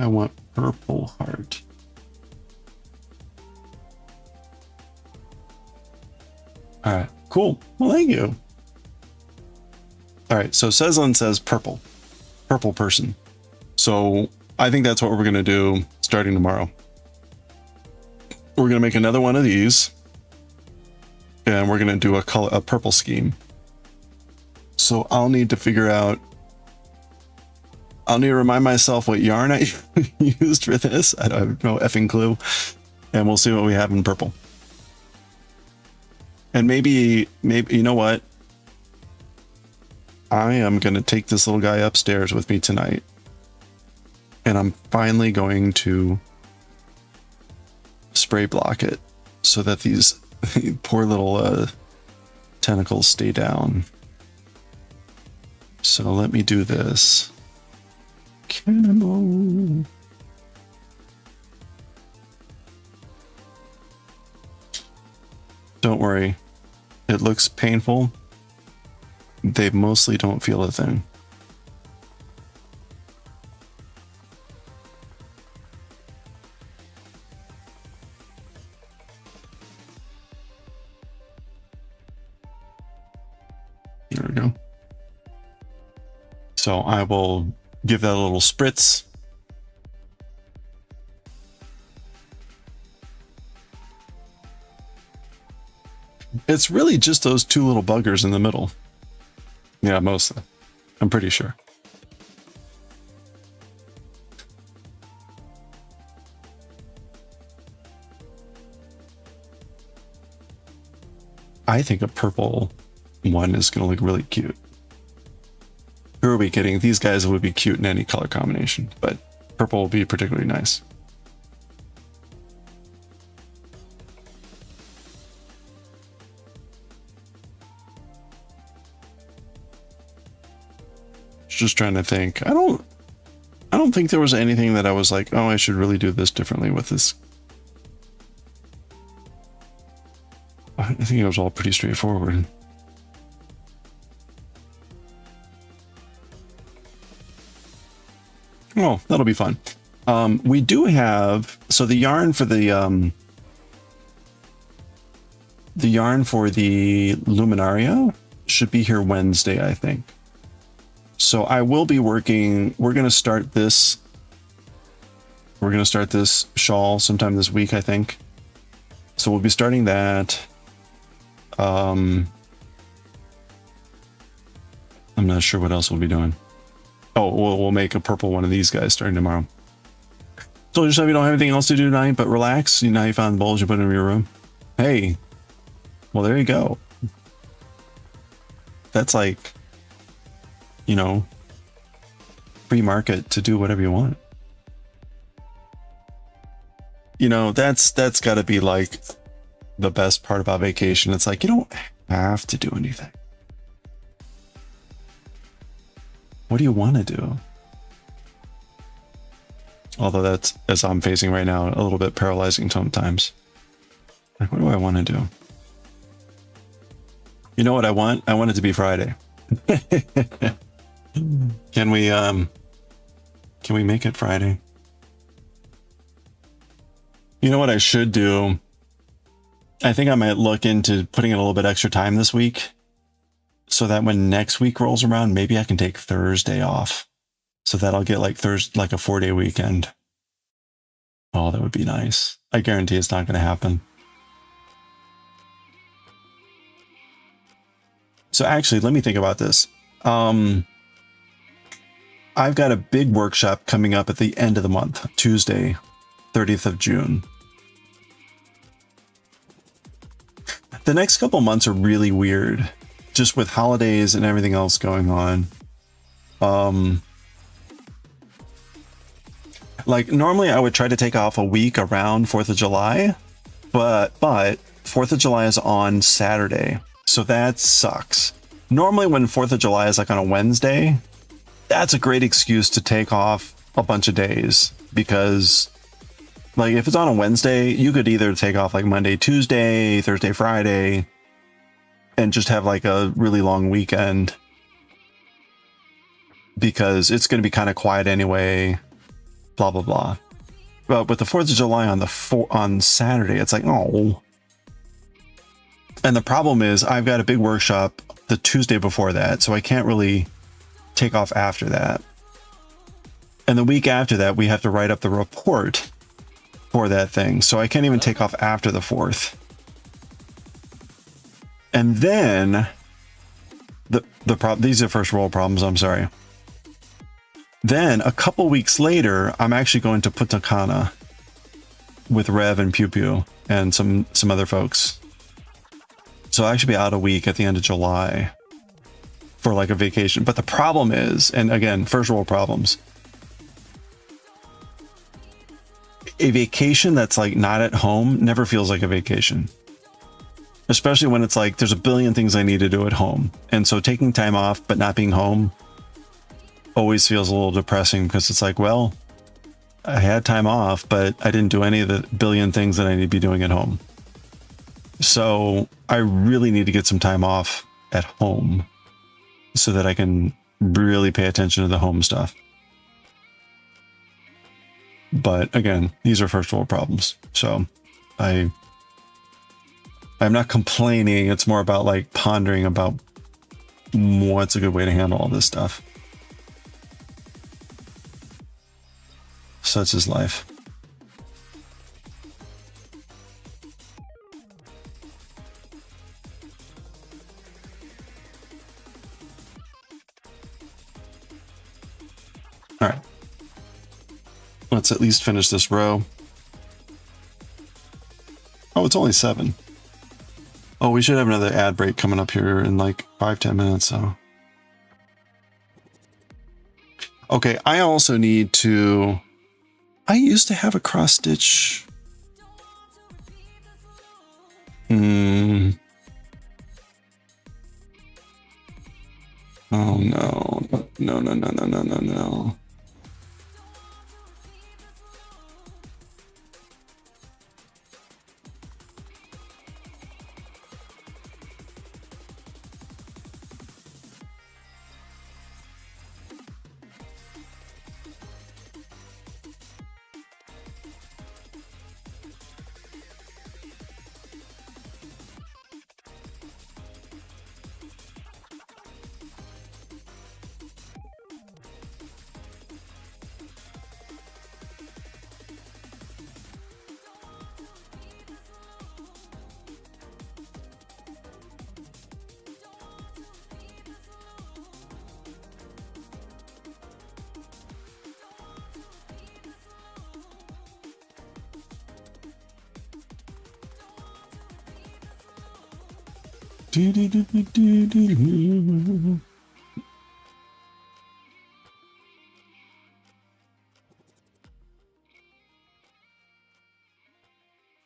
I want purple heart. All right, cool. Well, thank you. All right, so Seslin says purple person. So I think that's what we're going to do starting tomorrow. We're going to make another one of these and we're going to do a purple scheme. So I'll need to figure out, I'll need to remind myself what yarn I used for this. I have no effing clue. And we'll see what we have in purple. And maybe, you know what? I am going to take this little guy upstairs with me tonight. And I'm finally going to spray block it so that these poor little tentacles stay down. So let me do this. Cannibal. Don't worry. It looks painful. They mostly don't feel a thing. There we go. So I will give that a little spritz. It's really just those two little buggers in the middle. Yeah, mostly. I'm pretty sure. I think a purple one is going to look really cute. Who are we kidding? These guys would be cute in any color combination, but purple will be particularly nice. Just trying to think. I don't think there was anything that I was like, oh, I should really do this differently with this. I think it was all pretty straightforward. Oh, that'll be fun. We do have, so the yarn for the the yarn for the Luminaria should be here Wednesday, I think. So I will be working. We're going to start this. We're going to start this shawl sometime this week, I think. So we'll be starting that. I'm not sure what else we'll be doing. Oh, we'll make a purple one of these guys starting tomorrow. So just if you don't have anything else to do tonight, but relax. You know, you found bowls, you put them in your room. Hey, well, there you go. That's like, you know, free market to do whatever you want. You know, that's got to be like the best part about vacation. It's like you don't have to do anything. What do you want to do? Although that's, as I'm facing right now, a little bit paralyzing sometimes. Like, what do I want to do? You know what I want? I want it to be Friday. Can we make it Friday? You know what I should do? I think I might look into putting in a little bit extra time this week so that when next week rolls around, maybe I can take Thursday off so that I'll get like Thursday, like a 4-day weekend. Oh, that would be nice. I guarantee it's not going to happen. So actually, let me think about this. I've got a big workshop coming up at the end of the month, Tuesday, 30th of June. The next couple months are really weird, just with holidays and everything else going on. Like normally I would try to take off a week around 4th of July, but 4th of July is on Saturday. So that sucks. Normally when 4th of July is like on a Wednesday, that's a great excuse to take off a bunch of days because like if it's on a Wednesday, you could either take off like Monday, Tuesday, Thursday, Friday, and just have like a really long weekend because it's going to be kind of quiet anyway, blah, blah, blah. But with the 4th of July on Saturday, it's like, oh. And the problem is I've got a big workshop the Tuesday before that, so I can't really take off after that. And the week after that, we have to write up the report for that thing. So I can't even take off after the 4th. And then these are first world problems. I'm sorry. Then a couple weeks later, I'm actually going to Punta Cana with Rev and Pew Pew and some other folks. So I'll actually be out a week at the end of July for like a vacation. But the problem is, and again, first world problems, a vacation that's like not at home never feels like a vacation. Especially when it's like, there's a billion things I need to do at home. And so taking time off, but not being home always feels a little depressing because it's like, well, I had time off, but I didn't do any of the billion things that I need to be doing at home. So I really need to get some time off at home so that I can really pay attention to the home stuff. But again, these are first world problems. So I'm not complaining. It's more about like pondering about what's a good way to handle all this stuff. Such is life. All right. Let's at least finish this row. Oh, it's only 7. Oh, we should have another ad break coming up here in like 5-10 minutes. So, okay. I also need to. I used to have a cross stitch. Oh no! No.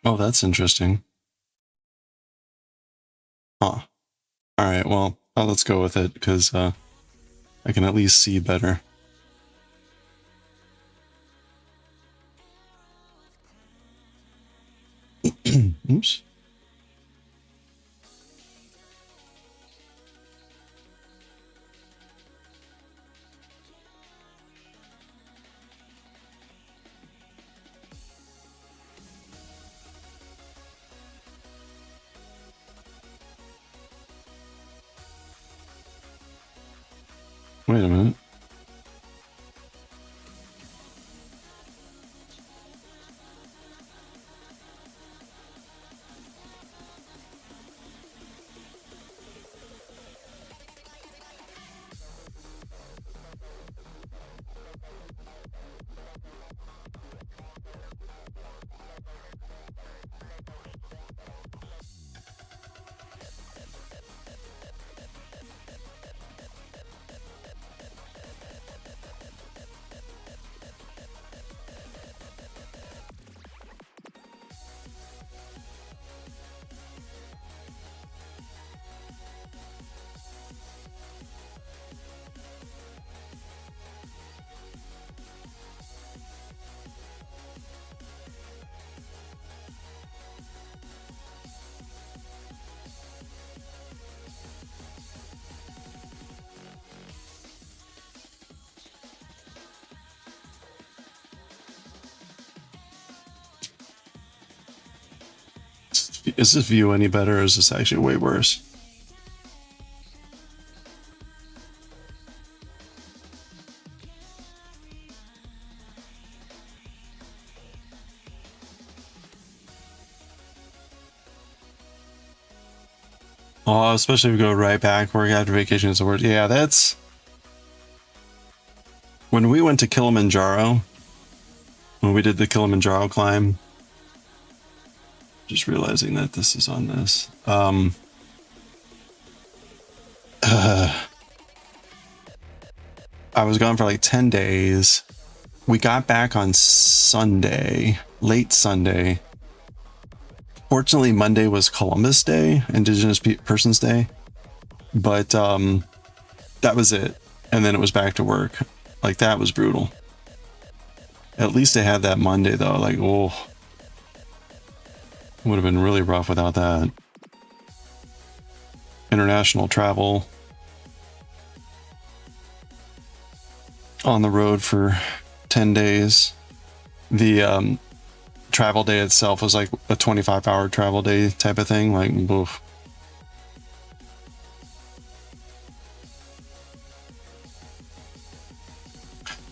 Oh, that's interesting. Huh. Alright, well, let's go with it, because I can at least see better. Oops. Wait a minute. Is this view any better, or is this actually way worse? Oh, especially if we go right back, work after vacation is the worst. Yeah, that's... When we went to Kilimanjaro, when we did the Kilimanjaro climb, just realizing that this is on this. I was gone for like 10 days. We got back on Sunday, late Sunday. Fortunately, Monday was Columbus Day, Indigenous Persons Day. But that was it. And then it was back to work. Like, that was brutal. At least I had that Monday, though. Like, oh. Would have been really rough without that. International travel. On the road for 10 days. The travel day itself was like a 25-hour travel day type of thing. Like, oof.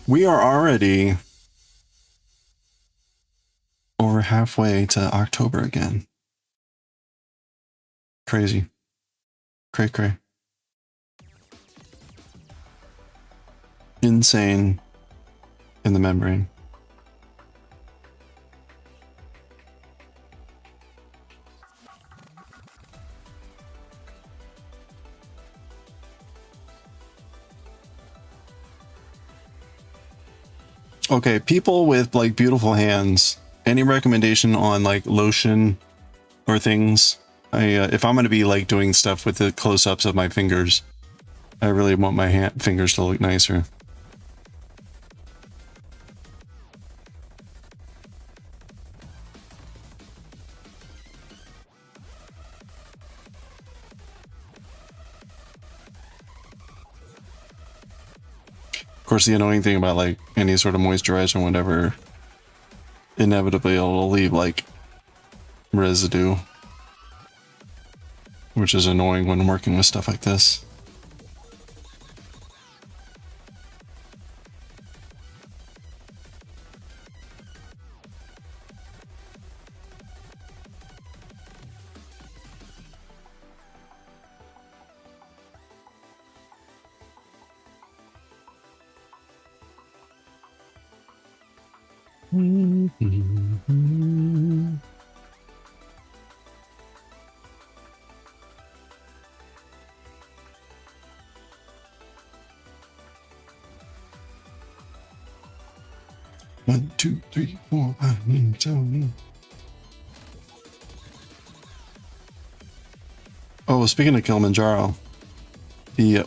We are already over halfway to October again. Crazy. Cray cray. Insane in the membrane. Okay, people with like beautiful hands, any recommendation on like lotion or things? If I'm going to be like doing stuff with the close-ups of my fingers, I really want my fingers to look nicer. Of course, the annoying thing about like any sort of moisturizer or whatever, inevitably it'll leave like residue, which is annoying when working with stuff like this. 2, 3, 4, 1, 2. Oh, speaking of Kilimanjaro,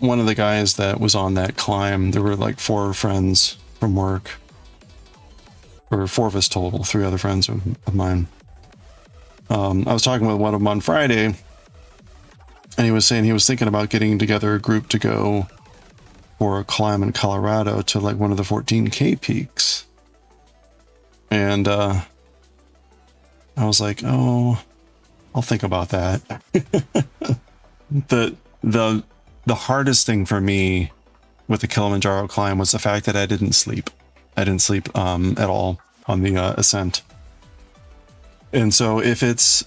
one of the guys that was on that climb, there were like 4 friends from work, or 4 of us total, 3 other friends of mine. I was talking with one of them on Friday, and he was saying he was thinking about getting together a group to go for a climb in Colorado to like one of the 14K peaks. And I was like, oh, I'll think about that. The hardest thing for me with the Kilimanjaro climb was the fact that I didn't sleep. I didn't sleep at all on the ascent. And so if it's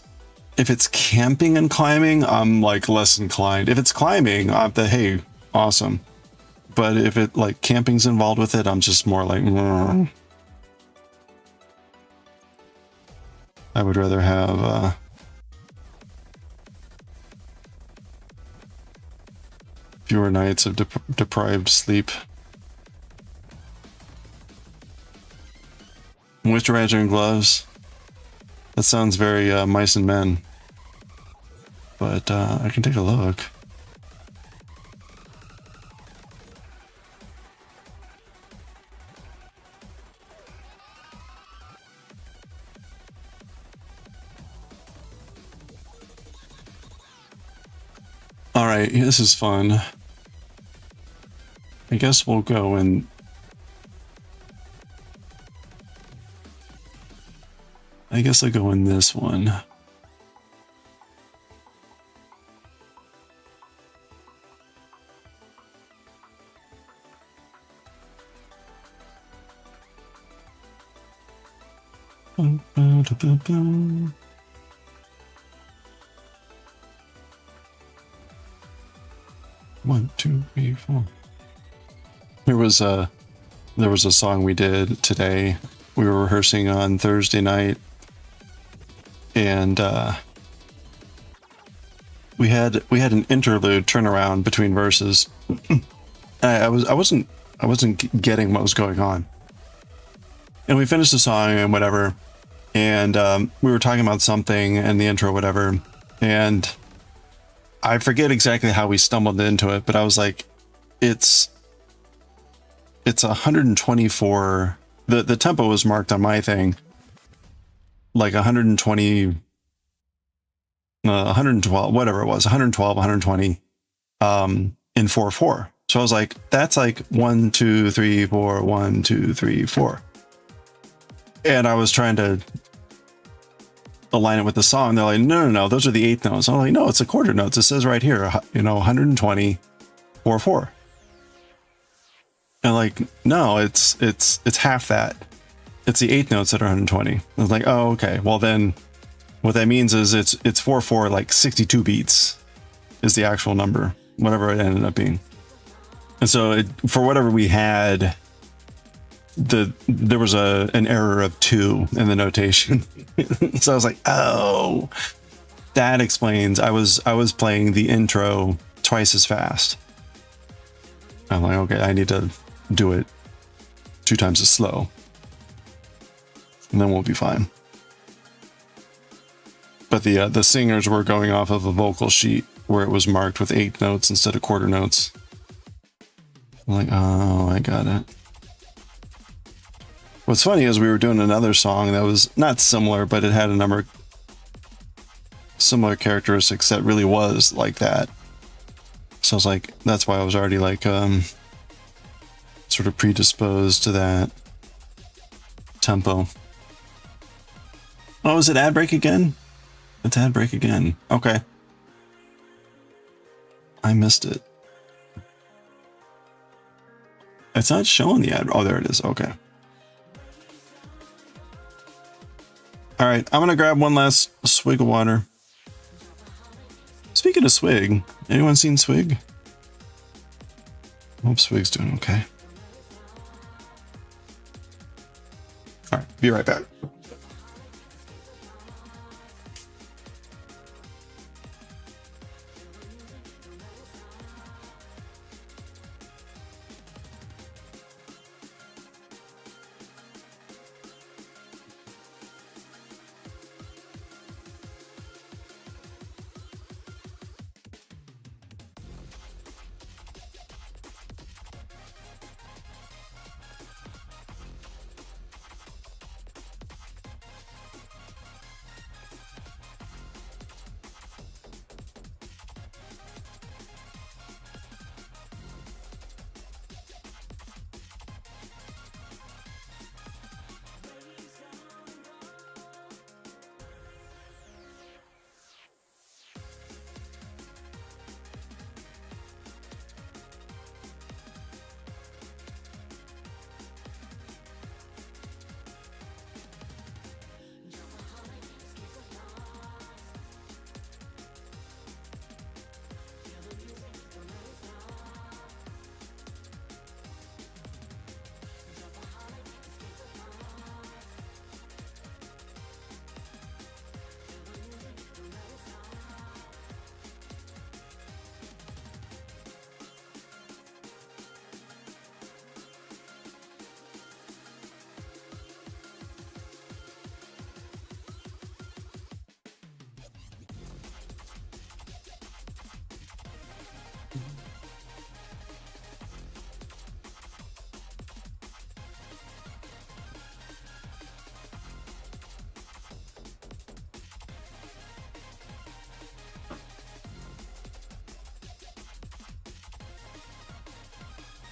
camping and climbing, I'm like less inclined. If it's climbing, hey, awesome. But if it like camping's involved with it, I'm just more like, I would rather have fewer nights of deprived sleep. Moisturizer and gloves. That sounds very mice and men. But I can take a look. All right, this is fun. I guess we'll go and I guess I'll go in this one. One, two, three, four. There was a song we did today. We were rehearsing on Thursday night, and we had an interlude turnaround between verses. I wasn't getting what was going on, and we finished the song and whatever, and we were talking about something in the intro, whatever, and I forget exactly how we stumbled into it, but I was like, it's 124. The tempo was marked on my thing like 120, 112, whatever it was, 112, 120 in 4/4. So I was like, that's like 1 2 3 4, 1 2 3 4. And I was trying to align it with the song. They're like, no, those are the 8th notes. I'm like, no, it's the quarter notes. It says right here, 120 4/4. And like, no, it's half that. It's the 8th notes that are 120. I was like, oh, okay. Well, then what that means is it's 4/4, like 62 beats is the actual number, whatever it ended up being. And so for whatever we had, there was an error of 2 in the notation. So I was like, oh, that explains. I was playing the intro twice as fast. I'm like, okay, I need to do it 2 times as slow, and then we'll be fine. But the singers were going off of a vocal sheet where it was marked with 8 notes instead of quarter notes. I'm like, oh, I got it. What's funny is we were doing another song that was not similar, but it had a number of similar characteristics that really was like that. So I was like, that's why I was already like sort of predisposed to that tempo. Oh, is it ad break again? It's ad break again. Okay. I missed it. It's not showing the ad. Oh, there it is. Okay. All right, I'm gonna grab one last swig of water. Speaking of swig, anyone seen Swig? I hope Swig's doing okay. All right, be right back.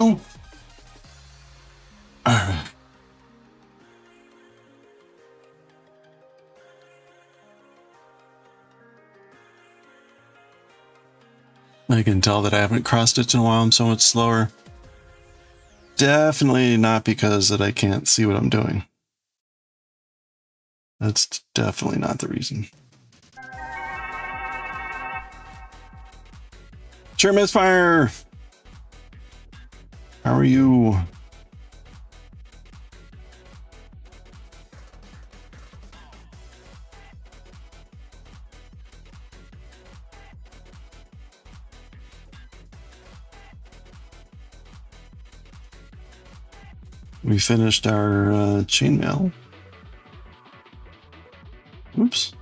Ooh. All right. I can tell that I haven't cross-stitched in a while. I'm so much slower. Definitely not because that I can't see what I'm doing. That's definitely not the reason. Sure, Misfire. How are you? We finished our chainmail. Oops.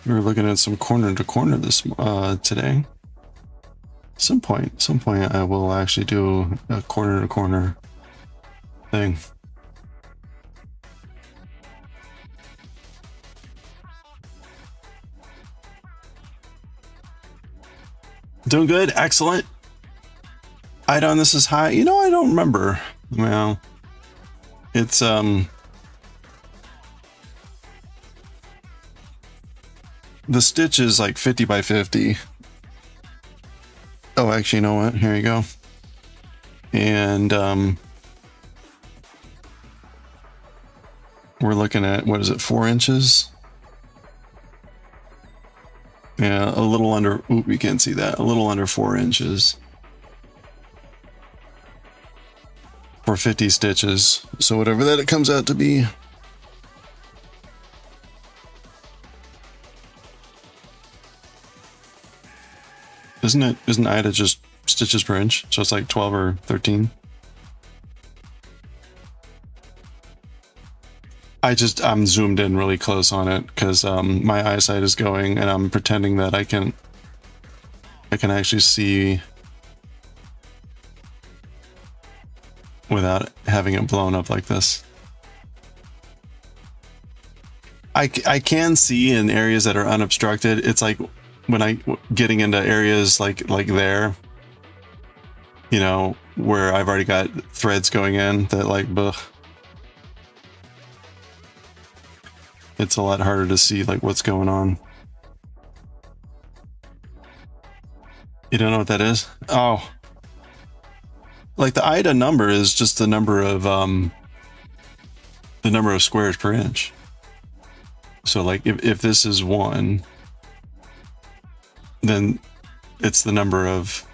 We were looking at some corner to corner this today. Some point I will actually do a corner to corner thing. Doing good, excellent. Ida on this is high. You know, I don't remember. Well, it's the stitch is like 50 by 50. Oh, actually, you know what? Here you go. And we're looking at, what is it, 4 inches? Yeah, a little under, oop, you can't see that. A little under 4 inches. For 50 stitches. So whatever that it comes out to be. Isn't Ida just stitches per inch? So it's like 12 or 13. I'm zoomed in really close on it because my eyesight is going and I'm pretending that I can actually see without having it blown up like this. I can see in areas that are unobstructed. It's like when I getting into areas like there, you know, where I've already got threads going in that like, ugh. It's a lot harder to see like what's going on. You don't know what that is? Oh, like the Ida number is just the number of squares per inch. So like if this is 1, then it's the number of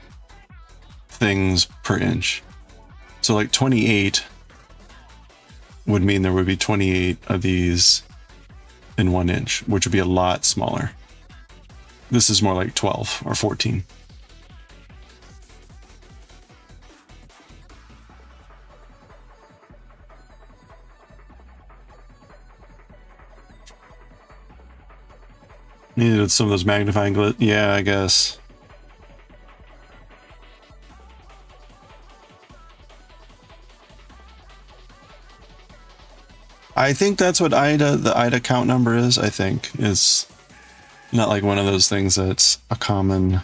things per inch. So like 28 would mean there would be 28 of these in 1 inch, which would be a lot smaller. This is more like 12 or 14. Needed some of those magnifying glass. Yeah, I guess. I think that's what the Ida count number is. I think it's not like one of those things that's a common.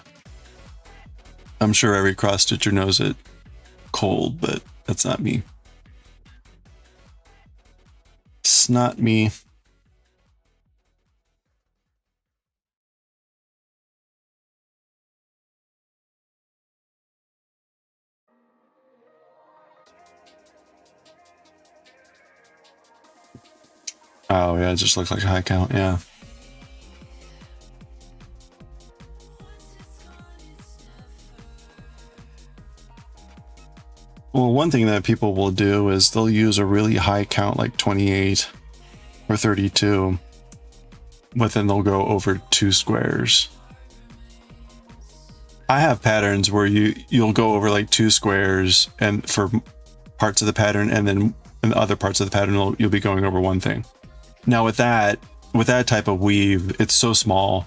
I'm sure every cross stitcher knows it cold, but that's not me. It's not me. Oh yeah, it just looks like a high count, yeah. Well, one thing that people will do is they'll use a really high count like 28 or 32, but then they'll go over 2 squares. I have patterns where you'll go over like 2 squares and for parts of the pattern, and then in other parts of the pattern you'll be going over 1 thing. Now with that type of weave, it's so small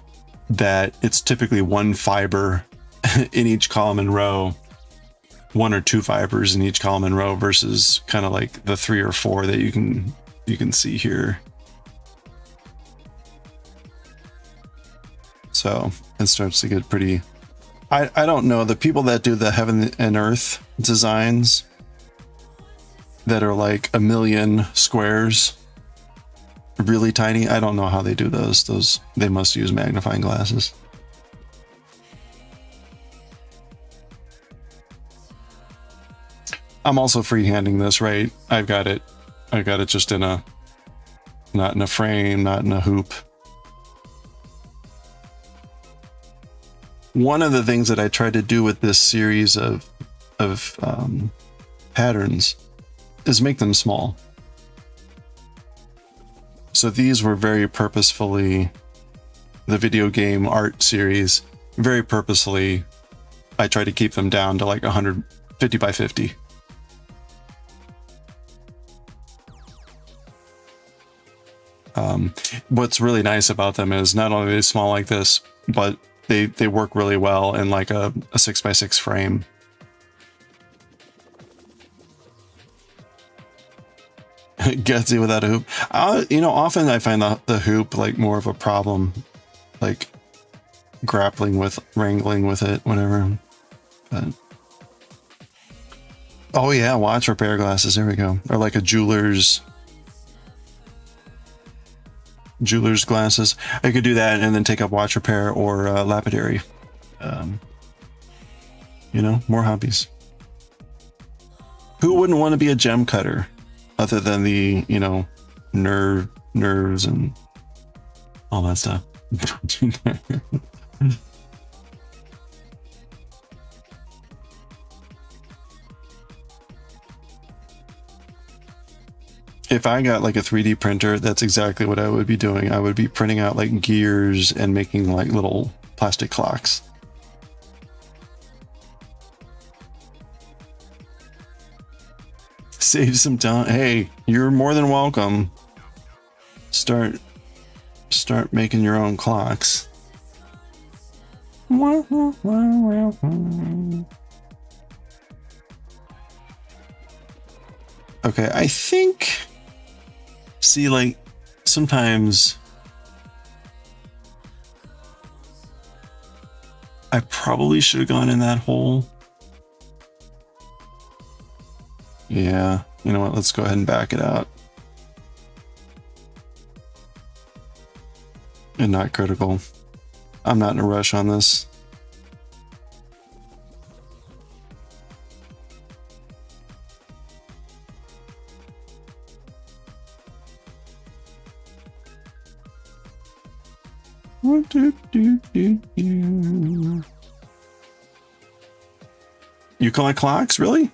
that it's typically 1 fiber in each column and row, 1 or 2 fibers in each column and row versus kind of like the 3 or 4 that you can see here. So it starts to get pretty, I don't know, the people that do the heaven and earth designs that are like 1 million squares, really tiny, I don't know how they do those. They must use magnifying glasses. I'm also freehanding this, right? I've got it just in a, not in a frame, not in a hoop. One of the things that I tried to do with this series of patterns is make them small. So these were very purposefully, the video game art series, very purposefully, I tried to keep them down to like 150 by 50. What's really nice about them is not only are they small like this, but they work really well in like a 6x6 frame. Gutsy without a hoop. You know, often I find the hoop like more of a problem, like wrangling with it, whatever. But oh yeah, watch repair glasses. There we go. Or like a jeweler's glasses. I could do that and then take up watch repair or lapidary. You know, more hobbies. Who wouldn't want to be a gem cutter other than the, you know, nerves and all that stuff? If I got like a 3D printer, that's exactly what I would be doing. I would be printing out like gears and making like little plastic clocks. Save some time. Hey, you're more than welcome. Start making your own clocks. Okay, I think, see, like, sometimes I probably should have gone in that hole. Yeah, you know what, let's go ahead and back it out. And not critical. I'm not in a rush on this. You collect clocks, really?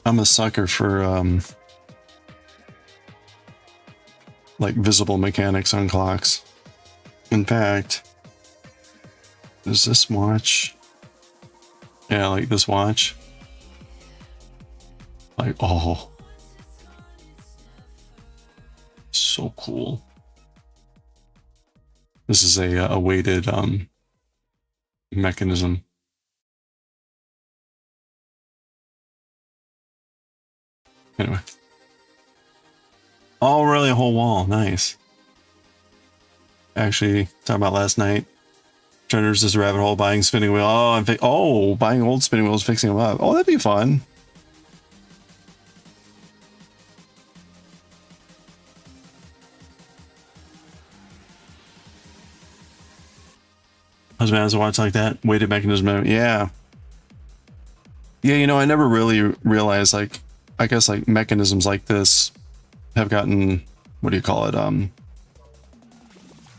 I'm a sucker for like visible mechanics on clocks. In fact, is this watch? Yeah, like this watch. Like, oh, so cool. This is a weighted mechanism. Anyway. Oh, really? A whole wall. Nice. Actually, talking about last night. Trying to resist a rabbit hole, buying spinning wheel. Oh, buying old spinning wheels, fixing them up. Oh, that'd be fun. Husband has a watch like that. Weighted mechanism. Yeah. Yeah, you know, I never really realized, like, I guess like mechanisms like this have gotten, what do you call it?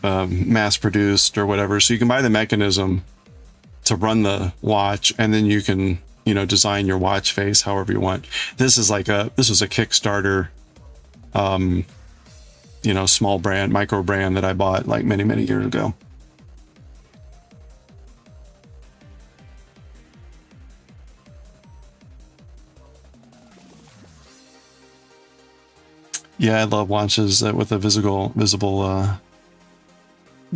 Mass produced or whatever. So you can buy the mechanism to run the watch, and then you can, you know, design your watch face however you want. This was a Kickstarter, you know, small brand, micro brand that I bought like many, many years ago. Yeah, I love watches with the visible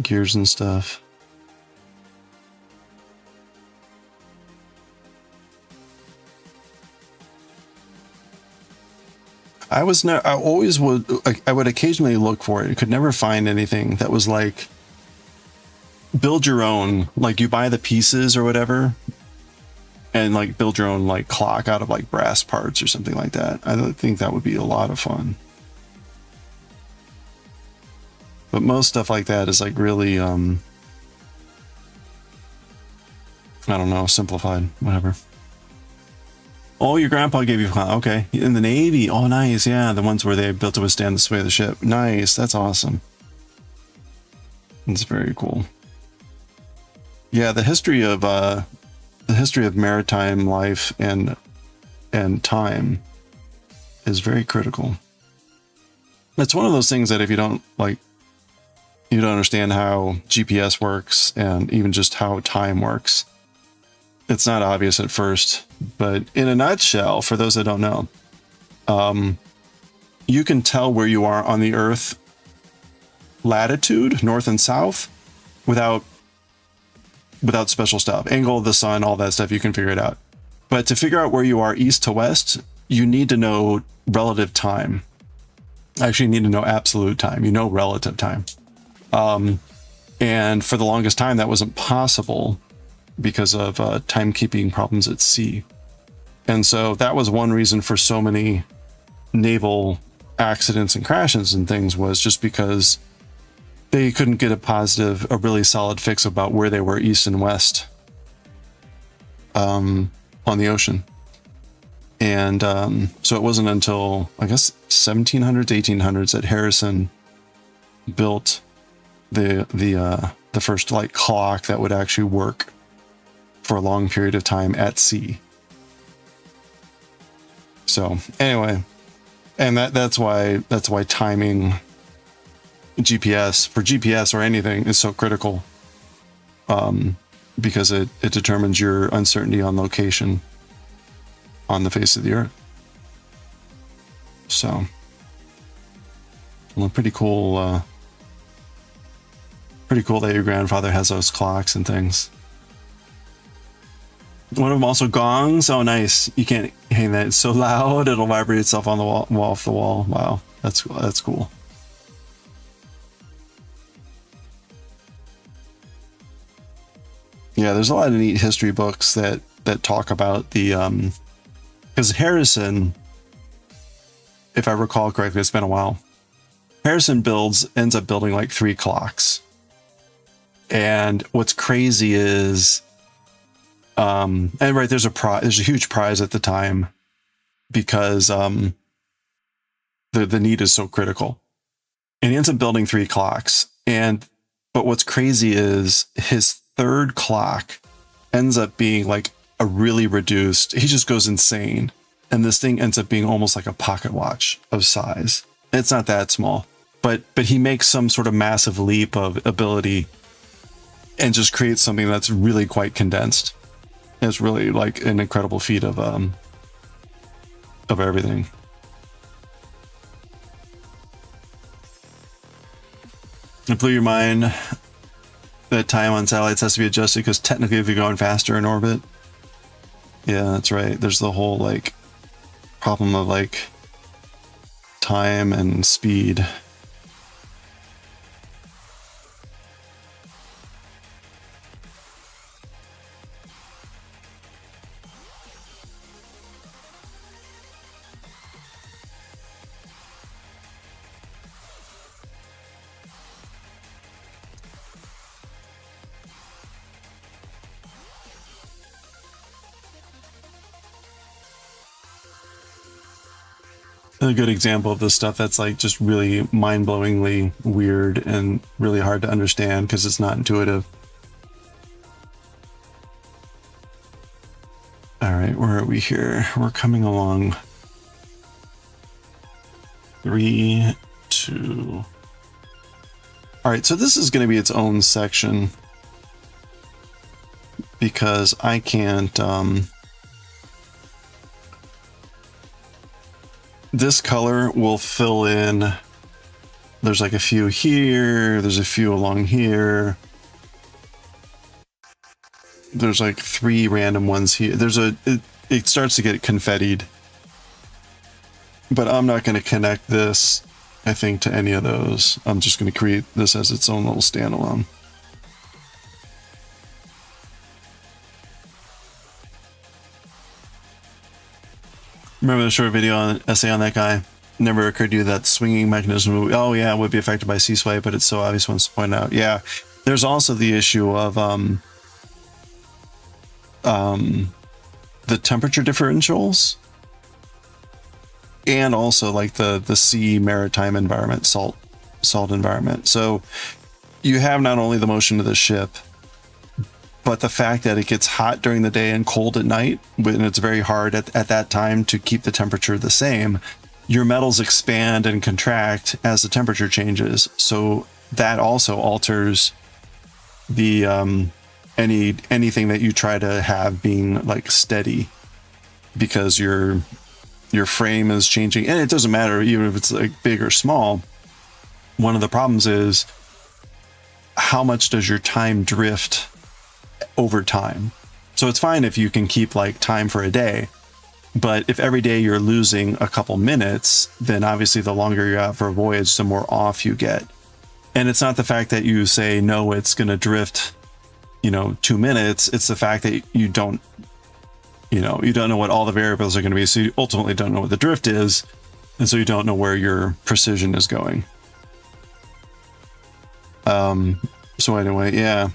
gears and stuff. I was never. I always would. I would occasionally look for it. I could never find anything that was like build your own. Like you buy the pieces or whatever, and like build your own like clock out of like brass parts or something like that. I don't think that would be a lot of fun. But most stuff like that is like really, I don't know, simplified, whatever. Oh, your grandpa gave you, okay. In the Navy. Oh, nice. Yeah. The ones where they built to withstand the sway of the ship. Nice. That's awesome. It's very cool. Yeah. The history of maritime life and time is very critical. It's one of those things that if you don't understand how GPS works and even just how time works, it's not obvious at first. But in a nutshell, for those that don't know, you can tell where you are on the Earth latitude, north and south, without special stuff. Angle of the sun, all that stuff, you can figure it out. But to figure out where you are east to west, you need to know relative time. Actually, you need to know absolute time. You know relative time. And for the longest time, that wasn't possible because of timekeeping problems at sea. And so that was one reason for so many naval accidents and crashes and things, was just because they couldn't get a really solid fix about where they were east and west on the ocean. And so it wasn't until, I guess, 1700s, 1800s that Harrison built the first like clock that would actually work for a long period of time at sea. So anyway, and that's why timing GPS or anything is so critical, because it determines your uncertainty on location on the face of the Earth. So, well, pretty cool. Pretty cool that your grandfather has those clocks and things. One of them also gongs. Oh, nice. You can't hang that. It's so loud, it'll vibrate itself on the wall, off the wall. Wow, that's cool. Yeah, there's a lot of neat history books that talk about the because Harrison, if I recall correctly, it's been a while. Harrison ends up building like 3 clocks. And what's crazy is, and right, there's a huge prize at the time because the need is so critical. And he ends up building 3 clocks. But what's crazy is his 3rd clock ends up being like a really reduced, he just goes insane. And this thing ends up being almost like a pocket watch of size. It's not that small, but he makes some sort of massive leap of ability and just creates something that's really quite condensed. It's really like an incredible feat of everything. It blew your mind that time on satellites has to be adjusted because technically if you're going faster in orbit. Yeah, that's right. There's the whole like problem of like time and speed. A good example of this stuff that's like just really mind-blowingly weird and really hard to understand because it's not intuitive. All right, where are we here? We're coming along. 3, 2. All right, so this is going to be its own section because I can't this color will fill in. There's like a few here, there's a few along here. There's like 3 random ones here. It starts to get confettied But I'm not going to connect this, I think, to any of those. I'm just going to create this as its own little standalone. Remember the short video on essay on that guy? Never occurred to you that swinging mechanism would, oh yeah, would be affected by C-sway, but it's so obvious once to point out. Yeah, there's also the issue of the temperature differentials, and also like the sea maritime environment, salt environment. So you have not only the motion of the ship, but the fact that it gets hot during the day and cold at night, and it's very hard at that time to keep the temperature the same. Your metals expand and contract as the temperature changes. So that also alters the anything that you try to have being like steady, because your frame is changing. And it doesn't matter even if it's like big or small. One of the problems is how much does your time drift over time. So it's fine if you can keep like time for a day, but if every day you're losing a couple minutes, then obviously the longer you're out for a voyage, the more off you get. And it's not the fact that you say, no, it's going to drift, 2 minutes. It's the fact that you don't know what all the variables are going to be. So you ultimately don't know what the drift is. And so you don't know where your precision is going. So anyway, yeah.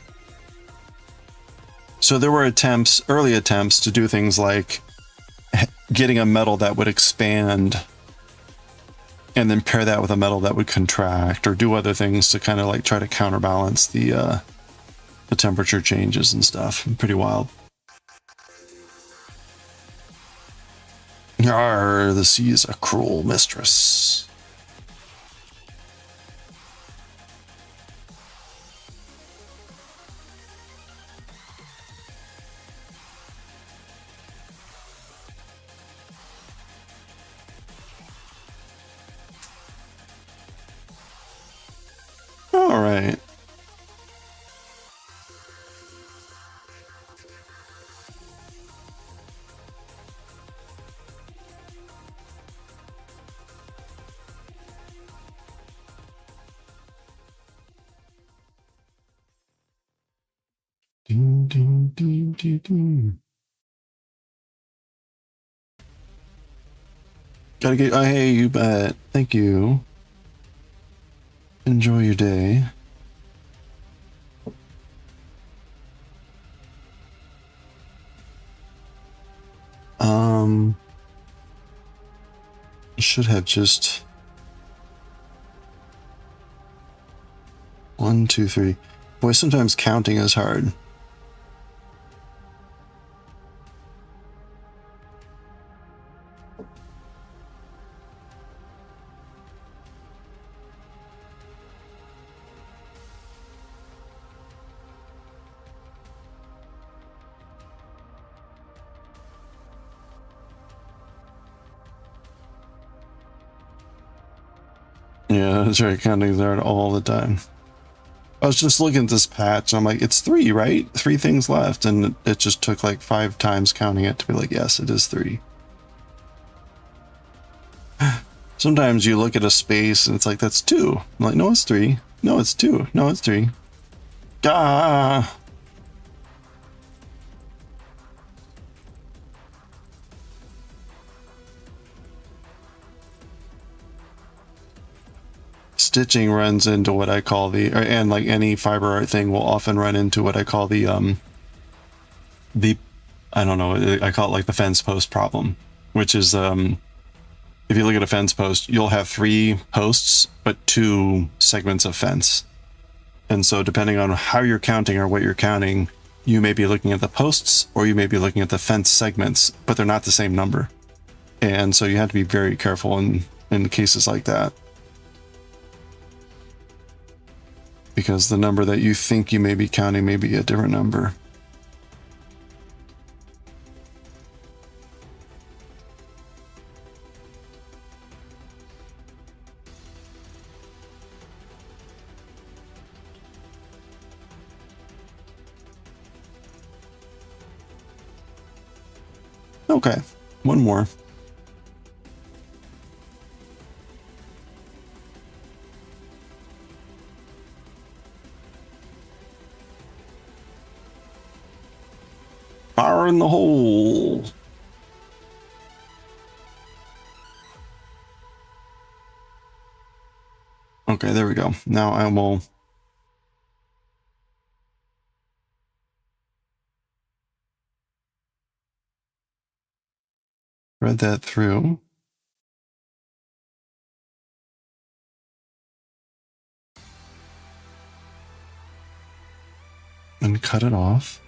So there were early attempts to do things like getting a metal that would expand and then pair that with a metal that would contract, or do other things to kind of like try to counterbalance the temperature changes and stuff. Pretty wild. Arr, the sea is a cruel mistress. All right. Ding, ding, ding, ding, ding. Gotta get, oh, hey, you bet. Thank you. Enjoy your day. Should have just 1, 2, 3. Boy, sometimes counting is hard. Yeah, that's right. Counting's hard all the time. I was just looking at this patch and I'm like, it's 3, right? 3 things left. And it just took like 5 times counting it to be like, yes, it is 3. Sometimes you look at a space and it's like, that's 2. I'm like, no, it's 3. No, it's 2. No, it's 3. Gah! Stitching runs into what I call and like any fiber art thing will often run into what I call I don't know, I call it like the fence post problem, which is, if you look at a fence post, you'll have 3 posts, but 2 segments of fence. And so depending on how you're counting or what you're counting, you may be looking at the posts or you may be looking at the fence segments, but they're not the same number. And so you have to be very careful in cases like that. Because the number that you think you may be counting may be a different number. Okay, one more. Fire in the hole. Okay, there we go. Now I will thread that through. And cut it off.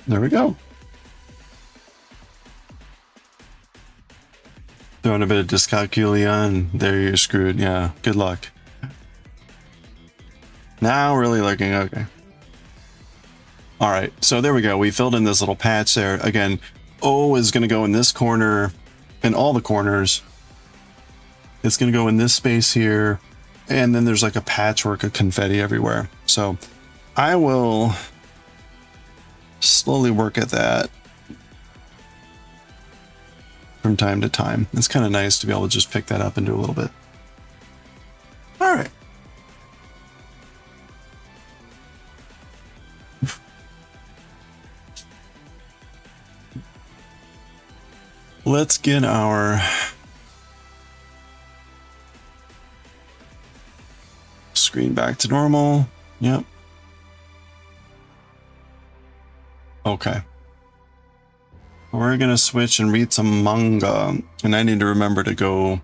There we go. Throwing a bit of dyscalculia and there you're screwed. Yeah, good luck. Now really looking okay. All right, so there we go. We filled in this little patch there. Again, O is going to go in this corner and all the corners. It's going to go in this space here. And then there's like a patchwork of confetti everywhere. So I will slowly work at that from time to time. It's kind of nice to be able to just pick that up and do a little bit. All right. Let's get our screen back to normal. Yep. Okay. We're gonna switch and read some manga, and I need to remember to go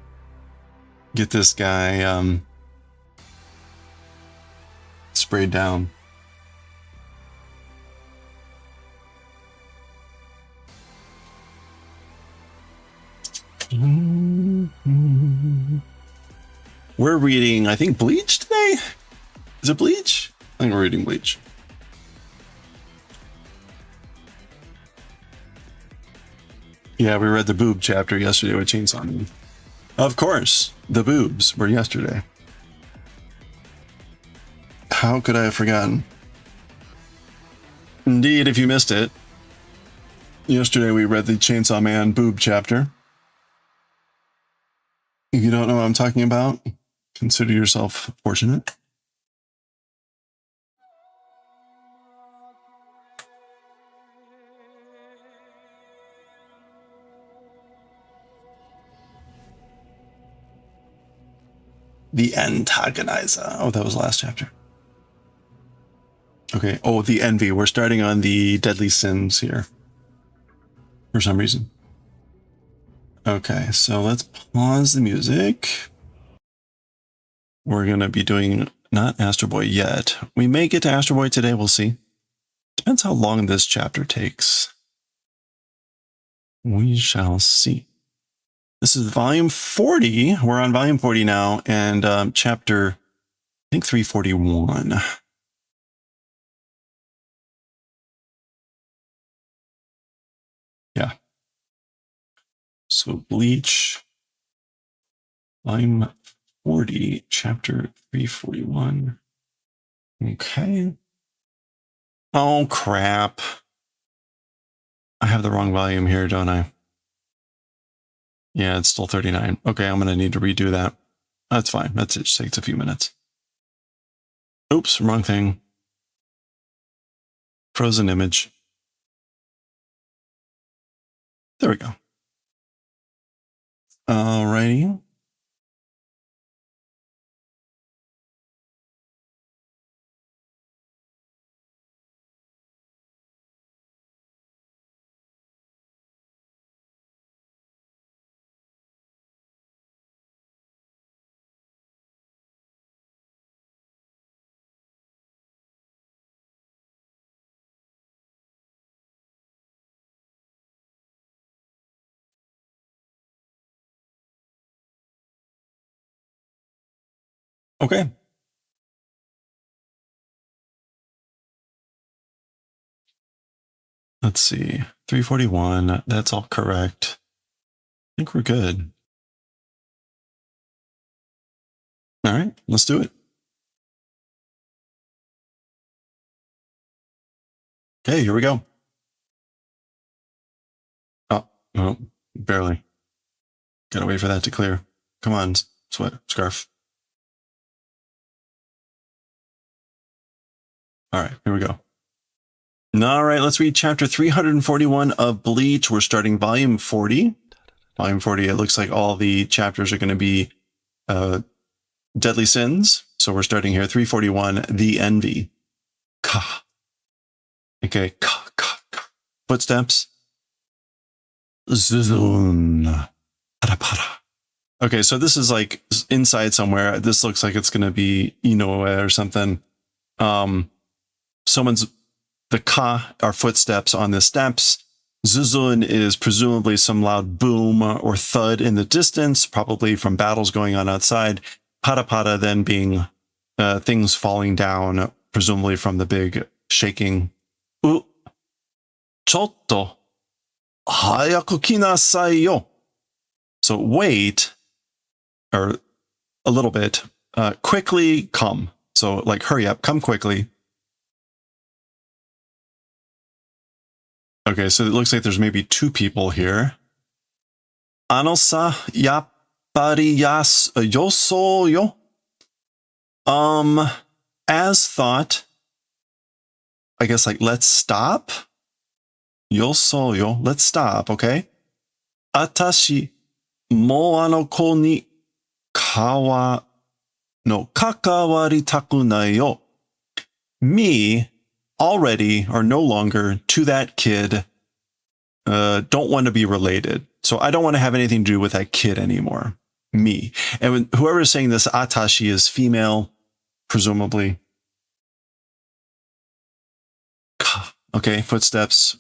get this guy sprayed down. We're reading, I think, Bleach today? Is it Bleach? I think we're reading Bleach. Yeah, we read the boob chapter yesterday with Chainsaw Man. Of course, the boobs were yesterday. How could I have forgotten? Indeed, if you missed it, yesterday we read the Chainsaw Man boob chapter. If you don't know what I'm talking about, consider yourself fortunate. The antagonizer. Oh, that was last chapter. Okay. Oh, the envy. We're starting on the deadly sins here. For some reason. Okay, so let's pause the music. We're going to be doing not AstroBoy yet. We may get to AstroBoy today. We'll see. Depends how long this chapter takes. We shall see. This is volume 40. We're on volume 40 now, and chapter, I think 341. Yeah. So Bleach, volume 40, chapter 341. Okay. Oh, crap. I have the wrong volume here, don't I? Yeah, it's still 39. Okay, I'm going to need to redo that. That's fine. It just takes a few minutes. Oops, wrong thing. Frozen image. There we go. Alrighty. Okay. Let's see. 341. That's all correct. I think we're good. All right, let's do it. Okay, here we go. Oh, barely. Gotta wait for that to clear. Come on, scarf. All right, here we go. All right, let's read chapter 341 of Bleach. We're starting volume 40. Volume 40, it looks like all the chapters are going to be deadly sins. So we're starting here, 341, the envy. Ka. Okay, ka, ka, ka. Footsteps. Zuzun. Para, para. Okay, so this is like inside somewhere. This looks like it's going to be Inoue or something. The ka are footsteps on the steps. Zuzun is presumably some loud boom or thud in the distance, probably from battles going on outside. Pada pada then being things falling down, presumably from the big shaking. Chotto. Hayaku kinasai yo. So wait, or a little bit, quickly come. So like hurry up, come quickly. Okay, so it looks like there's maybe two people here. Anosa yappari yoso yo. As thought, I guess like let's stop. Yoso yo, let's stop, okay? Atashi mo ano ko ni kakawaritaku nai yo. Me already or no longer to that kid don't want to be related. So I don't want to have anything to do with that kid anymore. Me. And whoever is saying this, Atashi, is female, presumably. Okay, footsteps.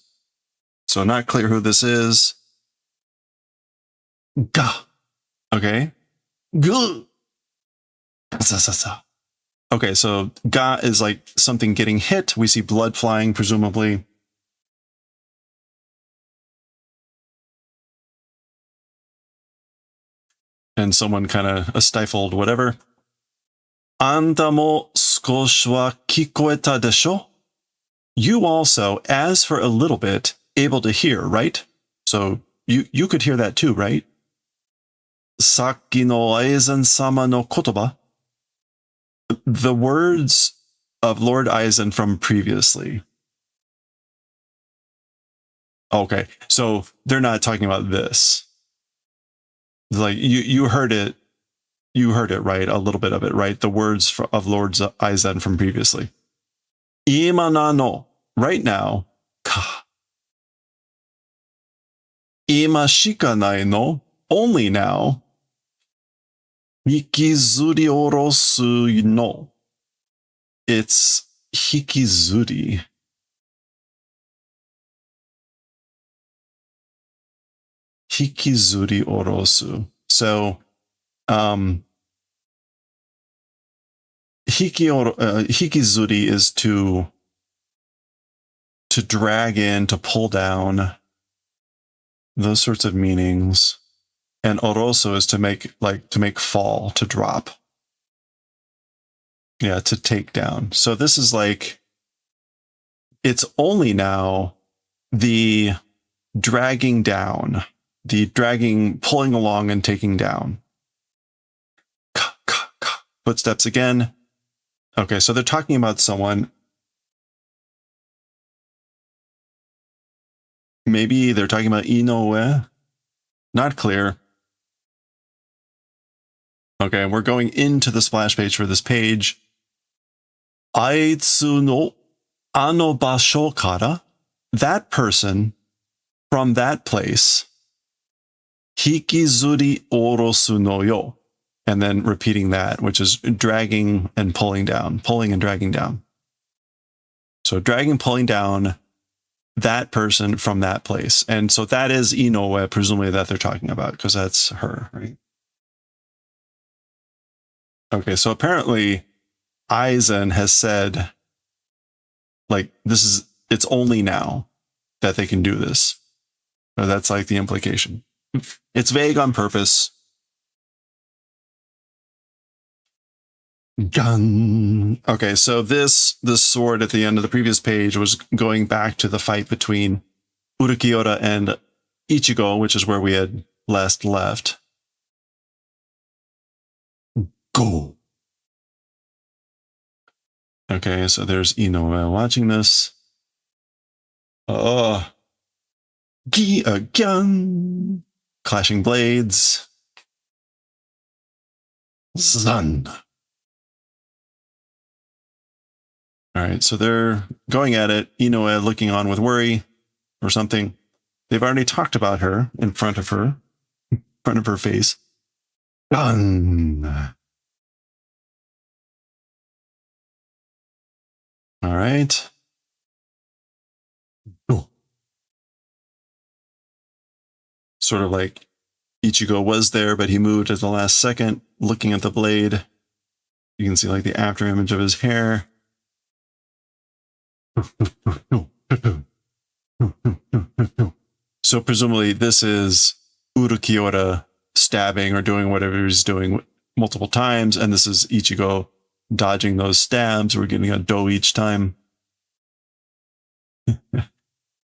So not clear who this is. Ga. Okay. Gu. Okay, so ga is like something getting hit. We see blood flying, presumably. And someone kind of stifled whatever. Anta mo skoshi wa kikoeta desho? You also, as for a little bit, able to hear, right? So you could hear that too, right? Saki no Aizen-sama no kotoba. The words of Lord Aizen from previously. Okay, so they're not talking about this. Like you heard it, right? A little bit of it, right? The words of Lord Aizen from previously. Ima no, right now. Ka. Ima shikanai no, only now. Hikizuri orosu no. It's hikizuri. Hikizuri orosu. So, hikizuri is to drag in, to pull down, those sorts of meanings. And orosu is to make fall, to drop. Yeah, to take down. So this is like, it's only now the dragging down, the dragging, pulling along and taking down. Footsteps again. Okay, so they're talking about someone. Maybe they're talking about Inoue. Not clear. Okay, we're going into the splash page for this page. Aitsu no ano basho kara. That person from that place. Hikizuri orosu no yo. And then repeating that, which is dragging and pulling down, pulling and dragging down. So dragging, pulling down that person from that place. And so that is Inoue, presumably, that they're talking about, because that's her, right? Okay, so apparently Aizen has said, like, it's only now that they can do this. Or that's like the implication. It's vague on purpose. Gun. Okay, so the sword at the end of the previous page was going back to the fight between Urukiura and Ichigo, which is where we had last left. Go. Okay, so there's Inoue watching this. Gi again. Clashing blades. Zun. All right, so they're going at it. Inoue looking on with worry or something. They've already talked about her in front of her face. Done. All right. Oh. Sort of like Ichigo was there, but he moved at the last second, looking at the blade. You can see like the after image of his hair. So presumably this is Urukiota stabbing or doing whatever he's doing multiple times, and this is Ichigo dodging those stabs. We're getting a do each time.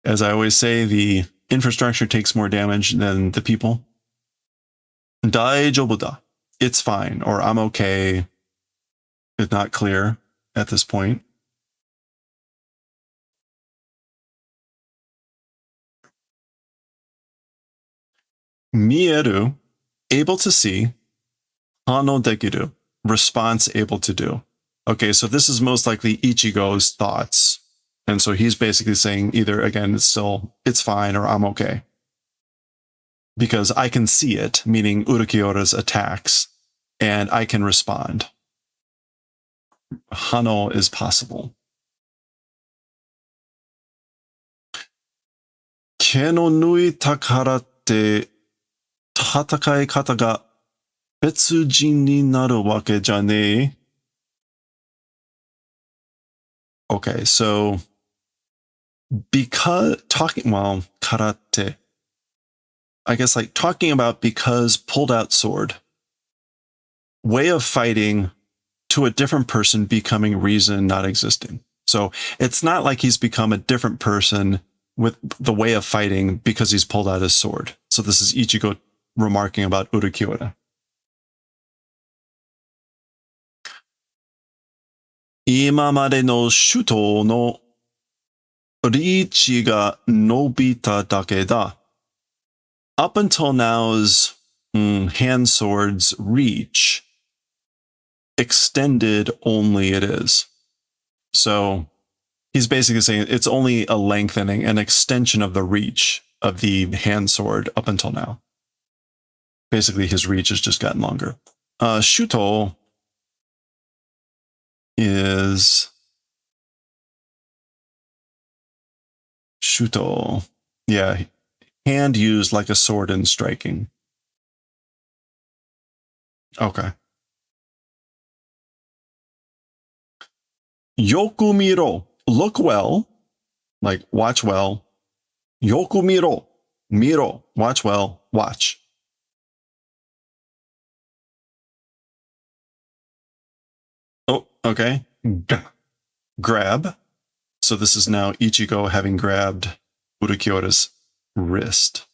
As I always say, the infrastructure takes more damage than the people. Daijoubu da. It's fine, or I'm okay. It's not clear at this point. Mieru, able to see. Hano dekiru, response able to do. Okay, so this is most likely Ichigo's thoughts. And so he's basically saying either, again, it's fine, or I'm okay. Because I can see it, meaning Urukiota's attacks, and I can respond. Hano is possible. Ke no nuita kara tte tatakai kata ga betsujin ni naru wake ja ne. Okay, so because karate, I guess like talking about because pulled out sword, way of fighting to a different person becoming reason not existing. So it's not like he's become a different person with the way of fighting because he's pulled out his sword. So this is Ichigo remarking about Urukiota. Imamade no shuto no riichi ga nobita dake da. Up until now's hand sword's reach, extended only it is. So he's basically saying it's only a lengthening, an extension of the reach of the hand sword up until now. Basically, his reach has just gotten longer. Shuto is Shuto. Yeah, hand used like a sword in striking. Okay. Yoku miro. Look well. Like watch well. Yoku miro. Miro. Watch well. Watch. Oh, okay. Grab. So this is now Ichigo having grabbed Urukiota's wrist.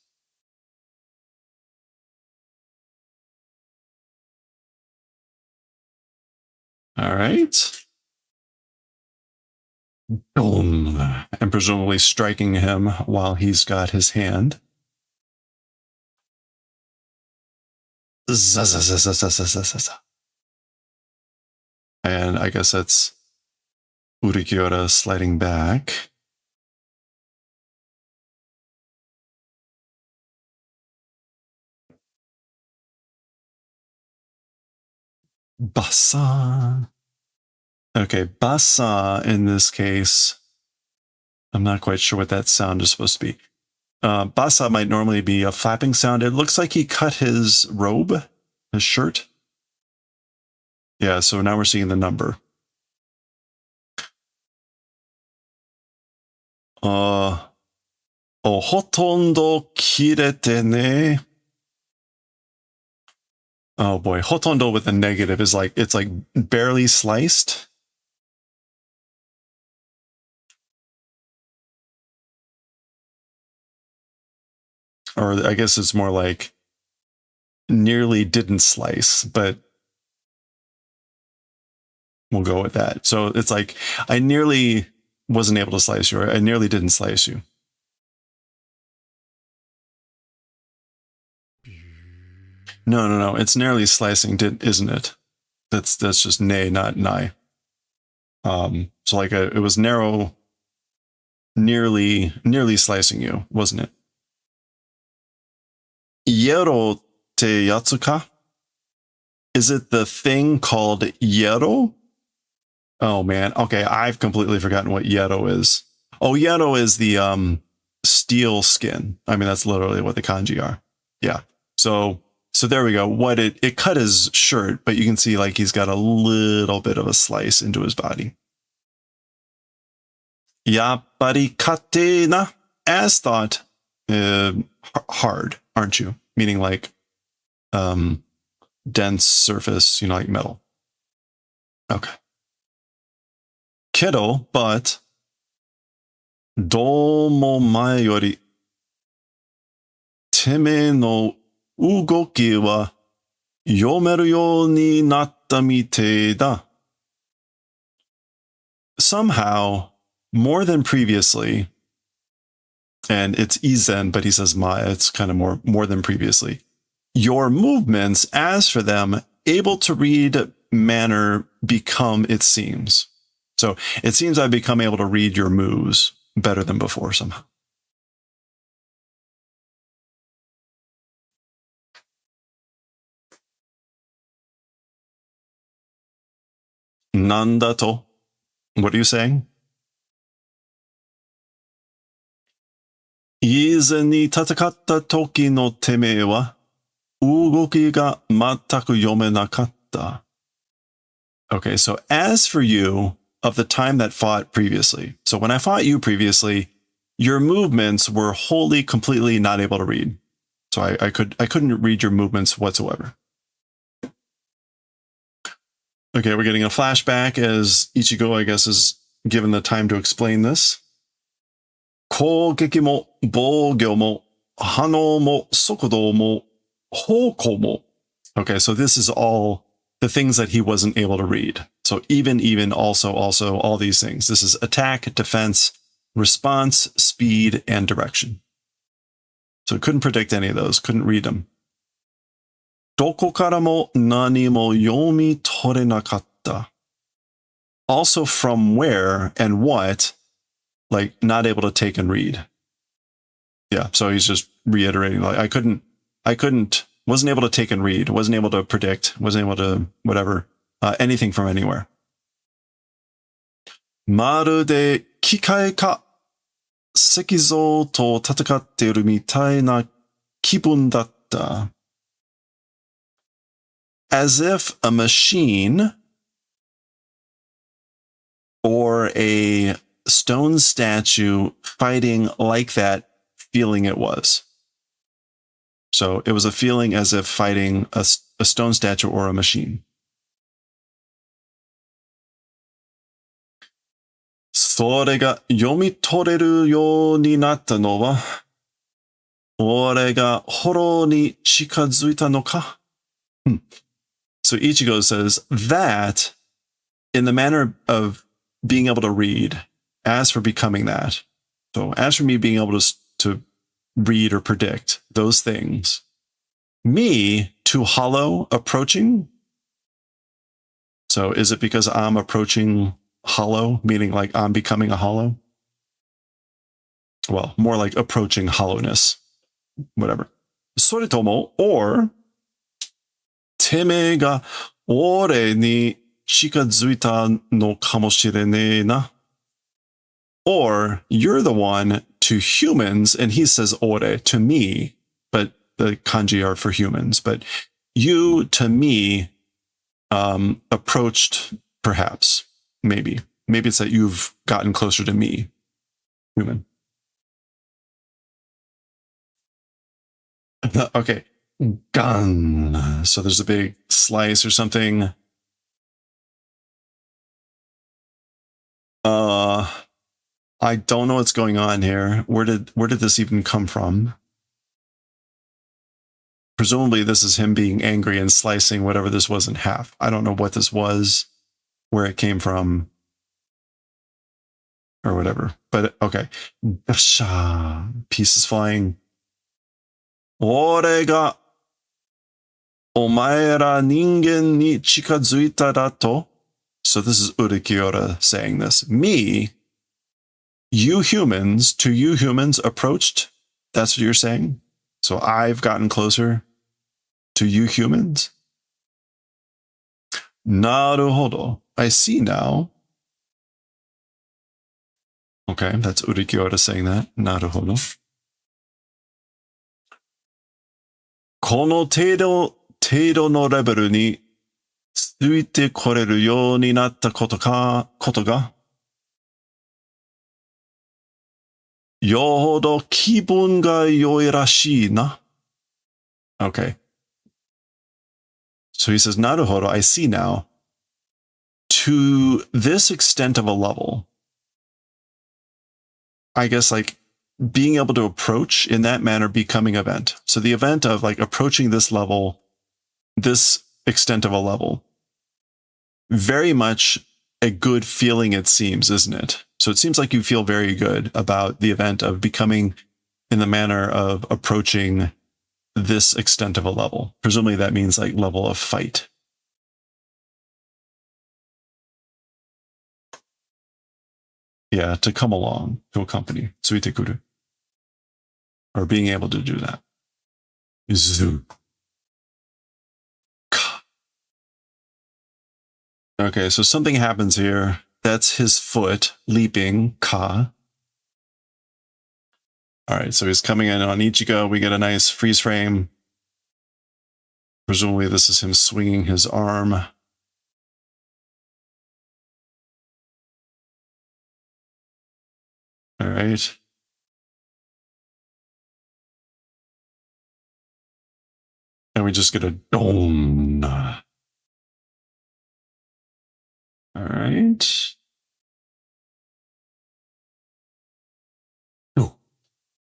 All right. Boom. And presumably striking him while he's got his hand. And I guess that's Urukiota sliding back. Basa. Okay, basa in this case, I'm not quite sure what that sound is supposed to be. Basa might normally be a flapping sound. It looks like he cut his robe, his shirt. Yeah, so now we're seeing the number. Hotondo kirete ne. Oh boy, hotondo with a negative is like, it's like barely sliced. Or I guess it's more like nearly didn't slice, but We'll go with that. So it's like, I nearly wasn't able to slice you. Or I nearly didn't slice you. No. It's nearly slicing, isn't it? That's just nay, not nigh. So like it was narrow, nearly slicing you, wasn't it? Yero te yatsu ka? Is it the thing called yero? Oh man, okay, I've completely forgotten what yero is. Oh, yero is the steel skin. I mean, that's literally what the kanji are. Yeah. So there we go. What it cut his shirt, but you can see like he's got a little bit of a slice into his body. Yappari kate na, as thought, hard, aren't you? Meaning like dense surface, you know, like metal. Okay. Kedo, but domo mae yori teme no ugoki wa yomeru you ni natta mite da. Somehow, more than previously, and it's izen, but he says ma, it's kind of more than previously. Your movements, as for them, able to read manner become, it seems. So it seems I've become able to read your moves better than before somehow. Nandato. What are you saying? 以前に戦った時のてめえは動きが全く読めなかった. Okay, so as for you, of the time that fought previously. So when I fought you previously, your movements were wholly, completely not able to read. So I couldn't read your movements whatsoever. Okay, we're getting a flashback as Ichigo, I guess, is given the time to explain this. 攻撃も防御も反応も速度も方向も. Okay, so this is all the things that he wasn't able to read. So even, also, all these things. This is attack, defense, response, speed, and direction. So couldn't predict any of those, couldn't read them. どこからも何も読み取れなかった. Also from where and what, like not able to take and read. Yeah, so he's just reiterating, like I wasn't able to take and read, wasn't able to predict, wasn't able to whatever, anything from anywhere. まるで機械か石像と戦っているみたいな気分だった. As if a machine or a stone statue fighting like that feeling it was. So it was a feeling as if fighting a stone statue or a machine. それが読み取れるようになったのは、俺がホロに近づいたのか? So Ichigo says that, in the manner of being able to read, as for becoming that, so as for me being able to read or predict those things, me to hollow approaching. So is it because I'm approaching hollow, meaning like I'm becoming a hollow? Well, more like approaching hollowness, whatever. Soritomo, or てめえが俺に近づいたのかもしれねえな. Or you're the one to humans, and he says ore to me, but the kanji are for humans. But you to me approached, perhaps, maybe. Maybe it's that you've gotten closer to me, human. Okay. Gun. So there's a big slice or something. I don't know what's going on here. Where did this even come from? Presumably this is him being angry and slicing whatever this was in half. I don't know what this was. where it came from or whatever. But okay. Pieces flying. 俺がお前ら人間に近づいただと? So this is Urakiota saying this. Me, you humans, to you humans approached. That's what you're saying? So I've gotten closer to you humans? Naruhodo. I see now. Okay, that's Urakiota saying that. Naruhodo. この程度のレベルについてこれるようになったことが、よほど気分が良いらしいな。Okay. So he says, なるほど, I see now. To this extent of a level, I guess like being able to approach in that manner, becoming event. So the event of like approaching this level, this extent of a level, very much a good feeling, it seems, isn't it? So it seems like you feel very good about the event of becoming in the manner of approaching this extent of a level. Presumably that means like level of fight. Yeah, to come along, to accompany. Suitekuru. Or being able to do that. Zu. Ka. Okay, so something happens here. That's his foot leaping. Ka. All right, so he's coming in on Ichigo. We get a nice freeze frame. Presumably this is him swinging his arm. All right. And we just get a dome. All right. Oh,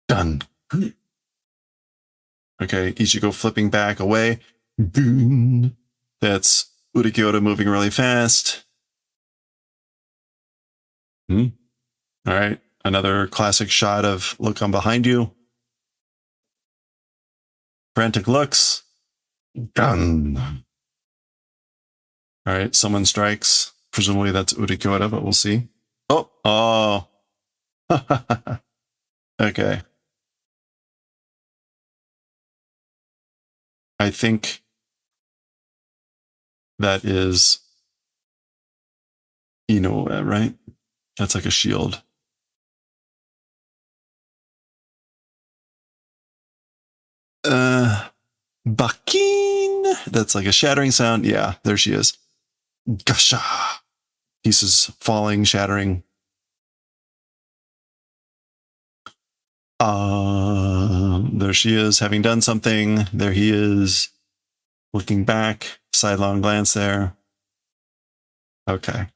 done. Okay, Ichigo flipping back away. Boom. That's Urakiota moving really fast. All right, another classic shot of look on behind you. Frantic looks. Done. All right, someone strikes. Presumably that's Urakiota, but we'll see. Oh. Okay. I think that is Inoue, right? That's like a shield. Bakin. That's like a shattering sound. Yeah, there she is. Gasha. Pieces falling, shattering. There she is, having done something. There he is, looking back. Sidelong glance there. Okay.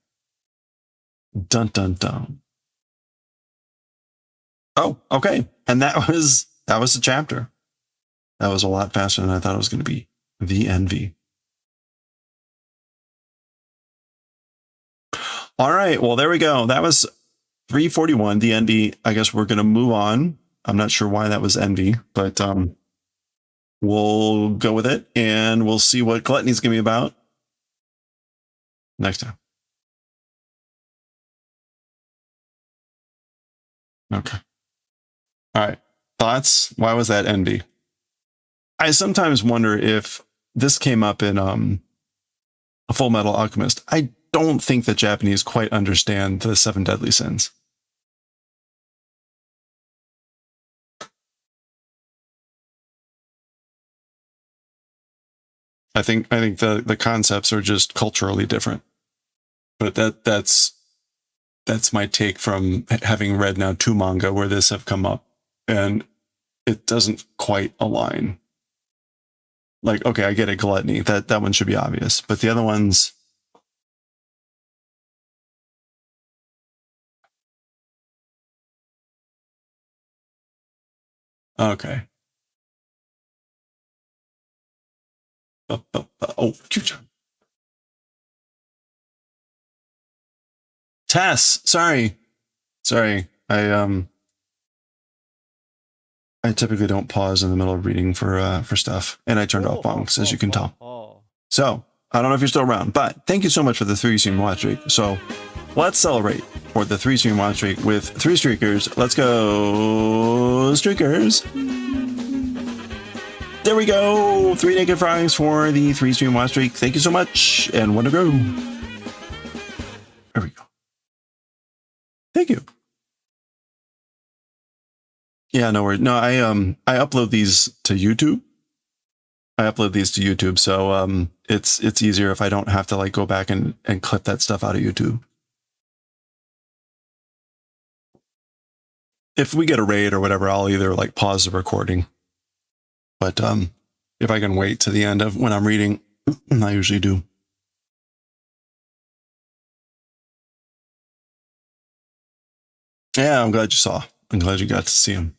Dun dun dun. Oh, okay. And that was the chapter. That was a lot faster than I thought it was going to be. The Envy. All right. Well, there we go. That was 341. The Envy. I guess we're going to move on. I'm not sure why that was Envy, but we'll go with it and we'll see what Gluttony's going to be about next time. Okay. All right. Thoughts? Why was that Envy? I sometimes wonder if this came up in A Full Metal Alchemist. I don't think the Japanese quite understand the 7 deadly sins. I think the concepts are just culturally different. But that's my take from having read now 2 manga where this have come up, and it doesn't quite align. Like, okay, I get it, gluttony. That one should be obvious. But the other ones... Okay. Oh, Kyuu-chan. Tess, sorry. I typically don't pause in the middle of reading for stuff, and I turned off bonks, as you can tell. So I don't know if you're still around, but thank you so much for the 3-stream watch streak. So let's celebrate for the 3-stream watch streak with 3 streakers. Let's go, streakers. There we go. 3 naked frogs for the 3-stream watch streak. Thank you so much, and want to go. There we go. Thank you. Yeah, no worries. No, I upload these to YouTube. So it's easier if I don't have to like go back and clip that stuff out of YouTube. If we get a raid or whatever, I'll either like pause the recording. But if I can wait to the end of when I'm reading, I usually do. Yeah, I'm glad you saw. I'm glad you got to see him.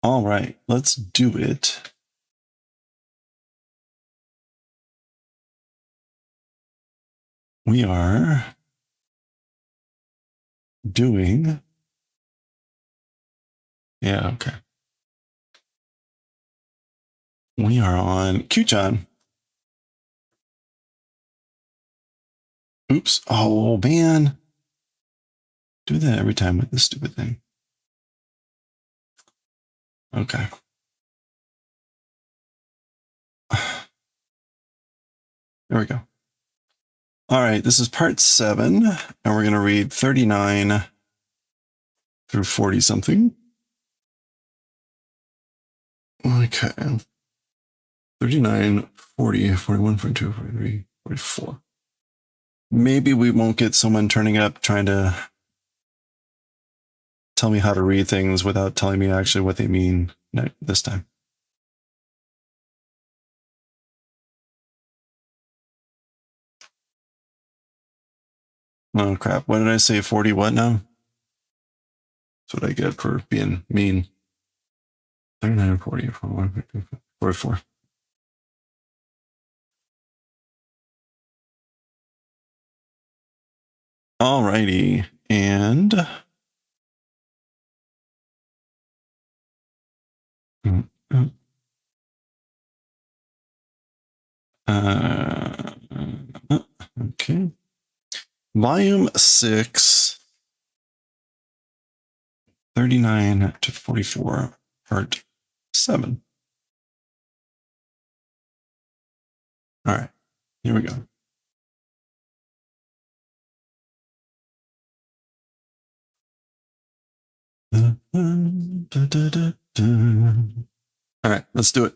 All right, let's do it. We are doing. Yeah, okay. We are on Kyuu-chan. Oops. Oh, man. Do that every time with this stupid thing. Okay. There we go. All right, this is part 7, and we're going to read 39 through 40 something. Okay. 39, 40, 41, 42, 43, 44. Maybe we won't get someone turning up trying to tell me how to read things without telling me actually what they mean this time. Oh crap, what did I say? 40 what now? That's what I get for being mean. 39, 40, 41, 44. Alrighty, and okay. Volume 6, 39 to 44, part 7. All right, here we go. All right, let's do it.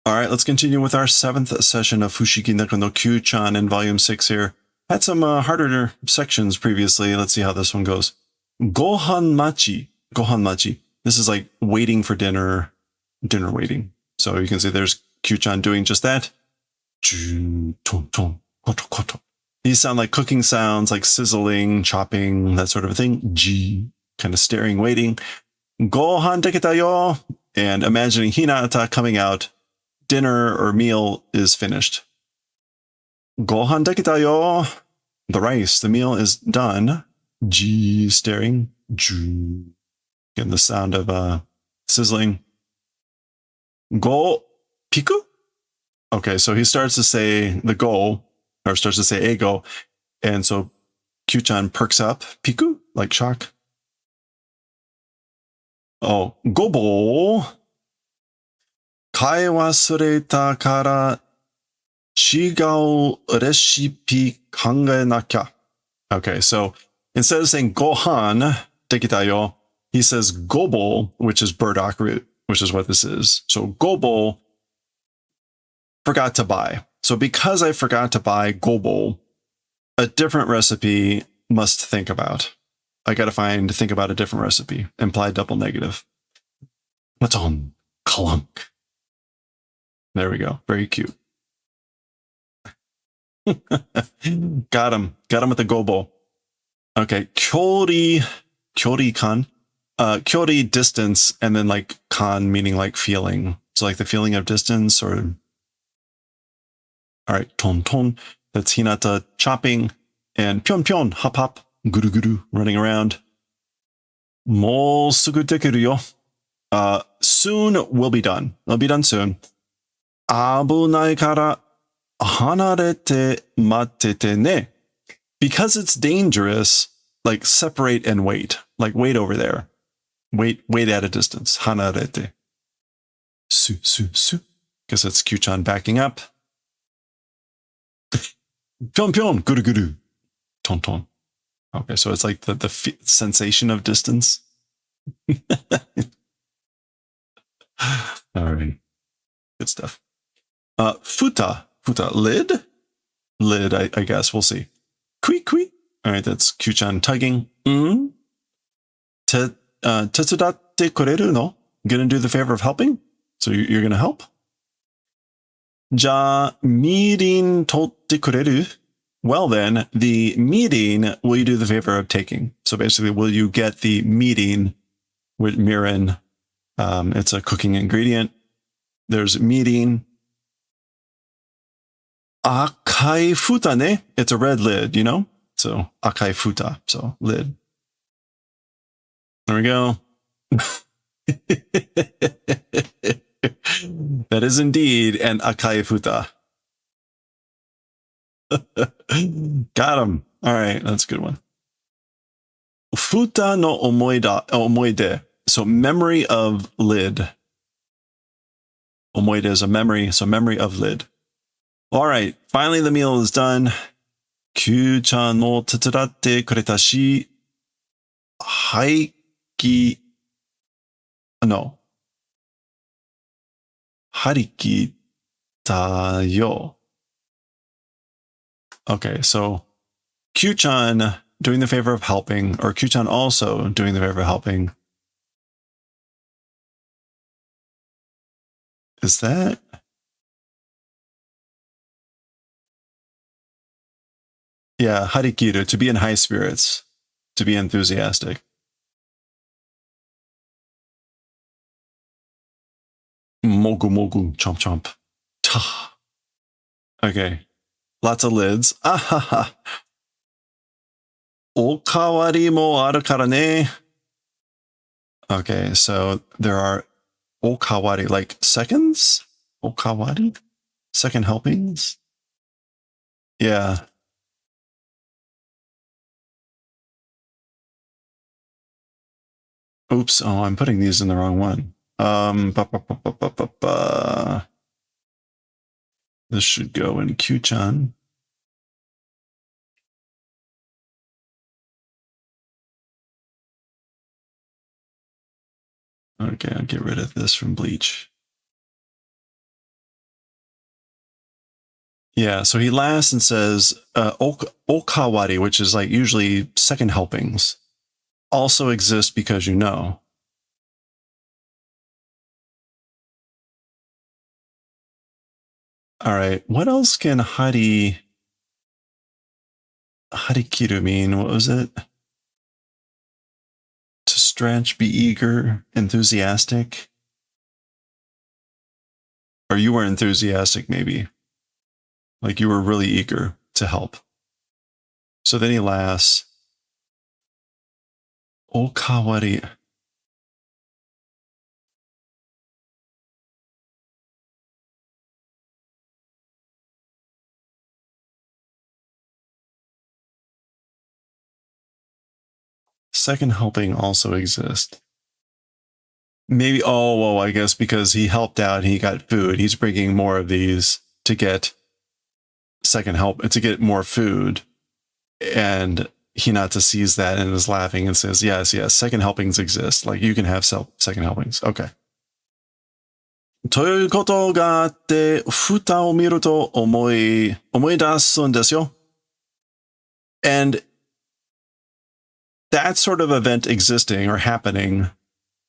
All right, let's continue with our 7th session of Fushigi Neko no Kyuu-chan in volume 6 here. Had some harder sections previously. Let's see how this one goes. Gohan machi. This is like waiting for dinner waiting. So you can see there's Kyuu-chan doing just that. These sound like cooking sounds, like sizzling, chopping, that sort of thing. Kind of staring, waiting. Gohan dekita yo. And imagining Hinata coming out. Dinner or meal is finished. Gohan dekita yo. The rice, the meal is done. Staring. Again, the sound of sizzling. Go piku? Okay, so he starts to say the go, or starts to say ego, and so Kyuu-chan perks up. Piku? Like shock. Oh, gobo. Kai wasureta kara chigau recipe kangaenakya. Okay, so instead of saying Gohan dekita yo, he says gobo, which is burdock root, which is what this is. So gobo, forgot to buy. So because I forgot to buy gobo, a different recipe must think about. I got to think about a different recipe. Implied double negative. What's on? Clunk. There we go. Very cute. Got him. Got him with the gobo. Okay. Kyori-kan. Kyori, distance, and then like kan meaning like feeling. So like the feeling of distance or... All right. Ton ton. That's Hinata chopping. And pion pion. Hop hop. Guru guru. Running around. Mo sugu dekiru yo. Soon we'll be done. It'll be done soon. Abunai kara hanarete matete ne. Because it's dangerous, like separate and wait. Like wait over there. Wait at a distance. Hanarete. Su. Because it's Kyuu-chan backing up. Pion pion. Guru guru. Ton ton. Okay, so it's like the sensation of distance. All right. Good stuff. Futa, lid, I guess. We'll see. Kui. All right, that's Kyuu-chan tugging. Tetsudatte koreru no? Gonna do the favor of helping? So you're gonna help? Ja mirin totte koreru? Well then, the meeting, will you do the favor of taking? So basically, will you get the meeting with mirin? It's a cooking ingredient. There's meeting. Akai futa ne? It's a red lid, you know? So akai futa, so lid. There we go. That is indeed an akai futa. Got him. All right, that's a good one. Futa no omoide. So memory of lid. Omoide is a memory, so memory of lid. All right, finally the meal is done. Kyuu-chan no tetsudatte kureta shi hariki ta yo. Okay, so Kyuu-chan doing the favor of helping, or Kyuu-chan also doing the favor of helping. Is that? Yeah, harikiru, to be in high spirits, to be enthusiastic. Mogu, chomp, chomp. Ta. Okay. Lots of lids. Ahaha. Okawari mo aru kara ne. Okay, so there are okawari, like seconds? Okawari? Second helpings? Yeah. Oops, oh, I'm putting these in the wrong one. This should go in Kyuu-chan. Okay, I'll get rid of this from Bleach. Yeah, so he laughs and says, okawari, which is like usually second helpings, also exist because you know. All right, what else can harikiru mean? What was it? To stretch, be eager, enthusiastic. Or you were enthusiastic, maybe. Like you were really eager to help. So then he laughs. Okawari. Second helping also exists. Maybe, oh, well, I guess because he helped out and he got food, he's bringing more of these to get second help, to get more food. And Hinata sees that and is laughing and says, yes, second helpings exist. Like you can have second helpings. Okay. ということがあって、蓋を見ると思い出すんですよ。And that sort of event existing or happening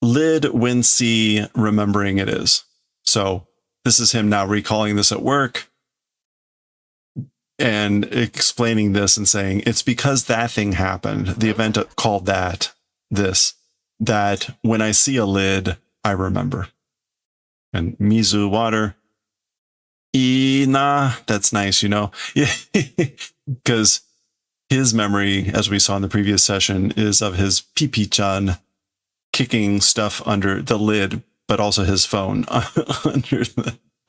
lid when see remembering it is. So this is him now recalling this at work and explaining this and saying it's because that thing happened. The event called that when I see a lid, I remember. And mizu, water. Ina, that's nice, you know, because his memory, as we saw in the previous session, is of his pee-pee-chan kicking stuff under the lid, but also his phone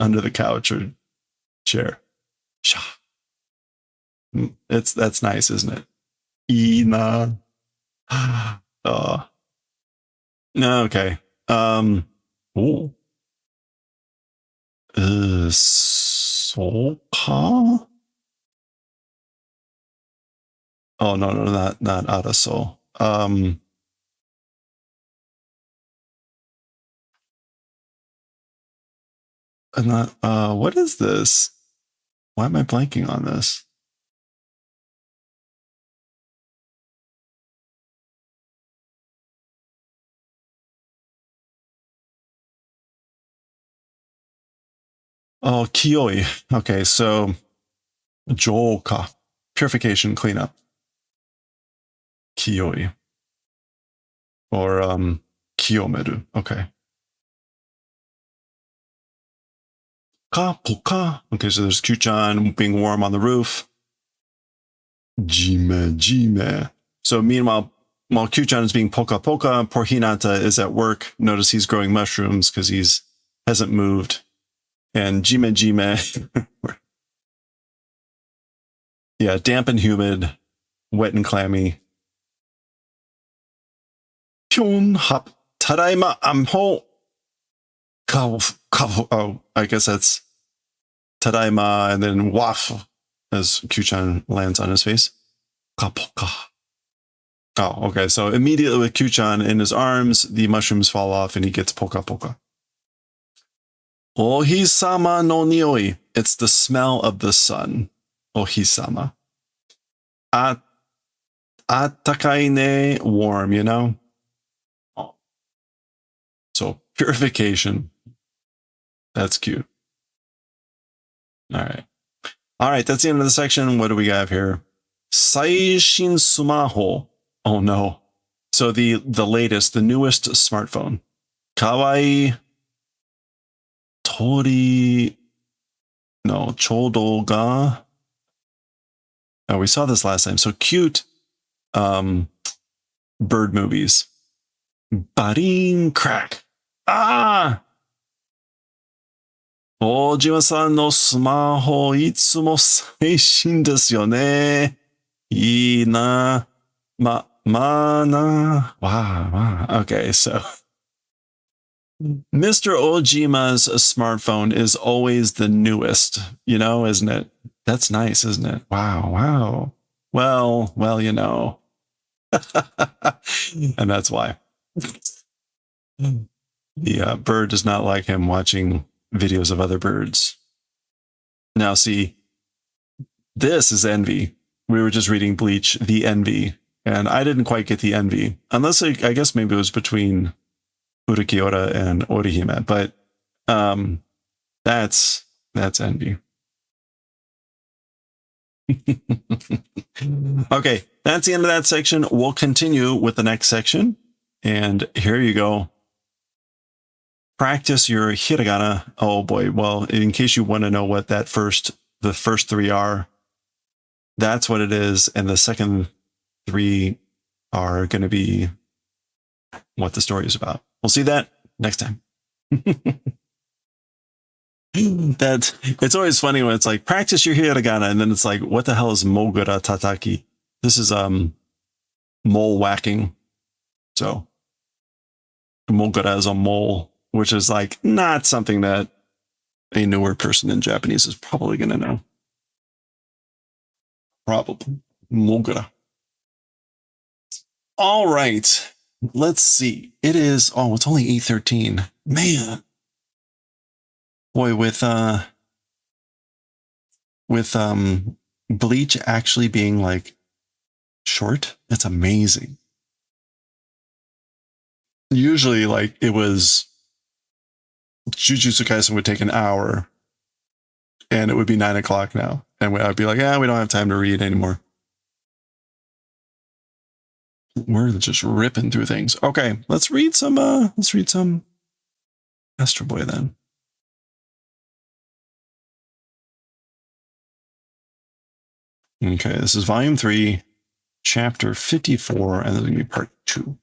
under the couch or chair. That's nice, isn't it? Ina. Oh. Okay. Ooh. Soka? Oh no, not Araso. Not what is this? Why am I blanking on this? Oh, Kiyoi. Okay, so Joka. Purification, cleanup. Kiyoi. Or Kiyomeru. Okay. Ka poka. Okay, so there's Kyuu-chan being warm on the roof. Jime. So meanwhile, while Kyuu-chan is being poka poka, poor Hinata is at work. Notice he's growing mushrooms because he's hasn't moved. And Jime. Yeah, damp and humid, wet and clammy. Pyun hop tadaima amho. Oh, I guess that's tadaima and then waf as Kyuu-chan lands on his face. Kapoka. Oh, okay. So immediately with Kyuu-chan in his arms, the mushrooms fall off and he gets poka poka. Ohisama no nioi. It's the smell of the sun. Ohisama. Atakai ne, warm, you know? Oh. So purification. That's cute. All right. All right, that's the end of the section. What do we have here? Saishin sumaho. Oh no. So the latest, the newest smartphone. Kawaii Tori no Chodo ga. Oh, we saw this last time. So cute bird movies. Barin crack. Ah! Ojima-san no smaho itsumo seishin desu yo ne. Ii na. Mana. Wow. Okay, so Mr. Ojima's smartphone is always the newest, you know, isn't it? That's nice, isn't it? Wow. Well, you know. And that's why. The bird does not like him watching videos of other birds. Now, see, this is envy. We were just reading Bleach, the envy, and I didn't quite get the envy. Unless I guess maybe it was between Urakiora and Orihime, but that's envy. Okay, that's the end of that section. We'll continue with the next section. And here you go. Practice your hiragana. Oh boy. Well, in case you want to know what the first three are, that's what it is. And the second three are going to be what the story is about. We'll see that next time. It's always funny when it's like practice your hiragana, and then it's like, what the hell is mogura tataki? This is mole whacking. So mogura is a mole, which is like not something that a newer person in Japanese is probably going to know. Probably mogura. All right, let's see. It is it's only 8:13. Man. Boy, with Bleach actually being like short, it's amazing. usually like it was Jujutsu Kaisen would take an hour and it would be 9 o'clock now. And I'd be like, we don't have time to read anymore. We're just ripping through things. Okay, let's read some Astro Boy then. Okay, this is volume 3, chapter 54, and this is going to be part 2.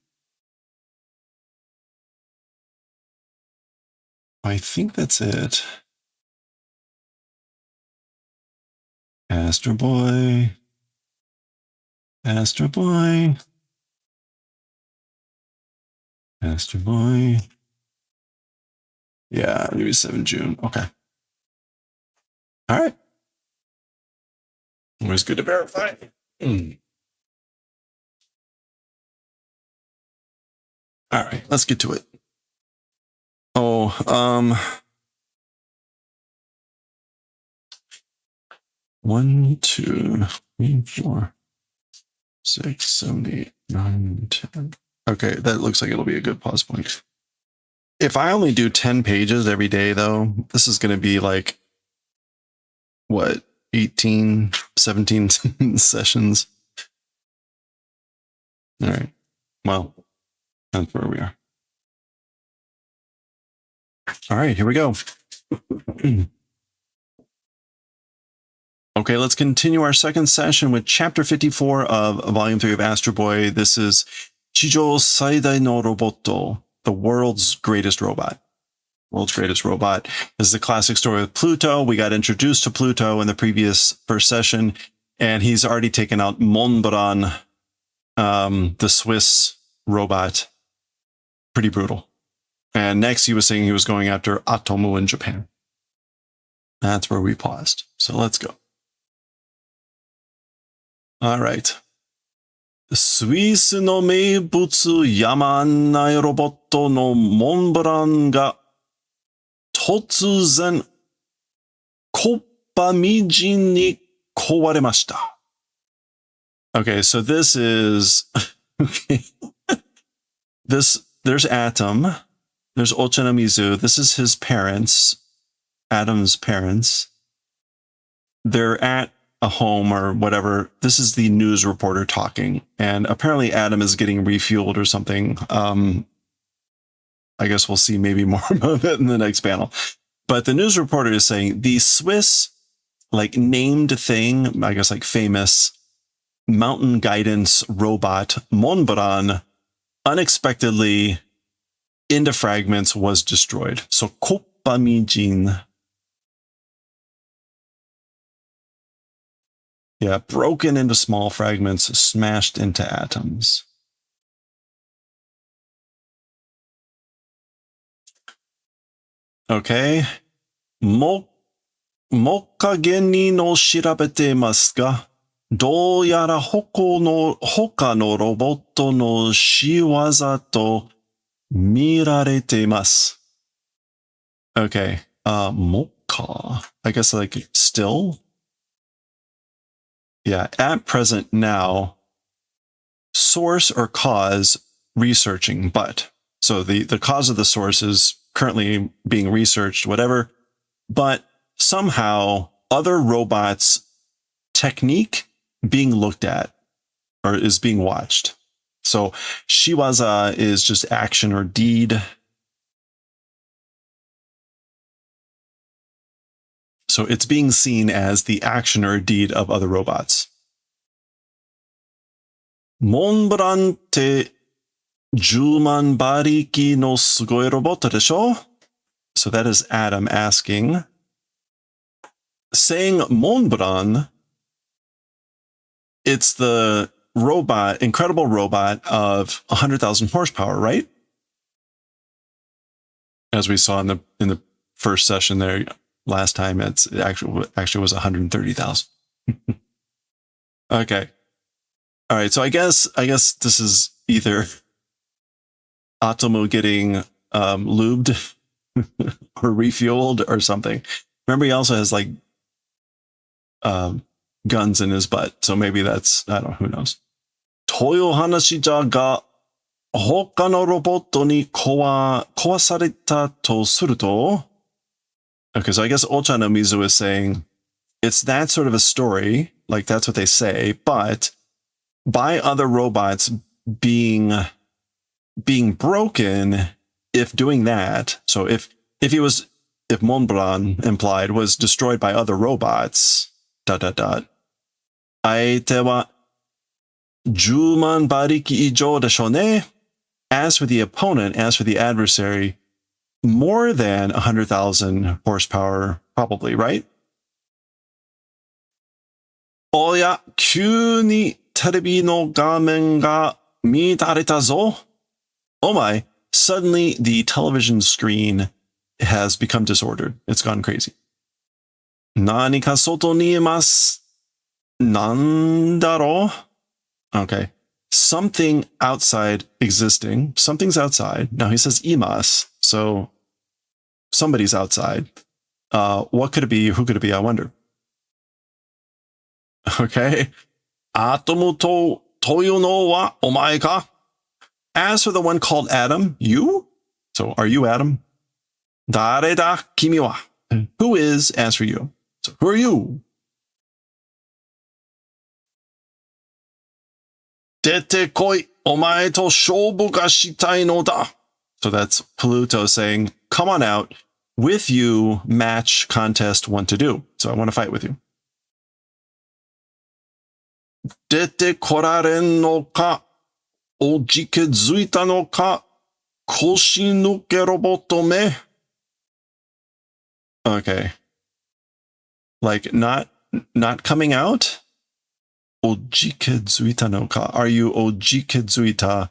I think that's it. Astro Boy. Astro Boy. Astro Boy. Yeah, maybe 7 June. Okay. All right. Always good to verify. All right, let's get to it. Oh, 1, 2, 3, 4, 6, 7, 8, 9, 10. Okay, that looks like it'll be a good pause point. If I only do 10 pages every day, though, this is going to be like, what, 18, 17 sessions? All right. Well, that's where we are. All right, here we go. Okay, let's continue our second session with chapter 54 of volume 3 of Astro Boy. This is Chijo Saidai no Roboto, the world's greatest robot. World's greatest robot. This is the classic story with Pluto. We got introduced to Pluto in the previous first session, and he's already taken out Monbran, the Swiss robot. Pretty brutal. And next he was saying he was going after Atomu in Japan. That's where we paused. So let's go. All right. スイスの名物山案内ロボットのモンブランが突然コッパみじんに壊れました。Okay, so this is okay. There's Atom. There's Ochanamizu. This is his parents, Atom's parents. They're at a home or whatever. This is the news reporter talking, and apparently Atom is getting refueled or something. I guess we'll see maybe more about that in the next panel. But the news reporter is saying the Swiss, like, named thing, I guess like famous mountain guidance robot Monbran unexpectedly into fragments was destroyed. So Koppamijin. Yeah, broken into small fragments, smashed into atoms. Okay. もっかげにの調べてますか？どうやら他のロボットの仕業と見られています。Okay. もっか. I guess like still? Yeah, at present now, source or cause researching, but. So the cause of the source is currently being researched, whatever, but somehow other robots' technique being looked at or is being watched. So shiwaza is just action or deed. So it's being seen as the action or deed of other robots. Monbran te 10万馬力のすごいロボットでしょ? So that is Adam asking. Saying Monbran, it's the robot, incredible robot of 100,000 horsepower, right? As we saw in the first session there last time, it actually was 130,000. Okay. All right. So I guess this is either Atomu getting lubed or refueled or something. Remember, he also has like guns in his butt, so maybe that's, I don't know, who knows. Toyo hanashi ja ga 他のロボットに壊されたとすると. Okay, so I guess Ocha no Mizu is saying it's that sort of a story, like that's what they say, but by other robots being broken, if doing that, so if Monbran implied was destroyed by other robots, ... 相手は10万馬力以上でしょうね. As for the opponent, as for the adversary, more than 100,000 horsepower, probably, right? おや、急にテレビの画面が乱れたぞ. Oh my, suddenly the television screen has become disordered. It's gone crazy. 何か外にいます. なんだろう? Okay. Something outside existing. Something's outside. Now he says imas. So somebody's outside. What could it be? Who could it be? I wonder. Okay. Atomu to toyo wa omae ka? As for the one called Adam, you? So are you Adam? Dare da kimi wa? Who is, as for you? So who are you? Dete koi, omae to shoubu ga shitai no da. So that's Pluto saying, come on out. With you, match contest want to do. So I want to fight with you. Dete koraren no ka, ojike zuita no ka, koshi nuke roboto me. Okay. Like not coming out? Ojike zuita no ka. Are you ojike zuita,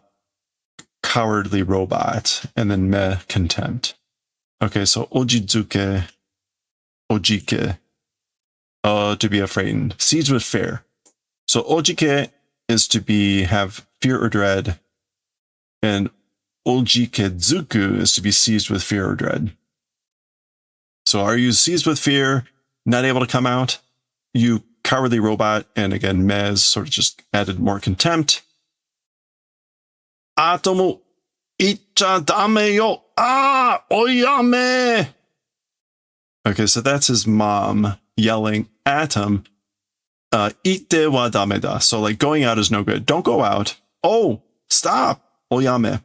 cowardly robot? And then me, contempt. Okay, so ojizuke, ojike, to be afraid. Siege with fear. So ojike is to have fear or dread, and ojikezuku is to be seized with fear or dread. So are you seized with fear, not able to come out? You cowardly robot, and again, Mez sort of just added more contempt. Atomu icha dame yo, oyame. Okay, so that's his mom yelling at him. Ite wa dame da. So like going out is no good. Don't go out. Oh, stop. Oyame.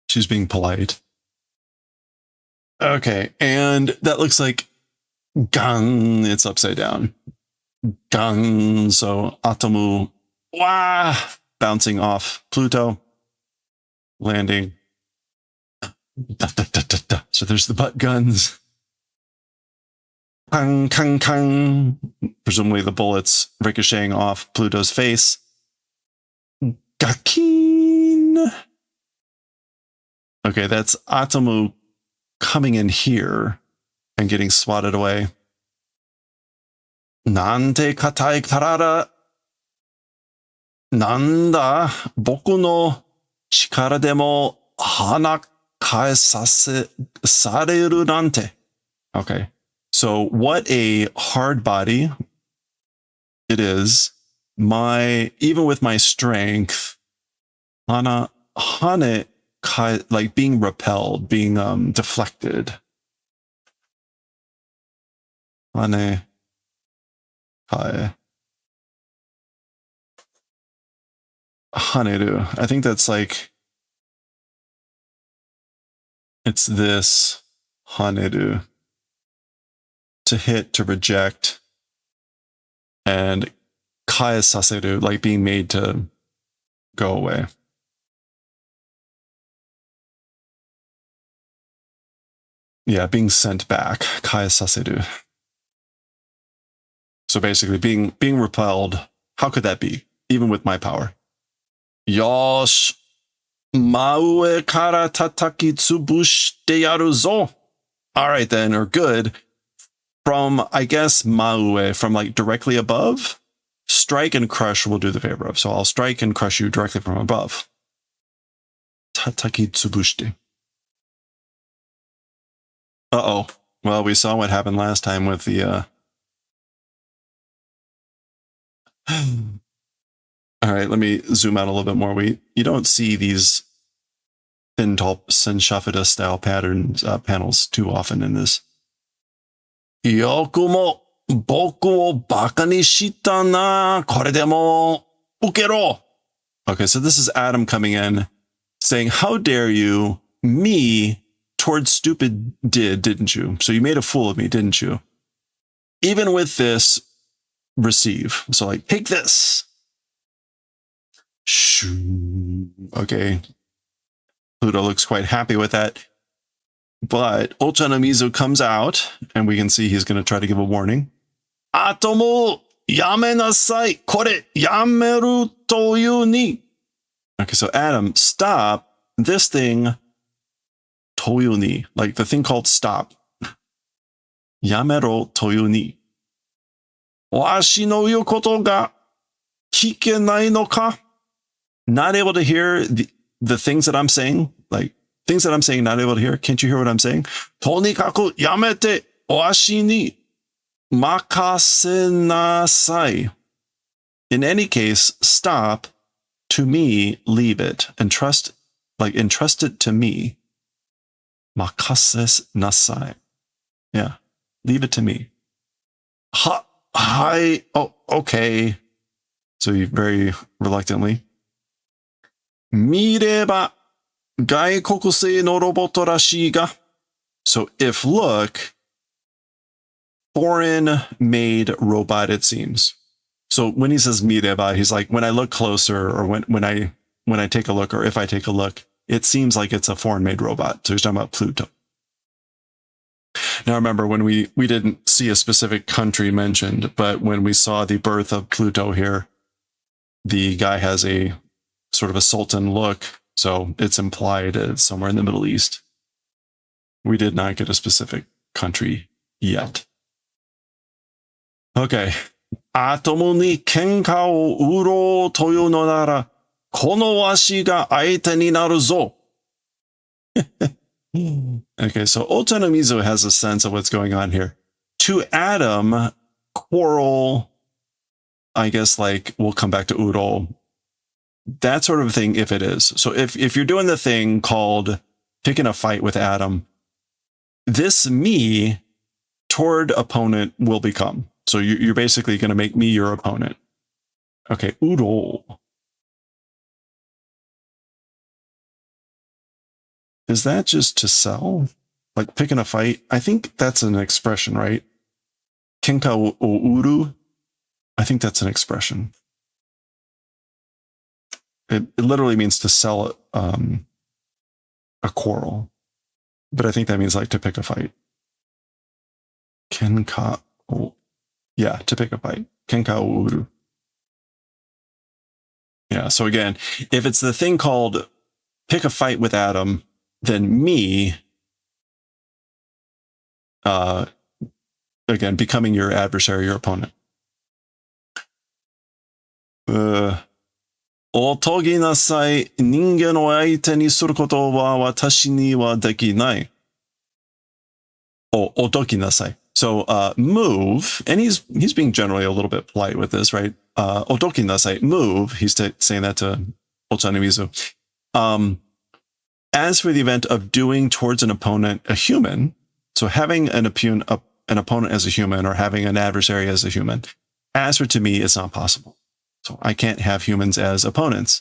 She's being polite. Okay, and that looks like gang. It's upside down. Gang. So Atomu, wah, bouncing off Pluto, landing. Da, da, da, da, da. So there's the butt guns. Kang, kang, kang. Presumably the bullets ricocheting off Pluto's face. Gakin. Okay, that's Atomu coming in here and getting swatted away. Nante katai karara. Nanda boku no chikara demo hana kae sareru nante. Okay. So what a hard body it is. Even with my strength, hane kai, like being repelled, being deflected. Hane kai. Haneru. I think that's like, it's this haneru. To hit, to reject, and kai saseru, like being made to go away. Yeah, being sent back. Kai saseru. So basically being repelled. How could that be? Even with my power. Yosh. Maue kara tataki tsubushite yaru zo. All right then, or good. From, I guess, Maue, from like directly above, strike and crush will do the favor of. So I'll strike and crush you directly from above. Tataki tsubushite. Uh-oh. Well, we saw what happened last time with the, All right, let me zoom out a little bit more. You don't see these thin, tall, Senshafida style patterns, panels too often in this. Yokumo boku wo baka ni shita na, kore demo ukero. Okay, so this is Adam coming in saying, how dare you, me, towards stupid didn't you? So you made a fool of me, didn't you? Even with this, receive. So like, take this. Shoo. Okay. Pluto looks quite happy with that. But Ochanomizu comes out, and we can see he's going to try to give a warning. Atomo yamenasai, kore yameru toyu ni. Okay, so Adam, stop this thing, toyu ni, like the thing called stop. Yamero toyu ni. Washi no yu koto ga kikenai no ka? Not able to hear the things that I'm saying, like things that I'm saying, not able to hear. Can't you hear what I'm saying? Tonikaku yamete washi ni makase nasai. In any case, stop. To me, leave it. Entrust it to me. Makase nasai. Yeah. Leave it to me. Hi. Oh, okay. So you very reluctantly. Mireba gaikokusei no roboto rashii ga. So if look, foreign made robot, it seems. So when he says mireba, he's like, when I look closer, or when I take a look, or if I take a look, it seems like it's a foreign made robot. So he's talking about Pluto. Now remember, when we didn't see a specific country mentioned, but when we saw the birth of Pluto here, the guy has a sort of a sultan look, so it's implied it's somewhere in the Middle East. We did not get a specific country yet. Okay. Atomo ni kenka o uro toyo no nara, kono washi ga aite ni naru zo. Okay, so Ochanomizu has a sense of what's going on here. To Adam, quarrel, I guess, like, we'll come back to Uro, that sort of thing, if it is. So if you're doing the thing called picking a fight with Adam, this me toward opponent will become. So you're basically going to make me your opponent. Okay, Uro. Is that just to sell? Like picking a fight? I think that's an expression, right? Kenka o uru? I think that's an expression. It literally means to sell a quarrel. But I think that means like to pick a fight. Kenka o... Yeah, to pick a fight. Kenka o uru. Yeah, so again, if it's the thing called pick a fight with Adam, then me, again, becoming your adversary, your opponent. Otogi nasai, ningen o aite ni suru koto wa watashi ni wa dekinai. Oh, otogi nasai. So move, and he's being generally a little bit polite with this, right? Otogi nasai, move. He's saying that to Ochanomizu. As for the event of doing towards an opponent a human, so having an opponent as a human or having an adversary as a human, as for to me, it's not possible. So I can't have humans as opponents.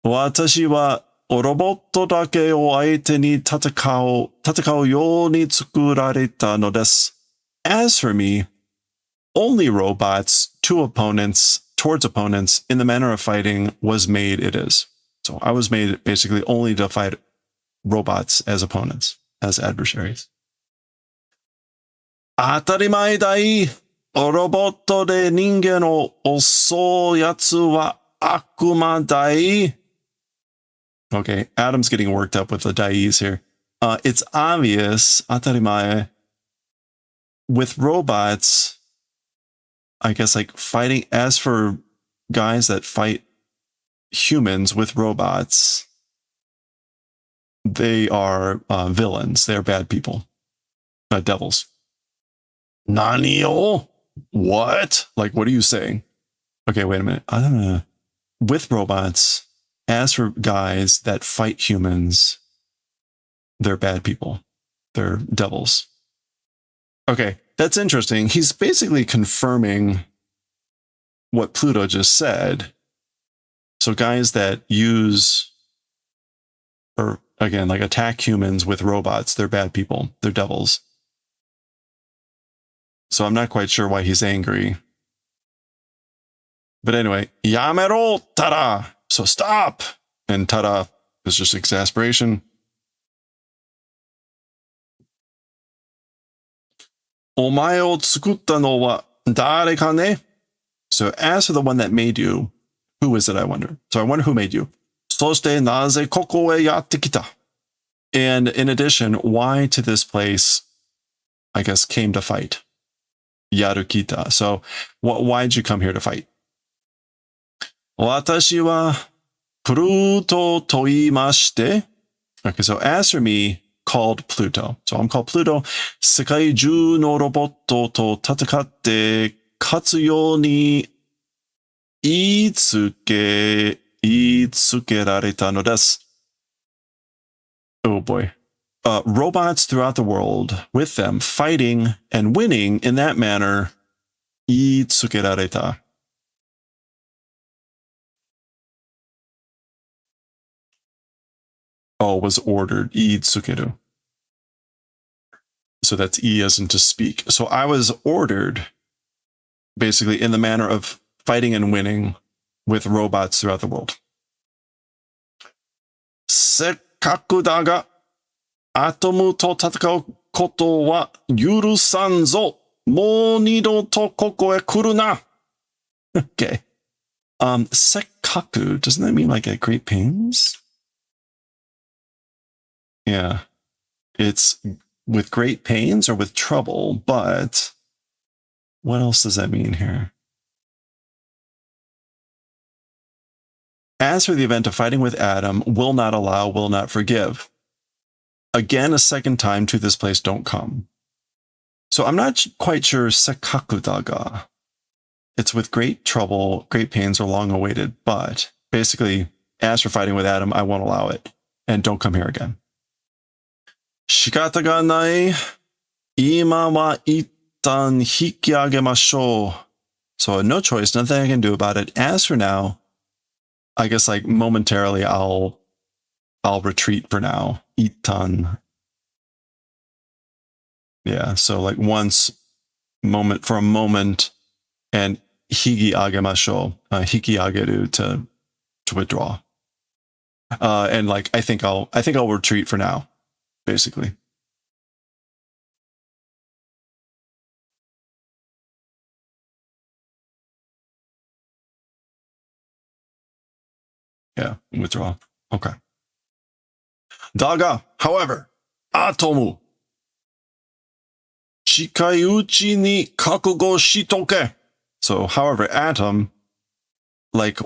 Watashi wa roboto dake o aite ni tatakao you ni tsukurareta no desu. As for me, only robots to opponents, towards opponents, in the manner of fighting was made it is. So I was made basically only to fight robots as opponents, as adversaries. Atarimae dai, roboto de ningen o osou yatsu wa akuma dai. Okay, Adam's getting worked up with the dais here. It's obvious, atarimae, with robots, I guess like fighting, as for guys that fight humans with robots, they are villains. They are bad people. Devils. Nani o? What? Like, what are you saying? Okay, wait a minute. with robots. As for guys that fight humans, they're bad people. They're devils. Okay, that's interesting. He's basically confirming what Pluto just said. So guys that use, or again, like attack humans with robots, they're bad people. They're devils. So I'm not quite sure why he's angry. But anyway, Yamero Tada! So stop! And Tada is just exasperation. Omae o tsukutta no wa dare ka ne? So as for the one that made you, who is it, I wonder? So I wonder who made you. Soshite naze koko e yatte kita? And in addition, why to this place, I guess, came to fight? Yaru kita. So why'd you come here to fight? Watashi wa Pluto to iimashite. Okay, so as for me, called Pluto. So I'm called Pluto. Sekai juu no roboto to tatakatte katsu you ni itsukerareta no desu. Oh boy. Robots throughout the world, with them fighting and winning in that manner, itsukerareta. Oh, was ordered. Itsukeru. So that's I as in to speak. So I was ordered, basically, in the manner of fighting and winning with robots throughout the world. Sekkaku da ga atomu to tatakau koto wa yurusan zo. Mou nido to koko e kuru na. Okay. Sekkaku, doesn't that mean like at great pains? Yeah. It's with great pains or with trouble, but what else does that mean here? As for the event of fighting with Adam, will not allow, will not forgive. Again, a second time to this place, don't come. So I'm not quite sure Sekkaku daga. It's with great trouble, great pains are long awaited, but basically, as for fighting with Adam, I won't allow it. And don't come here again. Shikata ga nai. Ima wa ittan hikiagemashou. So no choice, nothing I can do about it. As for now, I guess like momentarily I'll retreat for now. Ittan. Yeah, so like once, moment for a moment, and higi agemashou, hiki ageru to withdraw. And like I think I'll retreat for now, basically. Yeah, withdraw. Okay. Daga, however, atomu. Chikaiuchi ni kakugo shitoke. So, however, atom, like,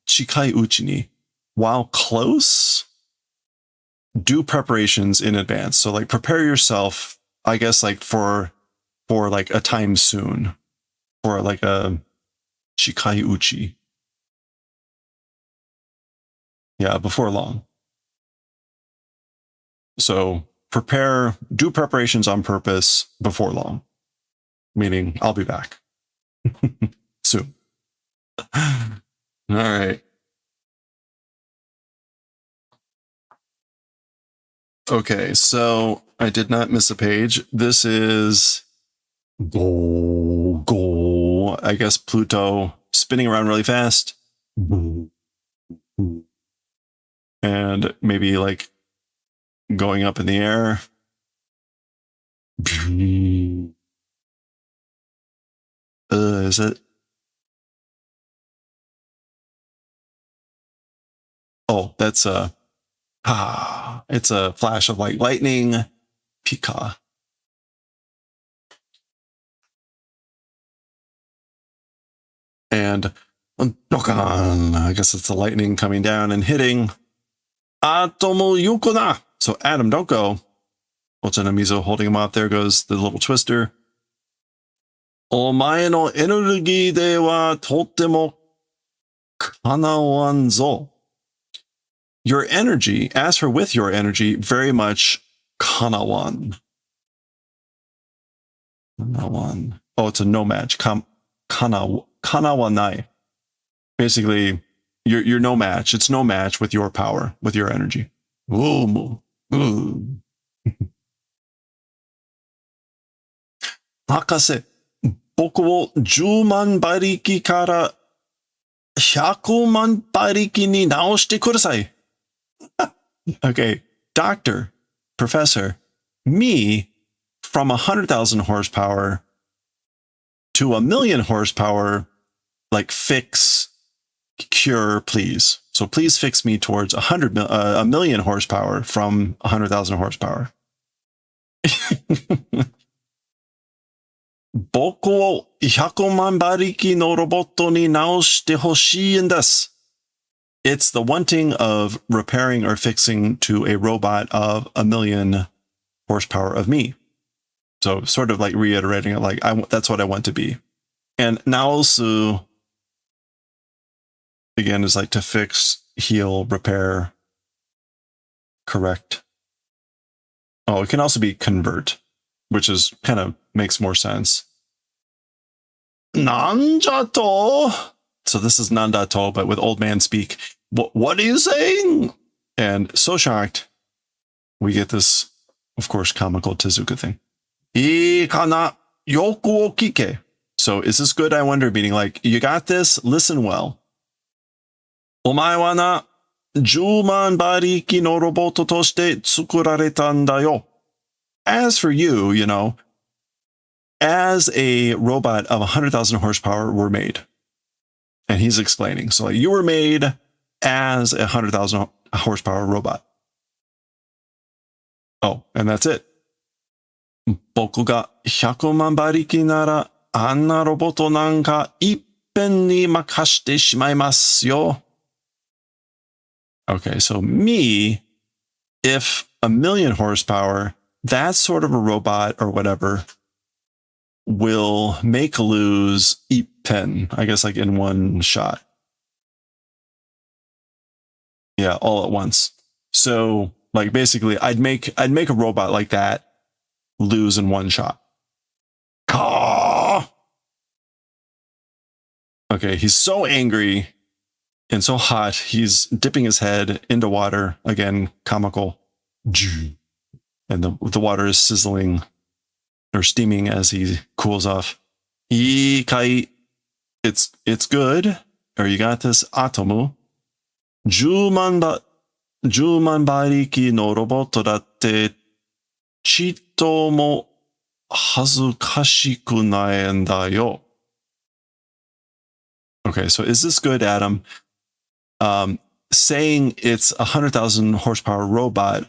chikaiuchi ni, while close, do preparations in advance. So, like, prepare yourself, I guess, like, for like, a time soon. For, like, a chikaiuchi. Yeah, before long. So do preparations on purpose before long. Meaning I'll be back. Soon. All right. Okay, so I did not miss a page. This is go. I guess Pluto spinning around really fast. And maybe like going up in the air. Is it? Oh, that's it's a flash of like lightning. Pika. And I guess it's the lightning coming down and hitting. Atomo yukona. So Adam, don't go. Ochanamizo holding him up. There goes the little twister. Omae no energy de wa tottemo Kanawanzo. Your energy, as for with your energy, very much kanawan. Kanawan. Oh, it's a no match. Kanawanai. Basically, you're no match. It's no match with your power, with your energy. Ooh. Ooh. Hakase, boku wo 10万馬力から100万馬力に直してください. Okay, doctor, professor, me from 100,000 horsepower to 1,000,000 horsepower, like fix, cure, please. So please fix me towards 1,000,000 horsepower from 100,000 horsepower. 僕を100万馬力のロボットに直してほしいんです. It's the wanting of repairing or fixing to a robot of 1,000,000 horsepower of me. So sort of like reiterating it, like that's what I want to be. And naosu, again, is like to fix, heal, repair, correct. Oh, it can also be convert, which is kind of makes more sense. Nanjato. So this is nandato, but with old man speak. What are you saying? And so shocked, we get this, of course, comical Tezuka thing. Ikana yoku o kike. So is this good, I wonder, meaning like, you got this, listen well. Omae wa na 10万馬力のロボットとして作られたんだよ. As for you, you know, as a robot of 100,000 horsepower were made. And he's explaining. So like, you were made as a 100,000 horsepower robot. Oh, and that's it. 僕が100万馬力なら、あんなロボットなんかいっぺんに任してしまいますよ. Okay, so me, if 1,000,000 horsepower, that sort of a robot or whatever will make lose ippen, I guess like in one shot. Yeah, all at once. So like basically I'd make a robot like that lose in one shot. Ah! Okay, he's so angry and so hot, he's dipping his head into water. Again, comical. And the water is sizzling or steaming as he cools off. Ikai, it's good. Or you got this, Atomu. 10万馬力のロボットだってちっとも恥ずかしくないんだよ. Okay, so is this good, Adam? Saying it's a 100,000 horsepower robot,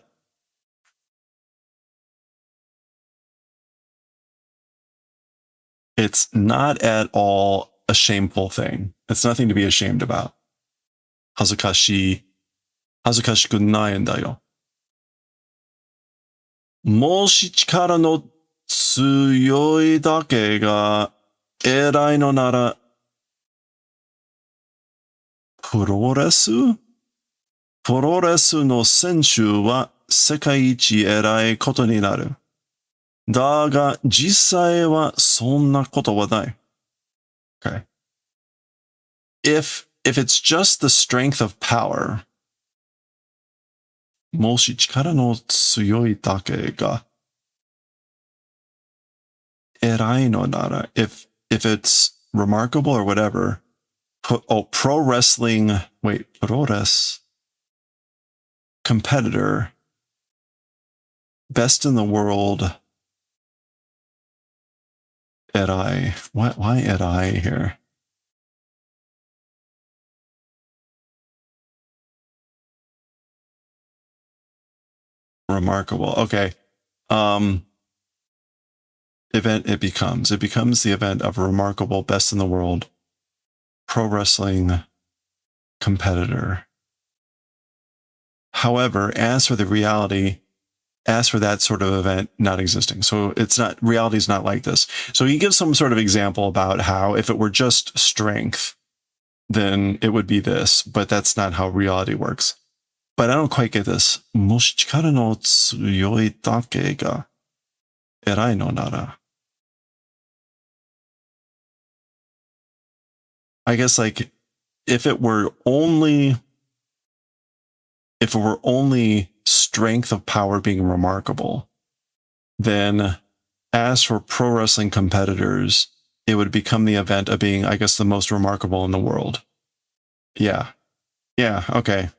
it's not at all a shameful thing. It's nothing to be ashamed about. 恥ずかしくないんだよ. もし力の強いだけが偉いのなら、プロレスの選手は世界一偉いことになる。だが実際はそんなことはない。Okay. If it's just the strength of power, もし力の強いだけが偉いのなら、if it's remarkable or whatever, pro wrestling, pro res, competitor, best in the world, erai. Why erai here? Remarkable. Okay. Event it becomes the event of a remarkable best in the world pro wrestling competitor. However, as for the reality, as for that sort of event not existing. So it's not, reality is not like this. So he gives some sort of example about how if it were just strength, then it would be this, but that's not how reality works. But I don't quite get this. もし力の強いだけが偉いのなら. I guess like if it were only strength of power being remarkable, then as for pro wrestling competitors, it would become the event of being, I guess, the most remarkable in the world. Yeah. Yeah, okay.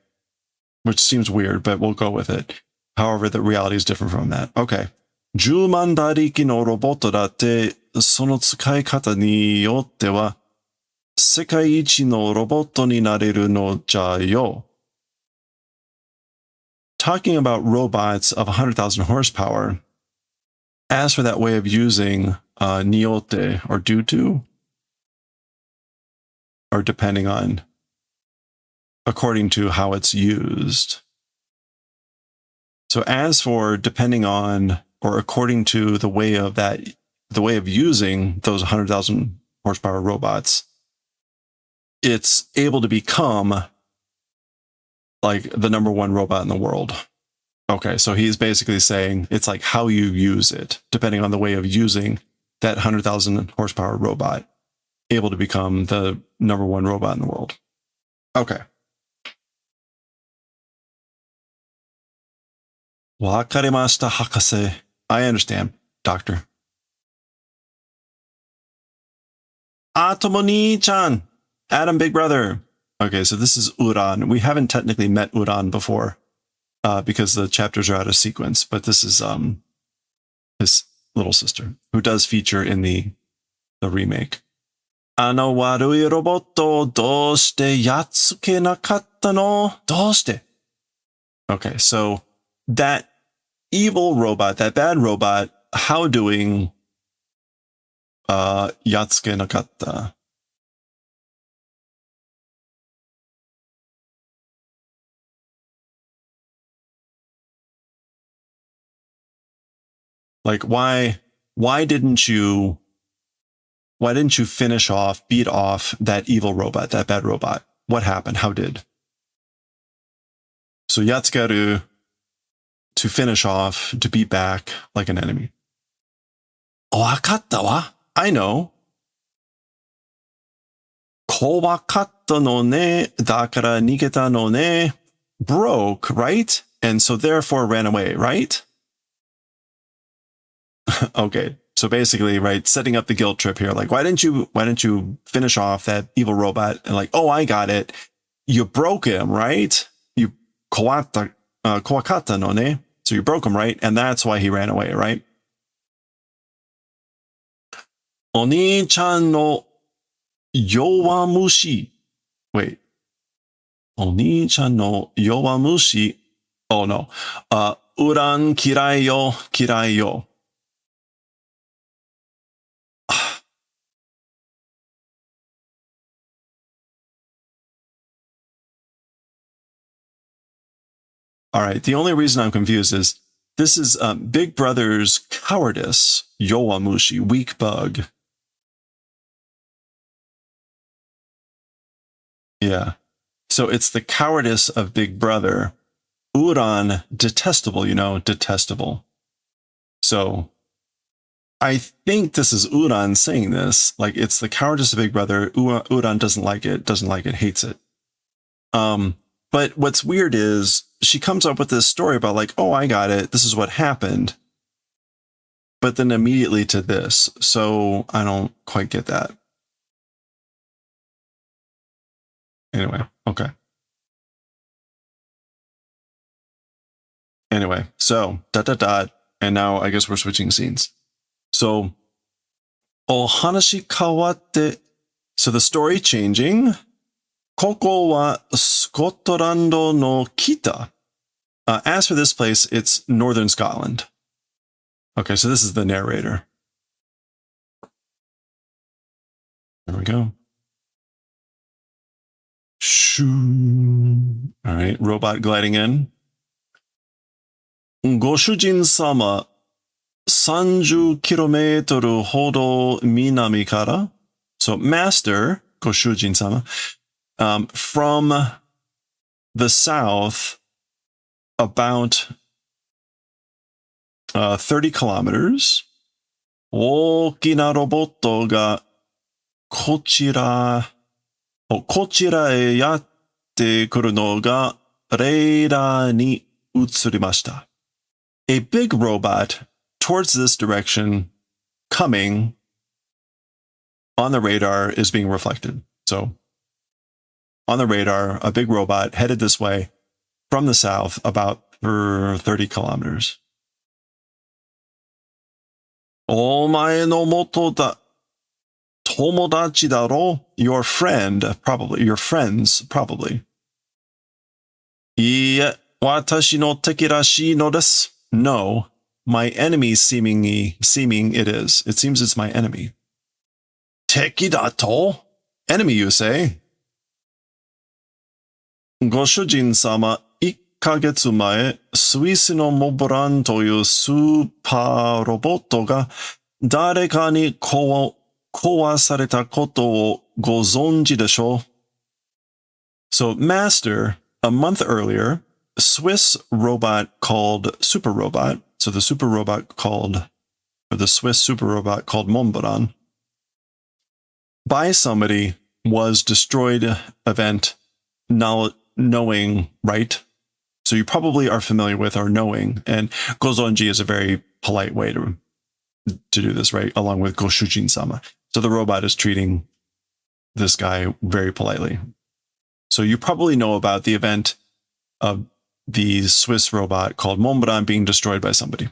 Which seems weird, but we'll go with it. However, the reality is different from that. Okay. 10万馬力のロボットだってその使い方によっては世界一のロボットになれるのじゃよ. Talking about robots of 100,000 horsepower, as for that way of using niote or due to, or depending on, according to how it's used. So as for depending on or according to the way of using those 100,000 horsepower robots, it's able to become like the #1 robot in the world. Okay, so he's basically saying it's like how you use it, depending on the way of using that 100,000 horsepower robot, able to become the #1 robot in the world. Okay. わかりました、博士. I understand, doctor. Atomo ni-chan, Adam Big Brother. Okay, so this is Uran. We haven't technically met Uran before because the chapters are out of sequence, but this is his little sister who does feature in the remake. あの悪いロボットをどうしてやっつけなかったの? どうして? Okay, so that evil robot, that bad robot, how doing やっつけなかった? Like why didn't you finish off, beat off that evil robot, that bad robot? What happened? How did? So yatsukaru, to finish off, to beat back like an enemy. わかったわ. I know. 怖かったのね. だから逃げたのね. Broke, right? And so therefore ran away, right? Okay. So basically, right, setting up the guilt trip here. Like, why didn't you finish off that evil robot? And like, oh, I got it. You broke him, right? You kawakata no ne. So you broke him, right? And that's why he ran away, right? Oni-chan no yowamushi. Wait. Oni-chan no yowamushi. Oh, no. Uran kirai yo, kirai yo. All right. The only reason I'm confused is this is Big Brother's cowardice, yowamushi, weak bug. Yeah. So it's the cowardice of Big Brother. Uran, detestable, detestable. So I think this is Uran saying this. Like, it's the cowardice of Big Brother. Uran doesn't like it, hates it. But what's weird is she comes up with this story about like, oh, I got it. This is what happened. But then immediately to this. So I don't quite get that. Anyway, okay. Anyway, so and now I guess we're switching scenes. So, ohanashi kawatte. So the story changing. Koko wa Scotland no kita. As for this place, it's northern Scotland. Okay, so this is the narrator. There we go. Shoo. All right, robot gliding in. Goshujin sama 30 kilometer hodo minami kara. So master, Goshujin sama, from the south about 30 kilometers. 大きなロボットがこちらへやってくるのがレーダーに映りました。A big robot towards this direction coming on the radar is being reflected. So on the radar, a big robot headed this way from the south about 30 kilometers. お前の元だ。友達だろ? Your friend, probably. Your friends, probably. いいえ、私の敵らしいのです。No, my enemy seeming it is. It seems it's my enemy. 敵だと? Enemy, you say? ご主人様、1ヶ月前、スイスのモブランというスーパーロボットが誰かに壊されたことをご存知でしょう? So, Master, a month earlier, a Swiss robot called Super Robot, so the Super Robot called, or the Swiss Super Robot called Montblanc, by somebody was destroyed event knowing, right? So you probably are familiar with our knowing, and gozonji is a very polite way to do this, right? Along with goshujin-sama. So the robot is treating this guy very politely. So you probably know about the event of the Swiss robot called Montblanc being destroyed by somebody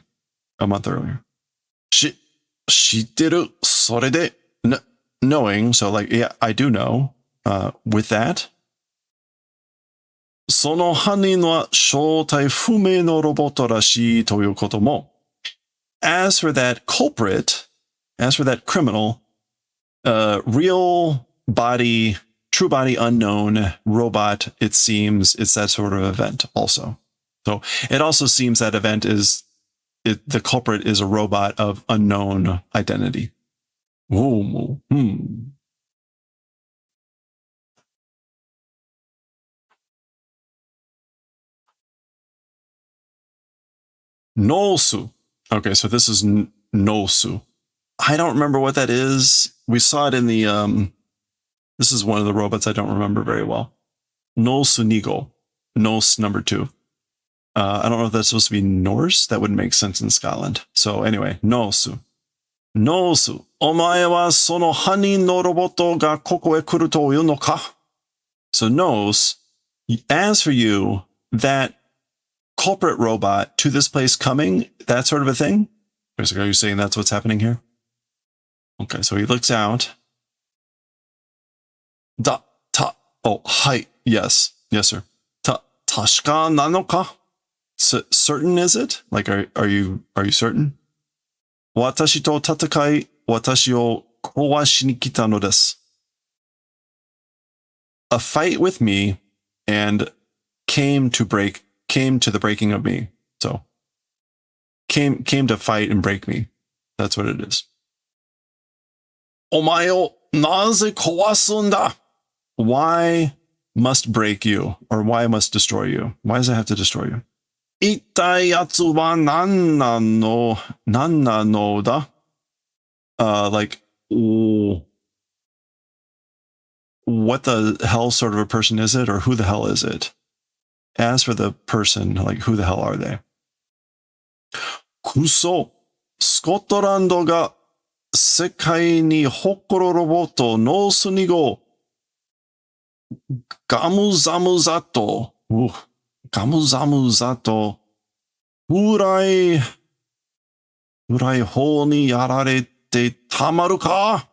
a month earlier. 知ってる、それで、knowing, so like, yeah, I do know. With that, その犯人は正体不明のロボットらしいということも。As for that culprit, as for that criminal, real body, true body unknown robot, it seems it's that sort of event also. So it also seems that event is, the culprit is a robot of unknown identity. Ooh, Nosu. Okay, so this is Nosu. I don't remember what that is. We saw it in the, this is one of the robots I don't remember very well. Nosu Nigo. Nos number 2. I don't know if that's supposed to be Norse. That wouldn't make sense in Scotland. So anyway, Nosu. Nosu. お前はその犯人のロボットがここへ来るというのか? So Nos, as for you, that culprit robot to this place coming, that sort of a thing? Are you saying that's what's happening here? Okay, so he looks out. Hi, yes, sir. 確かなのか? Certain is it? Like, are you certain? 私と戦い、私を壊しに来たのです. A fight with me and came to the breaking of me. So came to fight and break me. That's what it is. お前をなぜ壊すんだ? Why must break you, or why must destroy you? Why does it have to destroy you? 一体やつは何なのだ? Like, what the hell sort of a person is it, or who the hell is it? As for the person, like, who the hell are they? くそ、スコットランドが世界に誇るロボットノース2号。ガムザムザと、暗い方にやられてたまるか?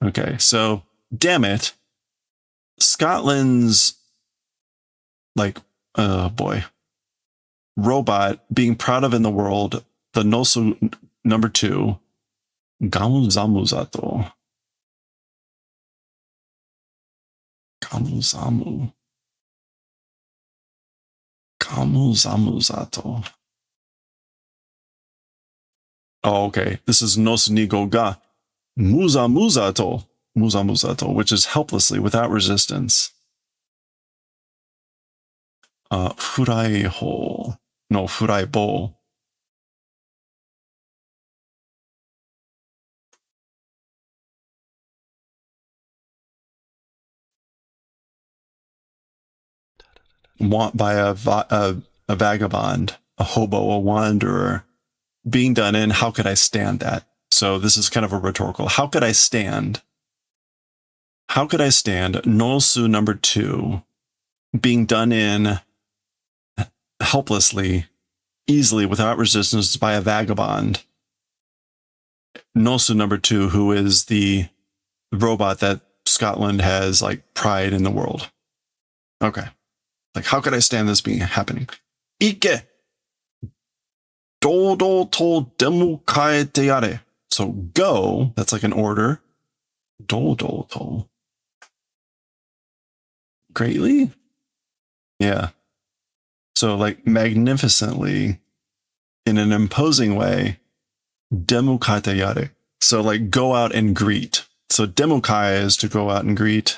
Okay, so, damn it. Scotland's, like, robot being proud of in the world, the Nosu number 2, Gamuzamuzato. Gamuzamuzato. Oh, okay. This is Nosunigo ga Muzamuzato. muzamuzato, which is helplessly without resistance. Furaiho. No, furaibo. By a vagabond, a hobo, a wanderer, being done in. How could I stand that? So this is kind of a rhetorical. How could I stand? How could I stand Nosu number 2 being done in helplessly, easily, without resistance by a vagabond? Nosu number 2, who is the robot that Scotland has like pride in the world. Okay. Like, how could I stand this being happening? Ike! Dodo to demu kaete yare. So go, that's like an order. Dodo to. Greatly? Yeah. So like magnificently, in an imposing way, demu kaete yare. So like go out and greet. So demukai is to go out and greet.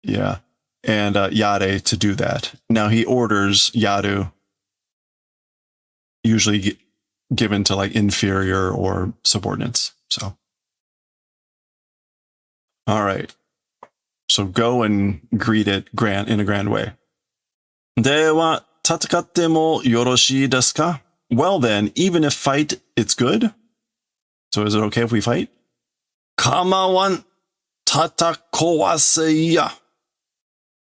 Yeah. And yare to do that. Now he orders yaru, usually given to like inferior or subordinates. So, all right. So go and greet it in a grand way. Dewa tatakatte mo yoroshii desu ka? Well then, even if fight, it's good. So is it okay if we fight? Kamawan tatakowase.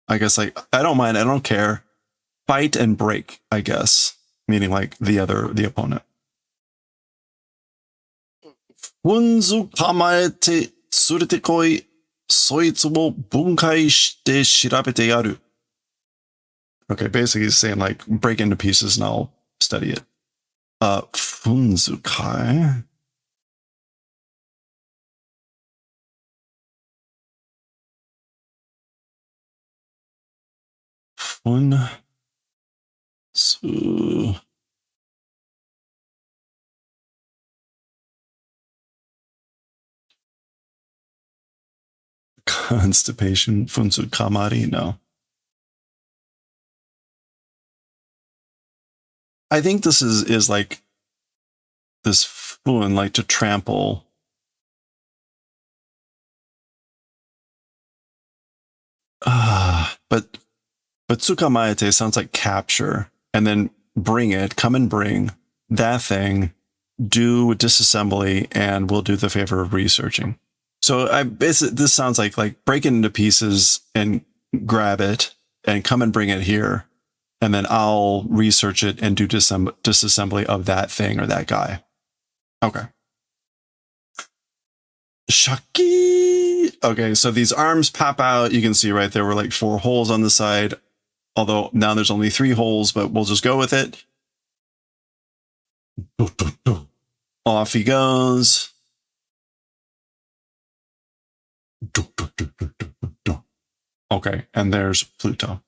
I guess like, I don't mind. I don't care. Fight and break, I guess. Meaning like the opponent. Funzu kamaete tsurete koi, soitsu wo bunkai shite shirabete yaru. Okay, basically he's saying like, break into pieces and I'll study it. Funzu kai. Constipation, funsu kamari, no. I think this is like this fun, like to trample. But tsukamaete sounds like capture and then bring it, come and bring that thing, do disassembly, and we'll do the favor of researching. So this sounds like break it into pieces and grab it and come and bring it here. And then I'll research it and do disassembly of that thing or that guy. Okay. Shaki. Okay, so these arms pop out. You can see right there were like 4 holes on the side. Although now there's only 3 holes, but we'll just go with it. Off he goes. Okay, and there's Pluto.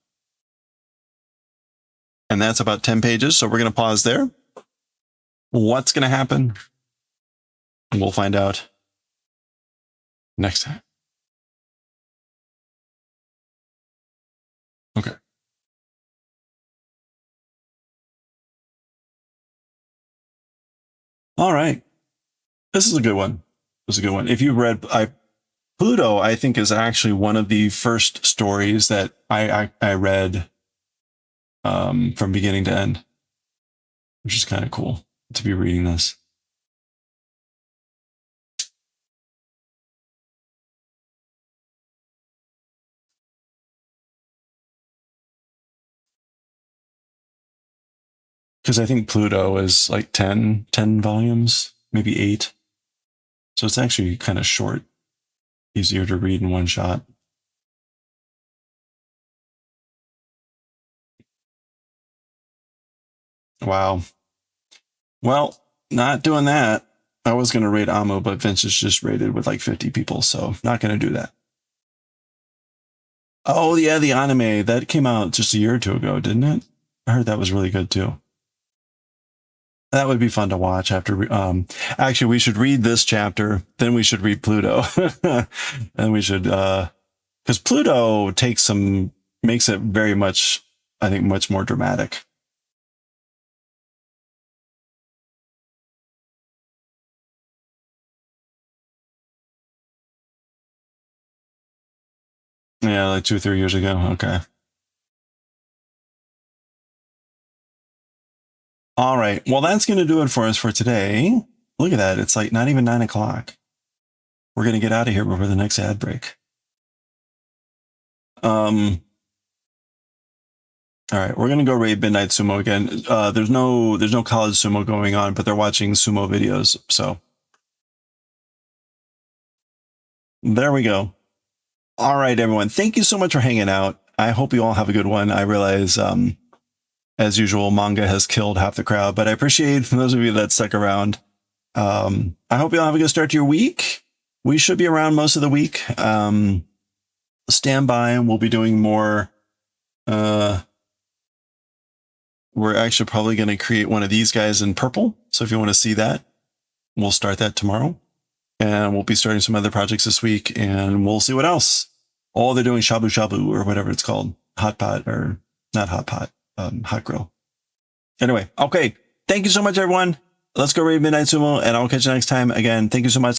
And that's about 10 pages, so we're going to pause there. What's going to happen? We'll find out next time. Okay. All right. This is a good one. This is a good one. If you read, Pluto, I think, is actually one of the first stories that I read from beginning to end, which is kind of cool to be reading this. Because I think Pluto is like 10 volumes, maybe 8. So it's actually kind of short, easier to read in one shot. Wow. Well, not doing that. I was going to rate Amu, but Vince is just rated with like 50 people, so not going to do that. Oh, yeah, the anime. That came out just a year or 2 ago, didn't it? I heard that was really good too. That would be fun to watch after. Actually, we should read this chapter, then we should read Pluto, and we should because Pluto makes it very much, I think, much more dramatic. Yeah, like 2 or 3 years ago. Okay. All right. Well, that's going to do it for us for today. Look at that. It's like not even 9 o'clock. We're going to get out of here before the next ad break. All right. We're going to go raid Midnight Sumo again. There's no college sumo going on, but they're watching sumo videos. So there we go. All right, everyone. Thank you so much for hanging out. I hope you all have a good one. I realize, as usual, manga has killed half the crowd, but I appreciate those of you that stuck around. I hope you all have a good start to your week. We should be around most of the week. Stand by and we'll be doing more. We're actually probably going to create one of these guys in purple. So if you want to see that, we'll start that tomorrow. And we'll be starting some other projects this week, and we'll see what else. Oh, they're doing shabu shabu or whatever it's called. Hot pot, or not hot pot, hot grill. Anyway, okay. Thank you so much, everyone. Let's go raid Midnight Sumo, and I'll catch you next time. Again, thank you so much.